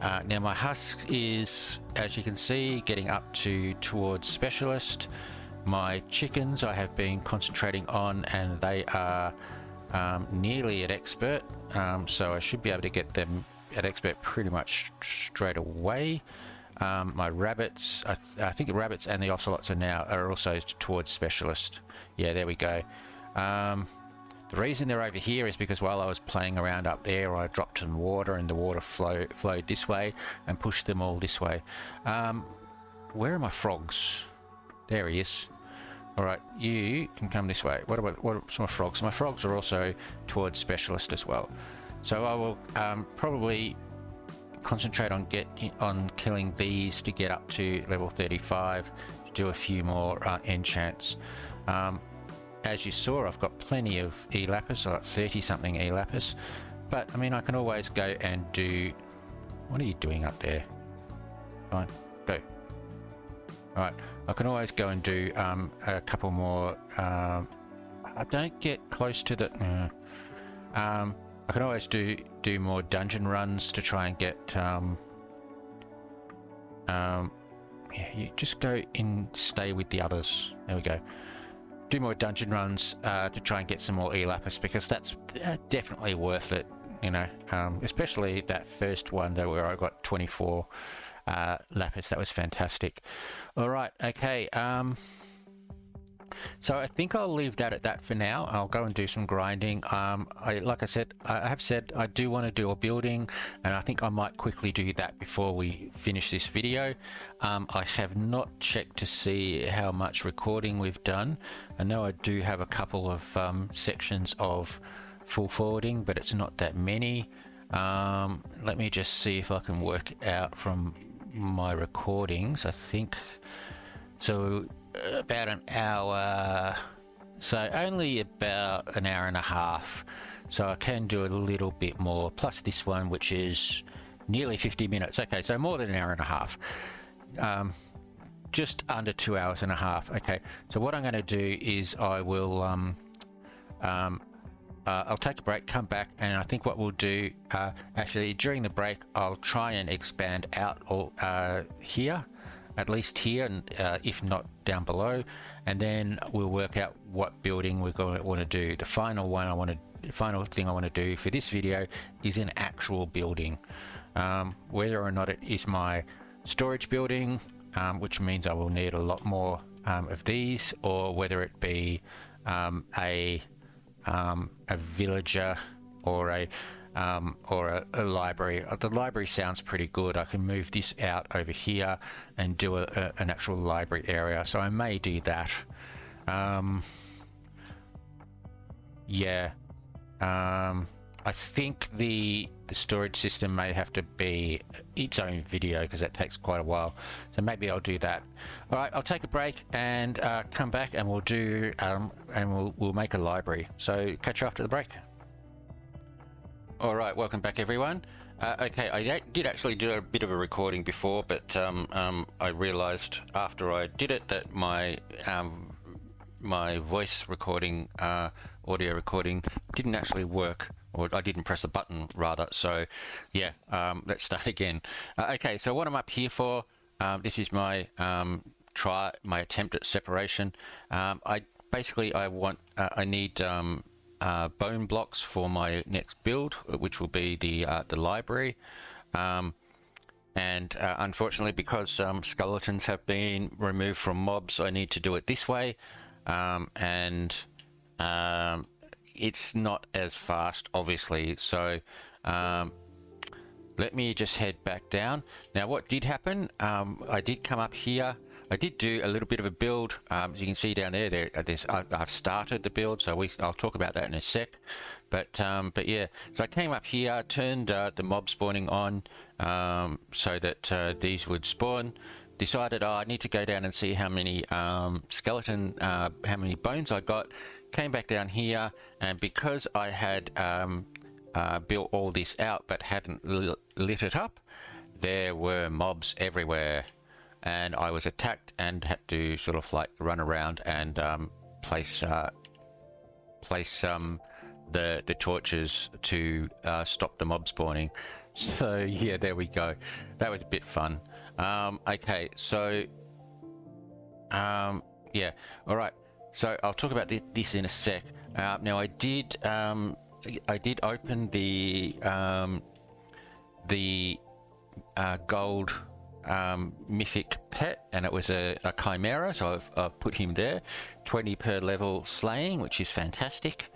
Speaker 1: Now my husk is, as you can see, getting up towards specialist. My chickens I have been concentrating on, and they are nearly at expert, so I should be able to get them at expert pretty much straight away. My rabbits, I think the rabbits and the ocelots are also towards specialist. Yeah, there we go. The reason they're over here is because while I was playing around up there, I dropped some water, and the water flowed this way and pushed them all this way. Where are my frogs? There he is. All right, you can come this way. What are my frogs? My frogs are also towards specialist as well. So I will probably concentrate on killing these to get up to level 35 to do a few more enchants. As you saw, I've got plenty of E-Lapis. I've got 30 something E-Lapis, but I mean, I can always go and do... What are you doing up there? Fine, go. Alright, I can always go and do a couple more. I don't get close to the... I can always do more dungeon runs to try and get... yeah, you just go in, stay with the others. There we go. Do more dungeon runs to try and get some more E-Lapis, because that's definitely worth it, you know. Especially that first one though, where I got 24 lapis. That was fantastic. All right, okay. So I think I'll leave that at that for now. I'll go and do some grinding. Like I said, I have said I do want to do a building, and I think I might quickly do that before we finish this video. I have not checked to see how much recording we've done. I know I do have a couple of sections of full forwarding, but it's not that many. Let me just see if I can work out from my recordings. I think so. About an hour, so only about an hour and a half, so I can do a little bit more, plus this one, which is nearly 50 minutes. Okay, so more than an hour and a half, just under 2 hours and a half. Okay, so what I'm going to do is I will I'll take a break, come back, and I think what we'll do actually during the break, I'll try and expand out here, at least here, and if not down below, and then we'll work out what building we're going to want to do. The final thing I want to do for this video is an actual building, whether or not it is my storage building, which means I will need a lot more of these, or whether it be a villager or a library. The library sounds pretty good. I can move this out over here and do an actual library area, so I may do that. yeah, I think the storage system may have to be its own video because that takes quite a while. So maybe I'll do that. All right, I'll take a break and come back, and we'll do we'll make a library. So catch you after the break. All right, welcome back, everyone. Okay, I did actually do a bit of a recording before, but I realized after I did it that my my voice recording, audio recording, didn't actually work, or I didn't press the button rather. So yeah, let's start again. Okay, so what I'm up here for, this is my my attempt at separation. I need bone blocks for my next build, which will be the library. And unfortunately, because skeletons have been removed from mobs, I need to do it this way. It's not as fast, obviously. So let me just head back down. Now, what did happen? I did come up here. I did do a little bit of a build. As you can see down there, I've started the build, so I'll talk about that in a sec. But yeah, so I came up here, turned the mob spawning on so that these would spawn. Decided I need to go down and see how many how many bones I got. Came back down here, and because I had built all this out but hadn't lit it up, there were mobs everywhere, and I was attacked and had to sort of like run around and place the torches to stop the mob spawning. So yeah, there we go. That was a bit fun. Okay, so yeah, all right. So I'll talk about this in a sec. Now I did open the gold mythic pet, and it was a chimera, so I've put him there. 20 per level slaying, which is fantastic.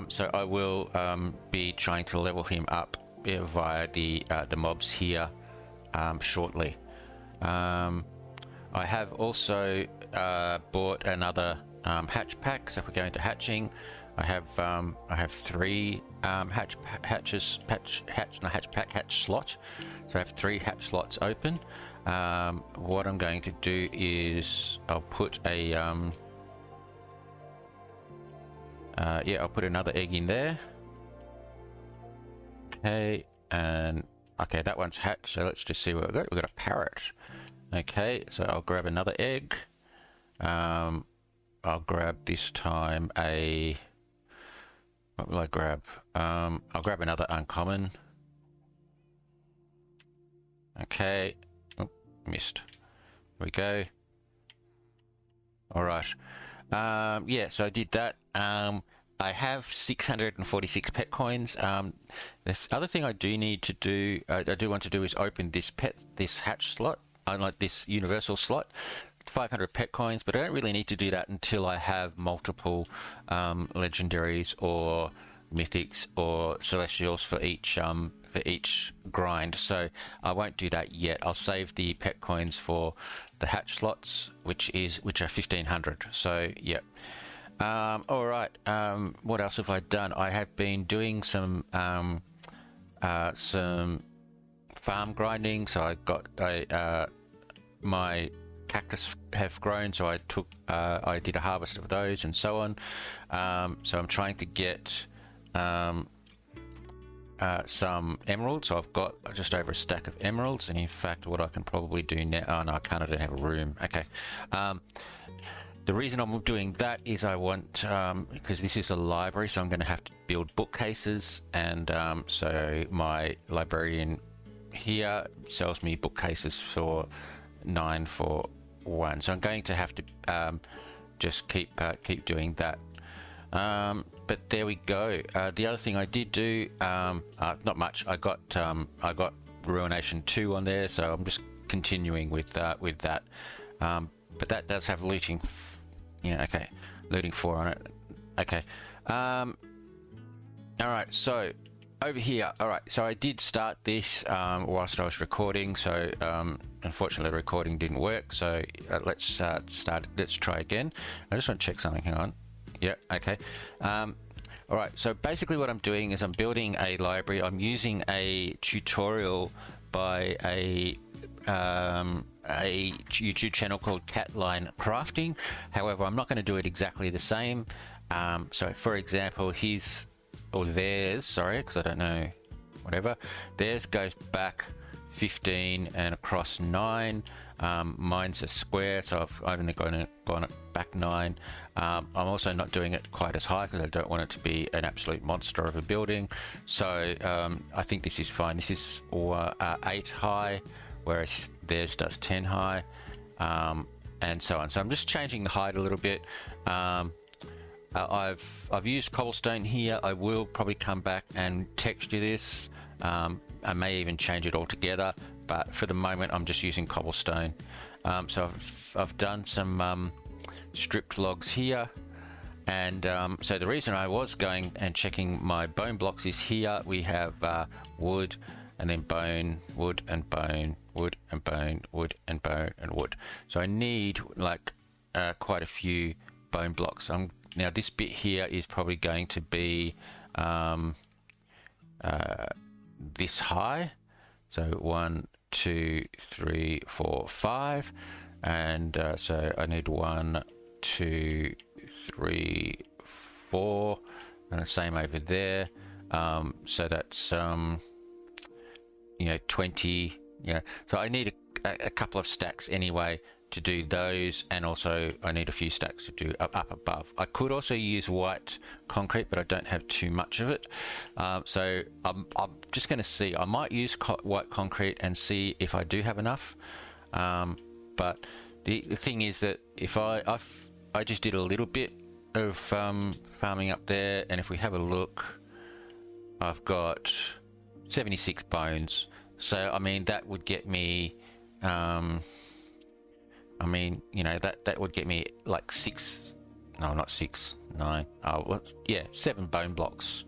Speaker 1: So I will be trying to level him up via the mobs here shortly. I have also bought another hatch pack. So if we're going to hatching, I have 3 hatch slot. So I have 3 hatch slots open. What I'm going to do is I'll put a I'll put another egg in there. Okay, and okay, that one's hatched, so let's just see what we've got. We've got a parrot. Okay, so I'll grab another egg. I'll grab this time what will I grab? I'll grab another uncommon. Okay, oh, missed. There we go. All right. Yeah, so I did that. I have 646 pet coins. This other thing I do need to do, I do want to do, is open this hatch slot, unlike this universal slot. 500 pet coins, but I don't really need to do that until I have multiple legendaries or mythics or celestials for each grind. So I won't do that yet. I'll save the pet coins for the hatch slots, which are 1500. So yeah. All right. What else have I done? I have been doing some farm grinding. So I got my cactus have grown, so I did a harvest of those and so on. So I'm trying to get some emeralds. So I've got just over a stack of emeralds, and in fact what I can probably do now, oh no, I can't, I don't have a room. Okay. The reason I'm doing that is I want, because this is a library, so I'm going to have to build bookcases, and so my librarian here sells me bookcases for 9 for 1. So I'm going to have to just keep doing that. But there we go. The other thing I did do, not much. I got Ruination 2 on there, so I'm just continuing with that. But that does have looting. Yeah, okay, looting 4 on it. Okay. All right. So over here. All right. So I did start this whilst I was recording. So unfortunately, the recording didn't work. So let's start. Let's try again. I just want to check something. Hang on. Yeah. Okay. All right, so basically what I'm doing is I'm building a library. I'm using a tutorial by a YouTube channel called Catline Crafting. However, I'm not going to do it exactly the same. So for example, his or theirs, sorry, because I don't know, whatever, theirs goes back 15 and across 9. Mine's a square, so I've only gone it back 9. I'm also not doing it quite as high because I don't want it to be an absolute monster of a building. So I think this is fine. This is 8 high, whereas theirs does 10 high, and so on. So I'm just changing the height a little bit. I've used cobblestone here. I will probably come back and texture this. I may even change it altogether, but for the moment I'm just using cobblestone. So I've done some stripped logs here, and so the reason I was going and checking my bone blocks is here we have wood, and then bone, wood and bone, wood and bone, wood and bone and wood. So I need like quite a few bone blocks. Now this bit here is probably going to be this high, so 1, 2, 3, 4, 5, and so I need 1, 2, 3, 4, and the same over there. So that's 20. So I need a couple of stacks anyway to do those, and also I need a few stacks to do up above. I could also use white concrete, but I don't have too much of it. So I'm just going to see. I might use white concrete and see if I do have enough. But the thing is that if I just did a little bit of farming up there, and if we have a look, I've got 76 bones. So I mean that would get me. That would get me like 7 bone blocks.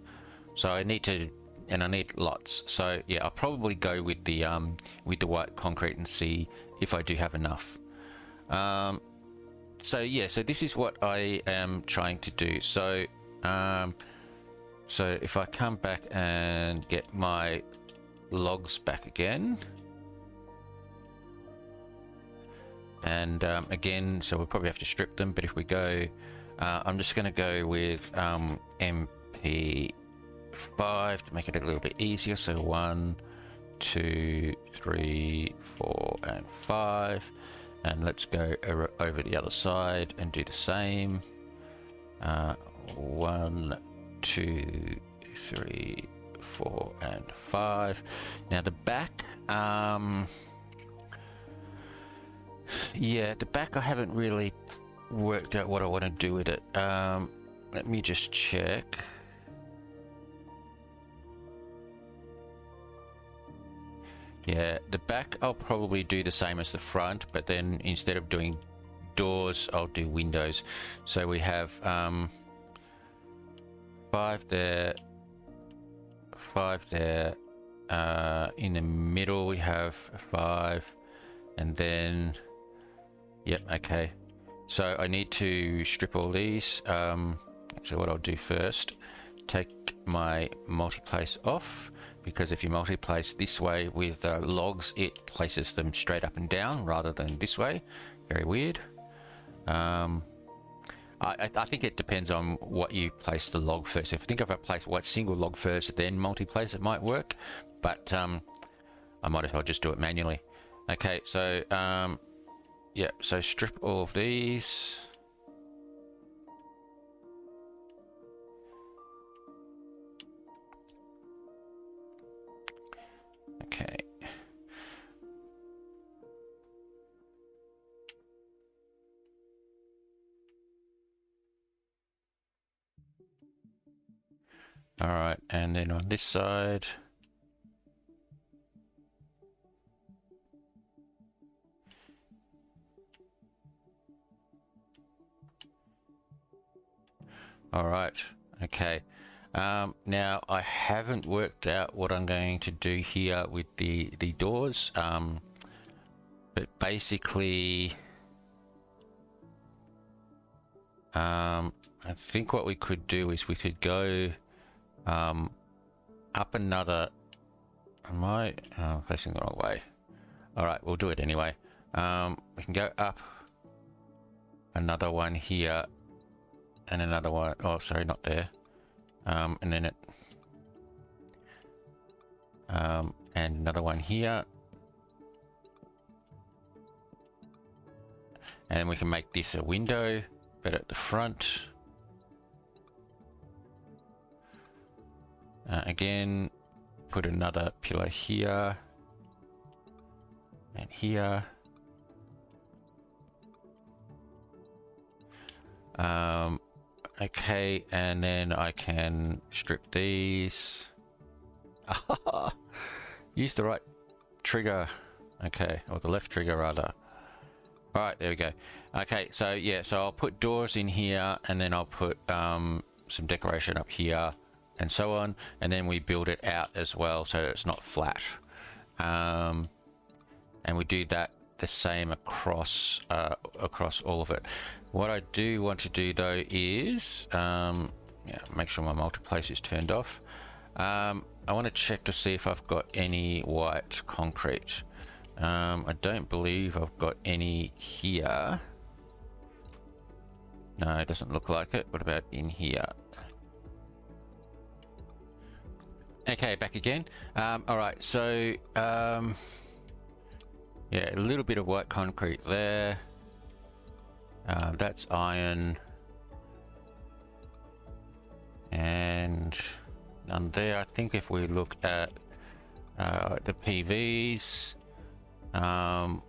Speaker 1: So I need lots. So yeah, I'll probably go with the white concrete and see if I do have enough. So this is what I am trying to do. So if I come back and get my logs back again. And again, so we'll probably have to strip them, but if we go, I'm just going to go with MP5 to make it a little bit easier. So 1, 2, 3, 4, and 5, and let's go over the other side and do the same. 1, 2, 3, 4, and 5. Now the back, the back I haven't really worked out what I want to do with it. Let me just check. Yeah, the back I'll probably do the same as the front, but then instead of doing doors, I'll do windows. So we have 5 there, 5 there. In the middle we have 5, and then okay. So I need to strip all these. Actually, what I'll do first, take my multi-place off, because if you multi-place this way with logs, it places them straight up and down rather than this way. Very weird. I think it depends on what you place the log first. If I place one single log first, then multi-place, it might work, but I might as well just do it manually. Okay, so so strip all of these. Okay. All right, and then on this side, all right, okay. Now I haven't worked out what I'm going to do here with the doors, but basically I think what we could do is we could go up another. Am I facing the wrong way? All right, we'll do it anyway. We can go up another one here and another one. Oh, sorry, not there. And then it and another one here. And we can make this a window, but at the front. Again, put another pillar here and here. Okay, and then I can strip these. Use the right trigger. Okay, or the left trigger rather. All right, there we go. Okay, so yeah, so I'll put doors in here, and then I'll put some decoration up here, and so on, and then we build it out as well, so it's not flat. And we do that the same across across all of it. What I do want to do though is make sure my multiplace is turned off. I want to check to see if I've got any white concrete. I don't believe I've got any here. No, it doesn't look like it. What about in here? Okay, back again. All right, so yeah, a little bit of white concrete there. That's iron. And none there. I think if we look at the PVs, all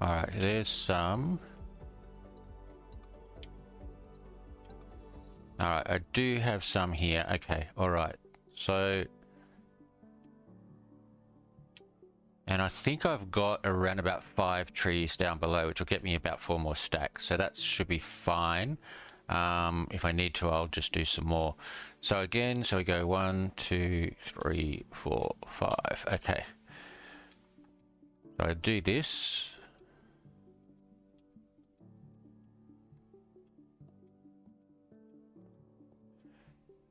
Speaker 1: right, there's some. All right, I do have some here. Okay, all right. So, and I think I've got around about 5 trees down below, which will get me about 4 more stacks. So that should be fine. If I need to, I'll just do some more. So again, so we go 1, 2, 3, 4, 5. Okay. So I do this.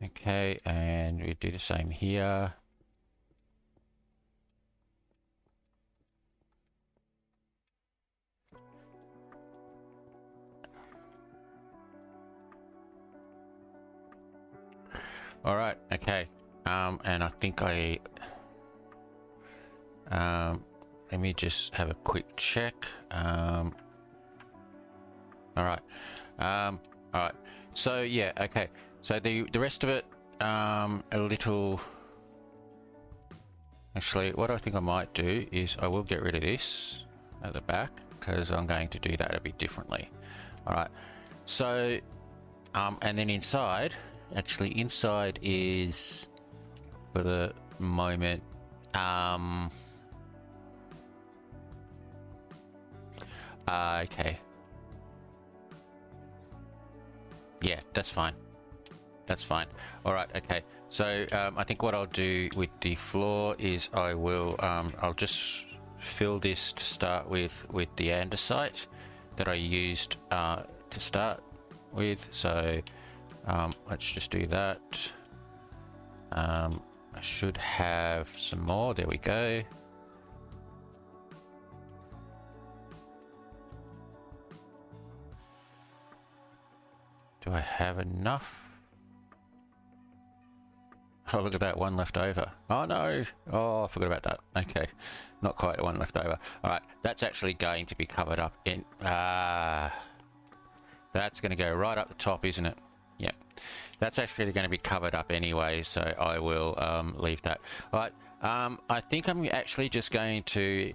Speaker 1: Okay, and we do the same here. All right, okay. And I think let me just have a quick check. All right. All right. So yeah, okay. So the rest of it, a little. Actually, what I think I might do is I will get rid of this at the back because I'm going to do that a bit differently. All right. So, and then inside, actually inside is for the moment. Okay. Yeah, that's fine. That's fine. All right. Okay. So I think what I'll do with the floor is I will I'll just fill this to start with the andesite that I used to start with. So let's just do that. I should have some more. There we go. Do I have enough? Oh, look at that, one left over. Oh no! Oh, I forgot about that. Okay, not quite one left over. All right, that's actually going to be covered up in. That's going to go right up the top, isn't it? Yeah, that's actually going to be covered up anyway, so I will leave that. All right, I think I'm actually just going to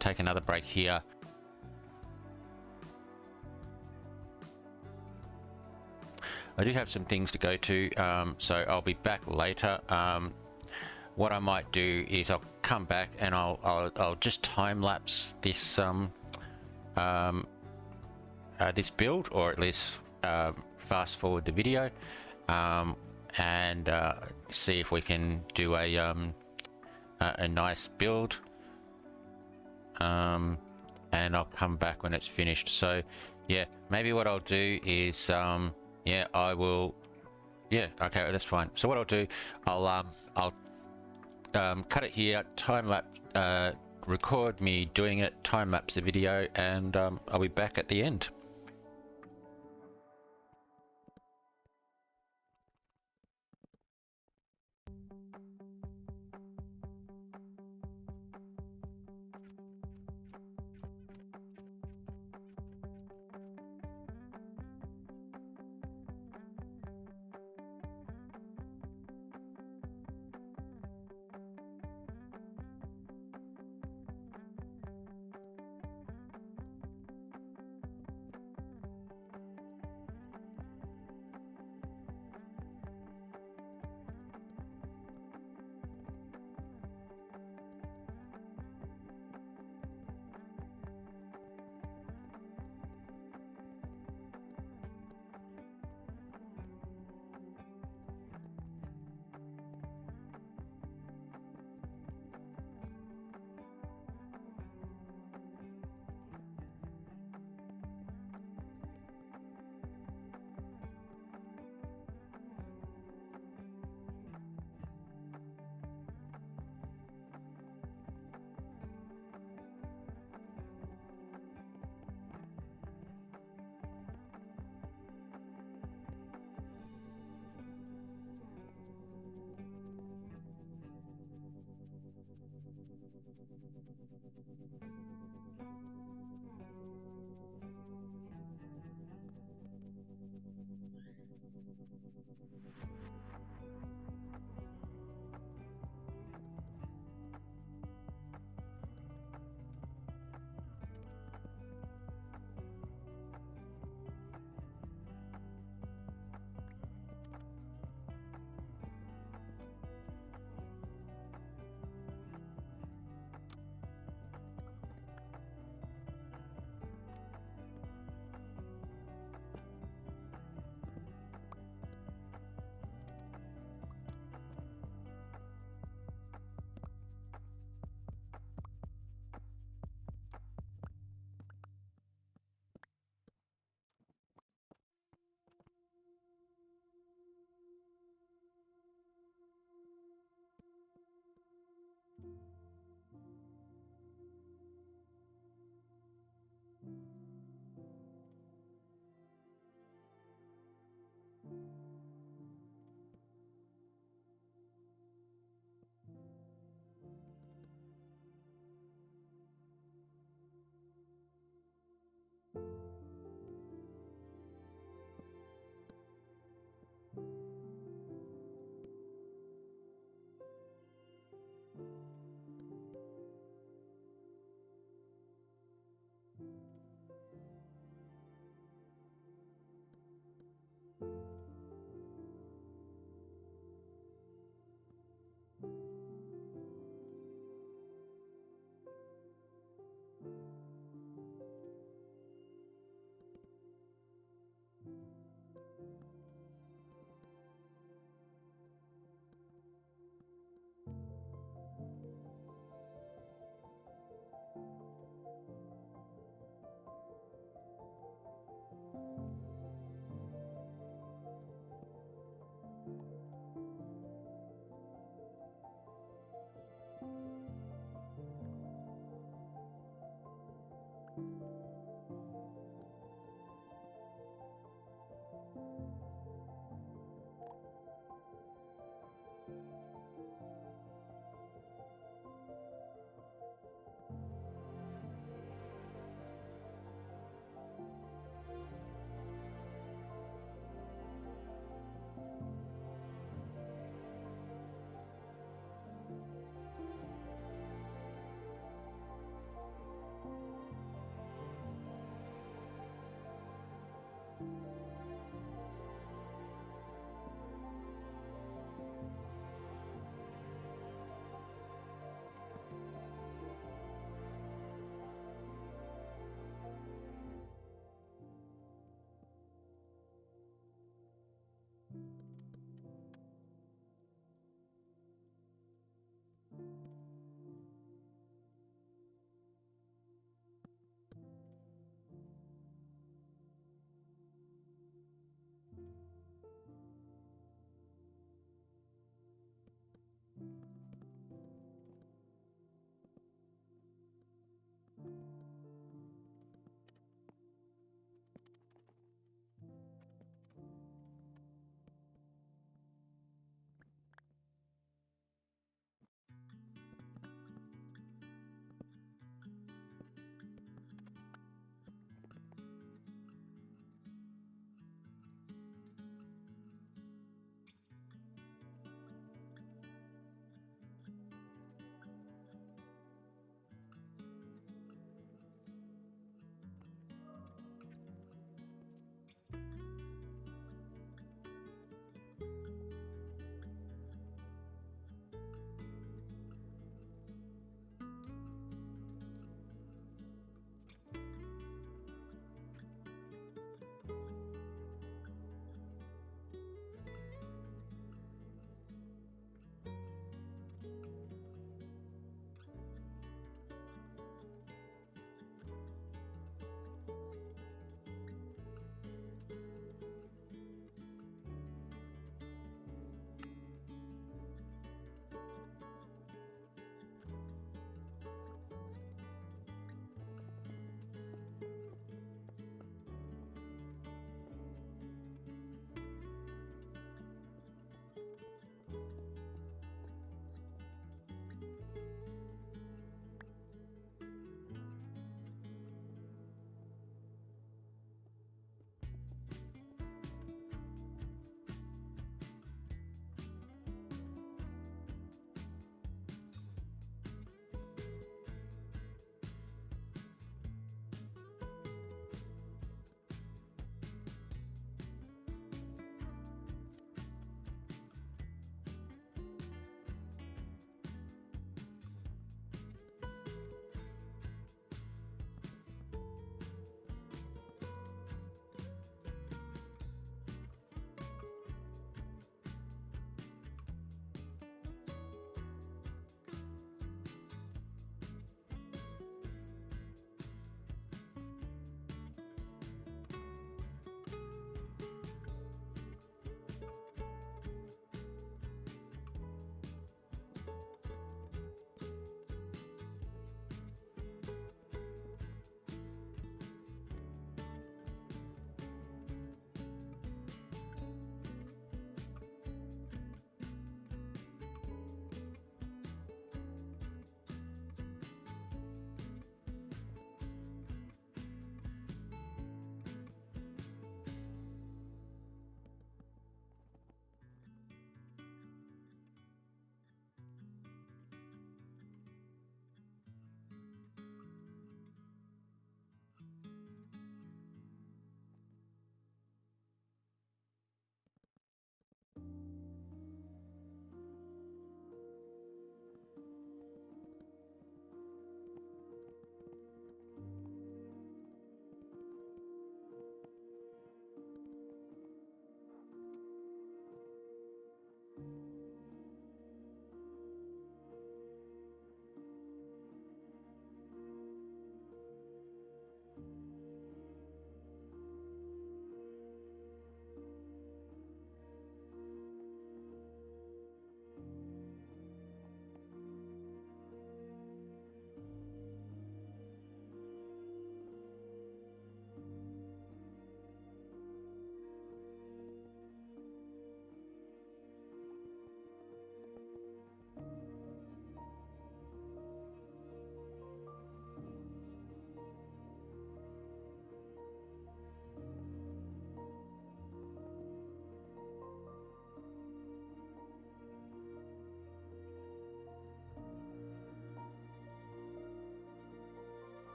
Speaker 1: take another break here. I do have some things to go to, so I'll be back later. What I might do is I'll come back and I'll just time lapse this this build, or at least fast forward the video, and see if we can do a a nice build. And I'll come back when it's finished. So yeah, maybe what I'll do is yeah, I will, yeah, okay, that's fine. So what I'll do, I'll cut it here, time lapse, record me doing it, time lapse the video, and I'll be back at the end.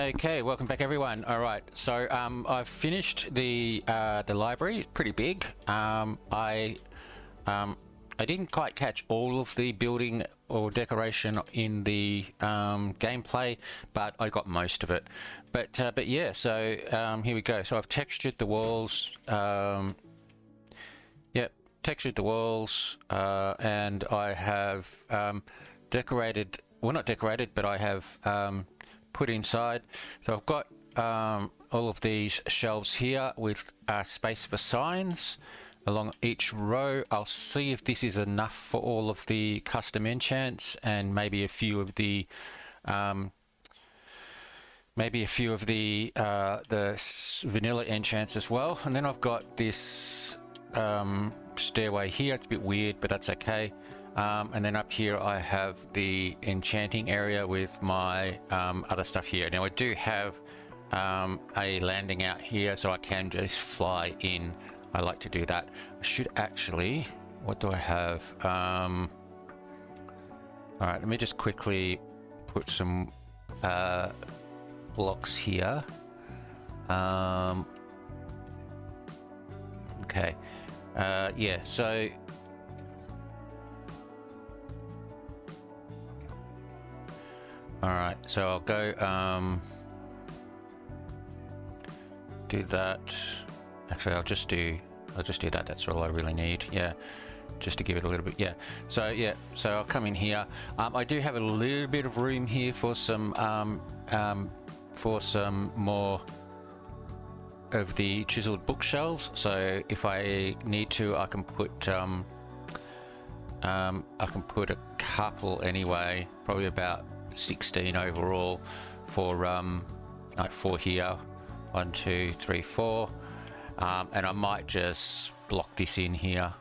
Speaker 1: Okay, welcome back everyone. All right, so I've finished the library. Pretty big. I didn't quite catch all of the building or decoration in the gameplay, but I got most of it. But yeah, so here we go. So I've textured the walls. Yep, textured the walls, and I have decorated. Well, not decorated, but I have put inside. So I've got all of these shelves here with space for signs along each row. I'll see if this is enough for all of the custom enchants and maybe a few of the vanilla enchants as well. And then I've got this stairway here. It's a bit weird, but that's okay. And then up here I have the enchanting area with my other stuff here. Now I do have a landing out here, so I can just fly in. I like to do that. I should actually, what do I have? All right, let me just quickly put some blocks here. Okay, yeah, so all right, so I'll go do that. Actually, I'll just do that. That's all I really need. Yeah, just to give it a little bit. Yeah. So yeah, so I'll come in here. I do have a little bit of room here for some more of the chiseled bookshelves. So if I need to, I can put a couple anyway. Probably about 16 overall for like 4 here. 1, 2, 3, 4. And I might just block this in here.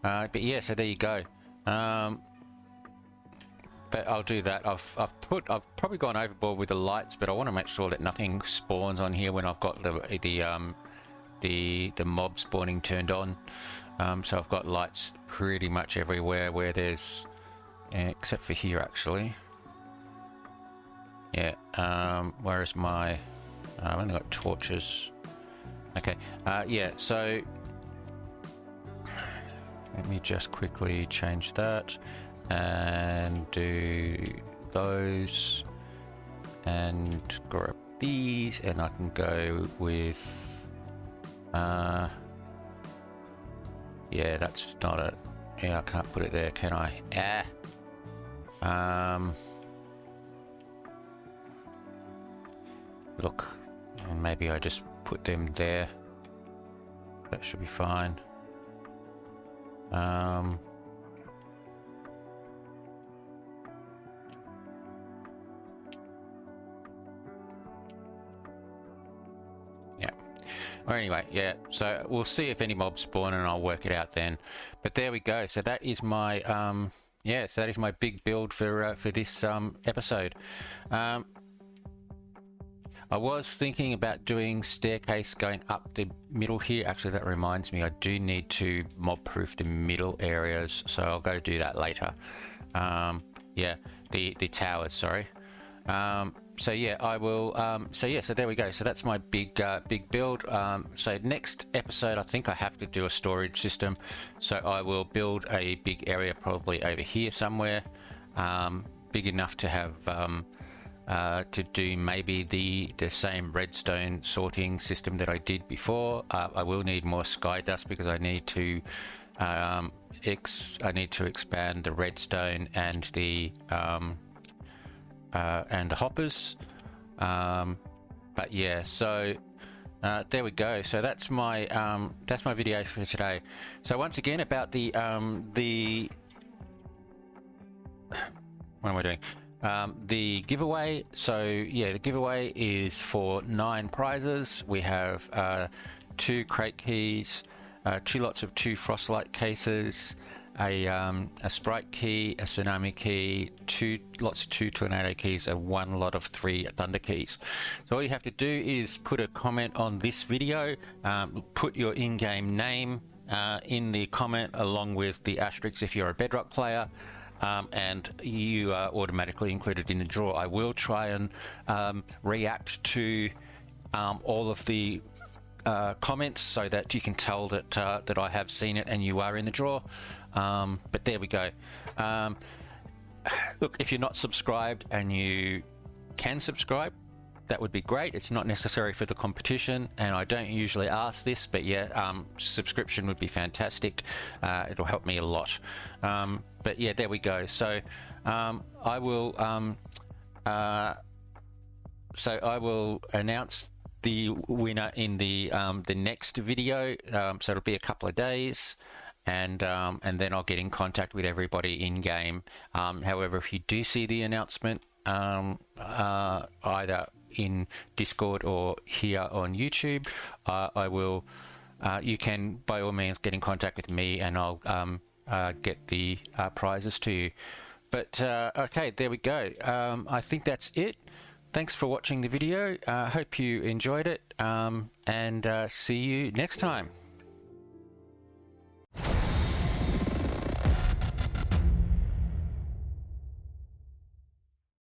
Speaker 1: But yeah, so there you go. But I'll do that. I've probably gone overboard with the lights, but I want to make sure that nothing spawns on here when I've got the mob spawning turned on. So I've got lights pretty much everywhere where there's, except for here actually. Yeah. Where is my? I've only got torches. Okay, yeah, so let me just quickly change that and do those and grab these, and I can go with yeah, that's not it. Yeah, I can't put it there, can I? Look, and maybe I just put them there. That should be fine. Yeah. Or anyway, yeah. So we'll see if any mobs spawn, and I'll work it out then. But there we go. So that is my yeah. So that is my big build for this episode. I was thinking about doing staircase going up the middle here. Actually, that reminds me, I do need to mob proof the middle areas, so I'll go do that later. Yeah, the towers, sorry. So yeah, I will. So yeah, so there we go. So that's my big build. So next episode, I think I have to do a storage system. So I will build a big area, probably over here somewhere, big enough to have. To do maybe the same redstone sorting system that I did before. I will need more sky dust because I need to expand the redstone and the hoppers. But yeah, so there we go. So that's my video for today. So once again about the what am I doing? The giveaway. So yeah, the giveaway is for 9 prizes. We have 2 crate keys, 2 lots of 2 frostlight cases, a sprite key, a tsunami key, 2 lots of 2 tornado keys, and 1 lot of 3 thunder keys. So all you have to do is put a comment on this video, put your in-game name in the comment along with the asterisk if you're a Bedrock player. and you are automatically included in the draw. I will try and react to all of the comments so that you can tell that that I have seen it and you are in the draw. But there we go. Look, if you're not subscribed and you can subscribe, that would be great. It's not necessary for the competition, and I don't usually ask this, but yeah, subscription would be fantastic. It'll help me a lot. But yeah, there we go. So I will announce the winner in the next video. So it'll be a couple of days. And then I'll get in contact with everybody in game. However, if you do see the announcement either in Discord or here on YouTube, I will. You can by all means get in contact with me, and I'll get the prizes to you. But okay, there we go. I think that's it. Thanks for watching the video. Hope you enjoyed it, and see you next time.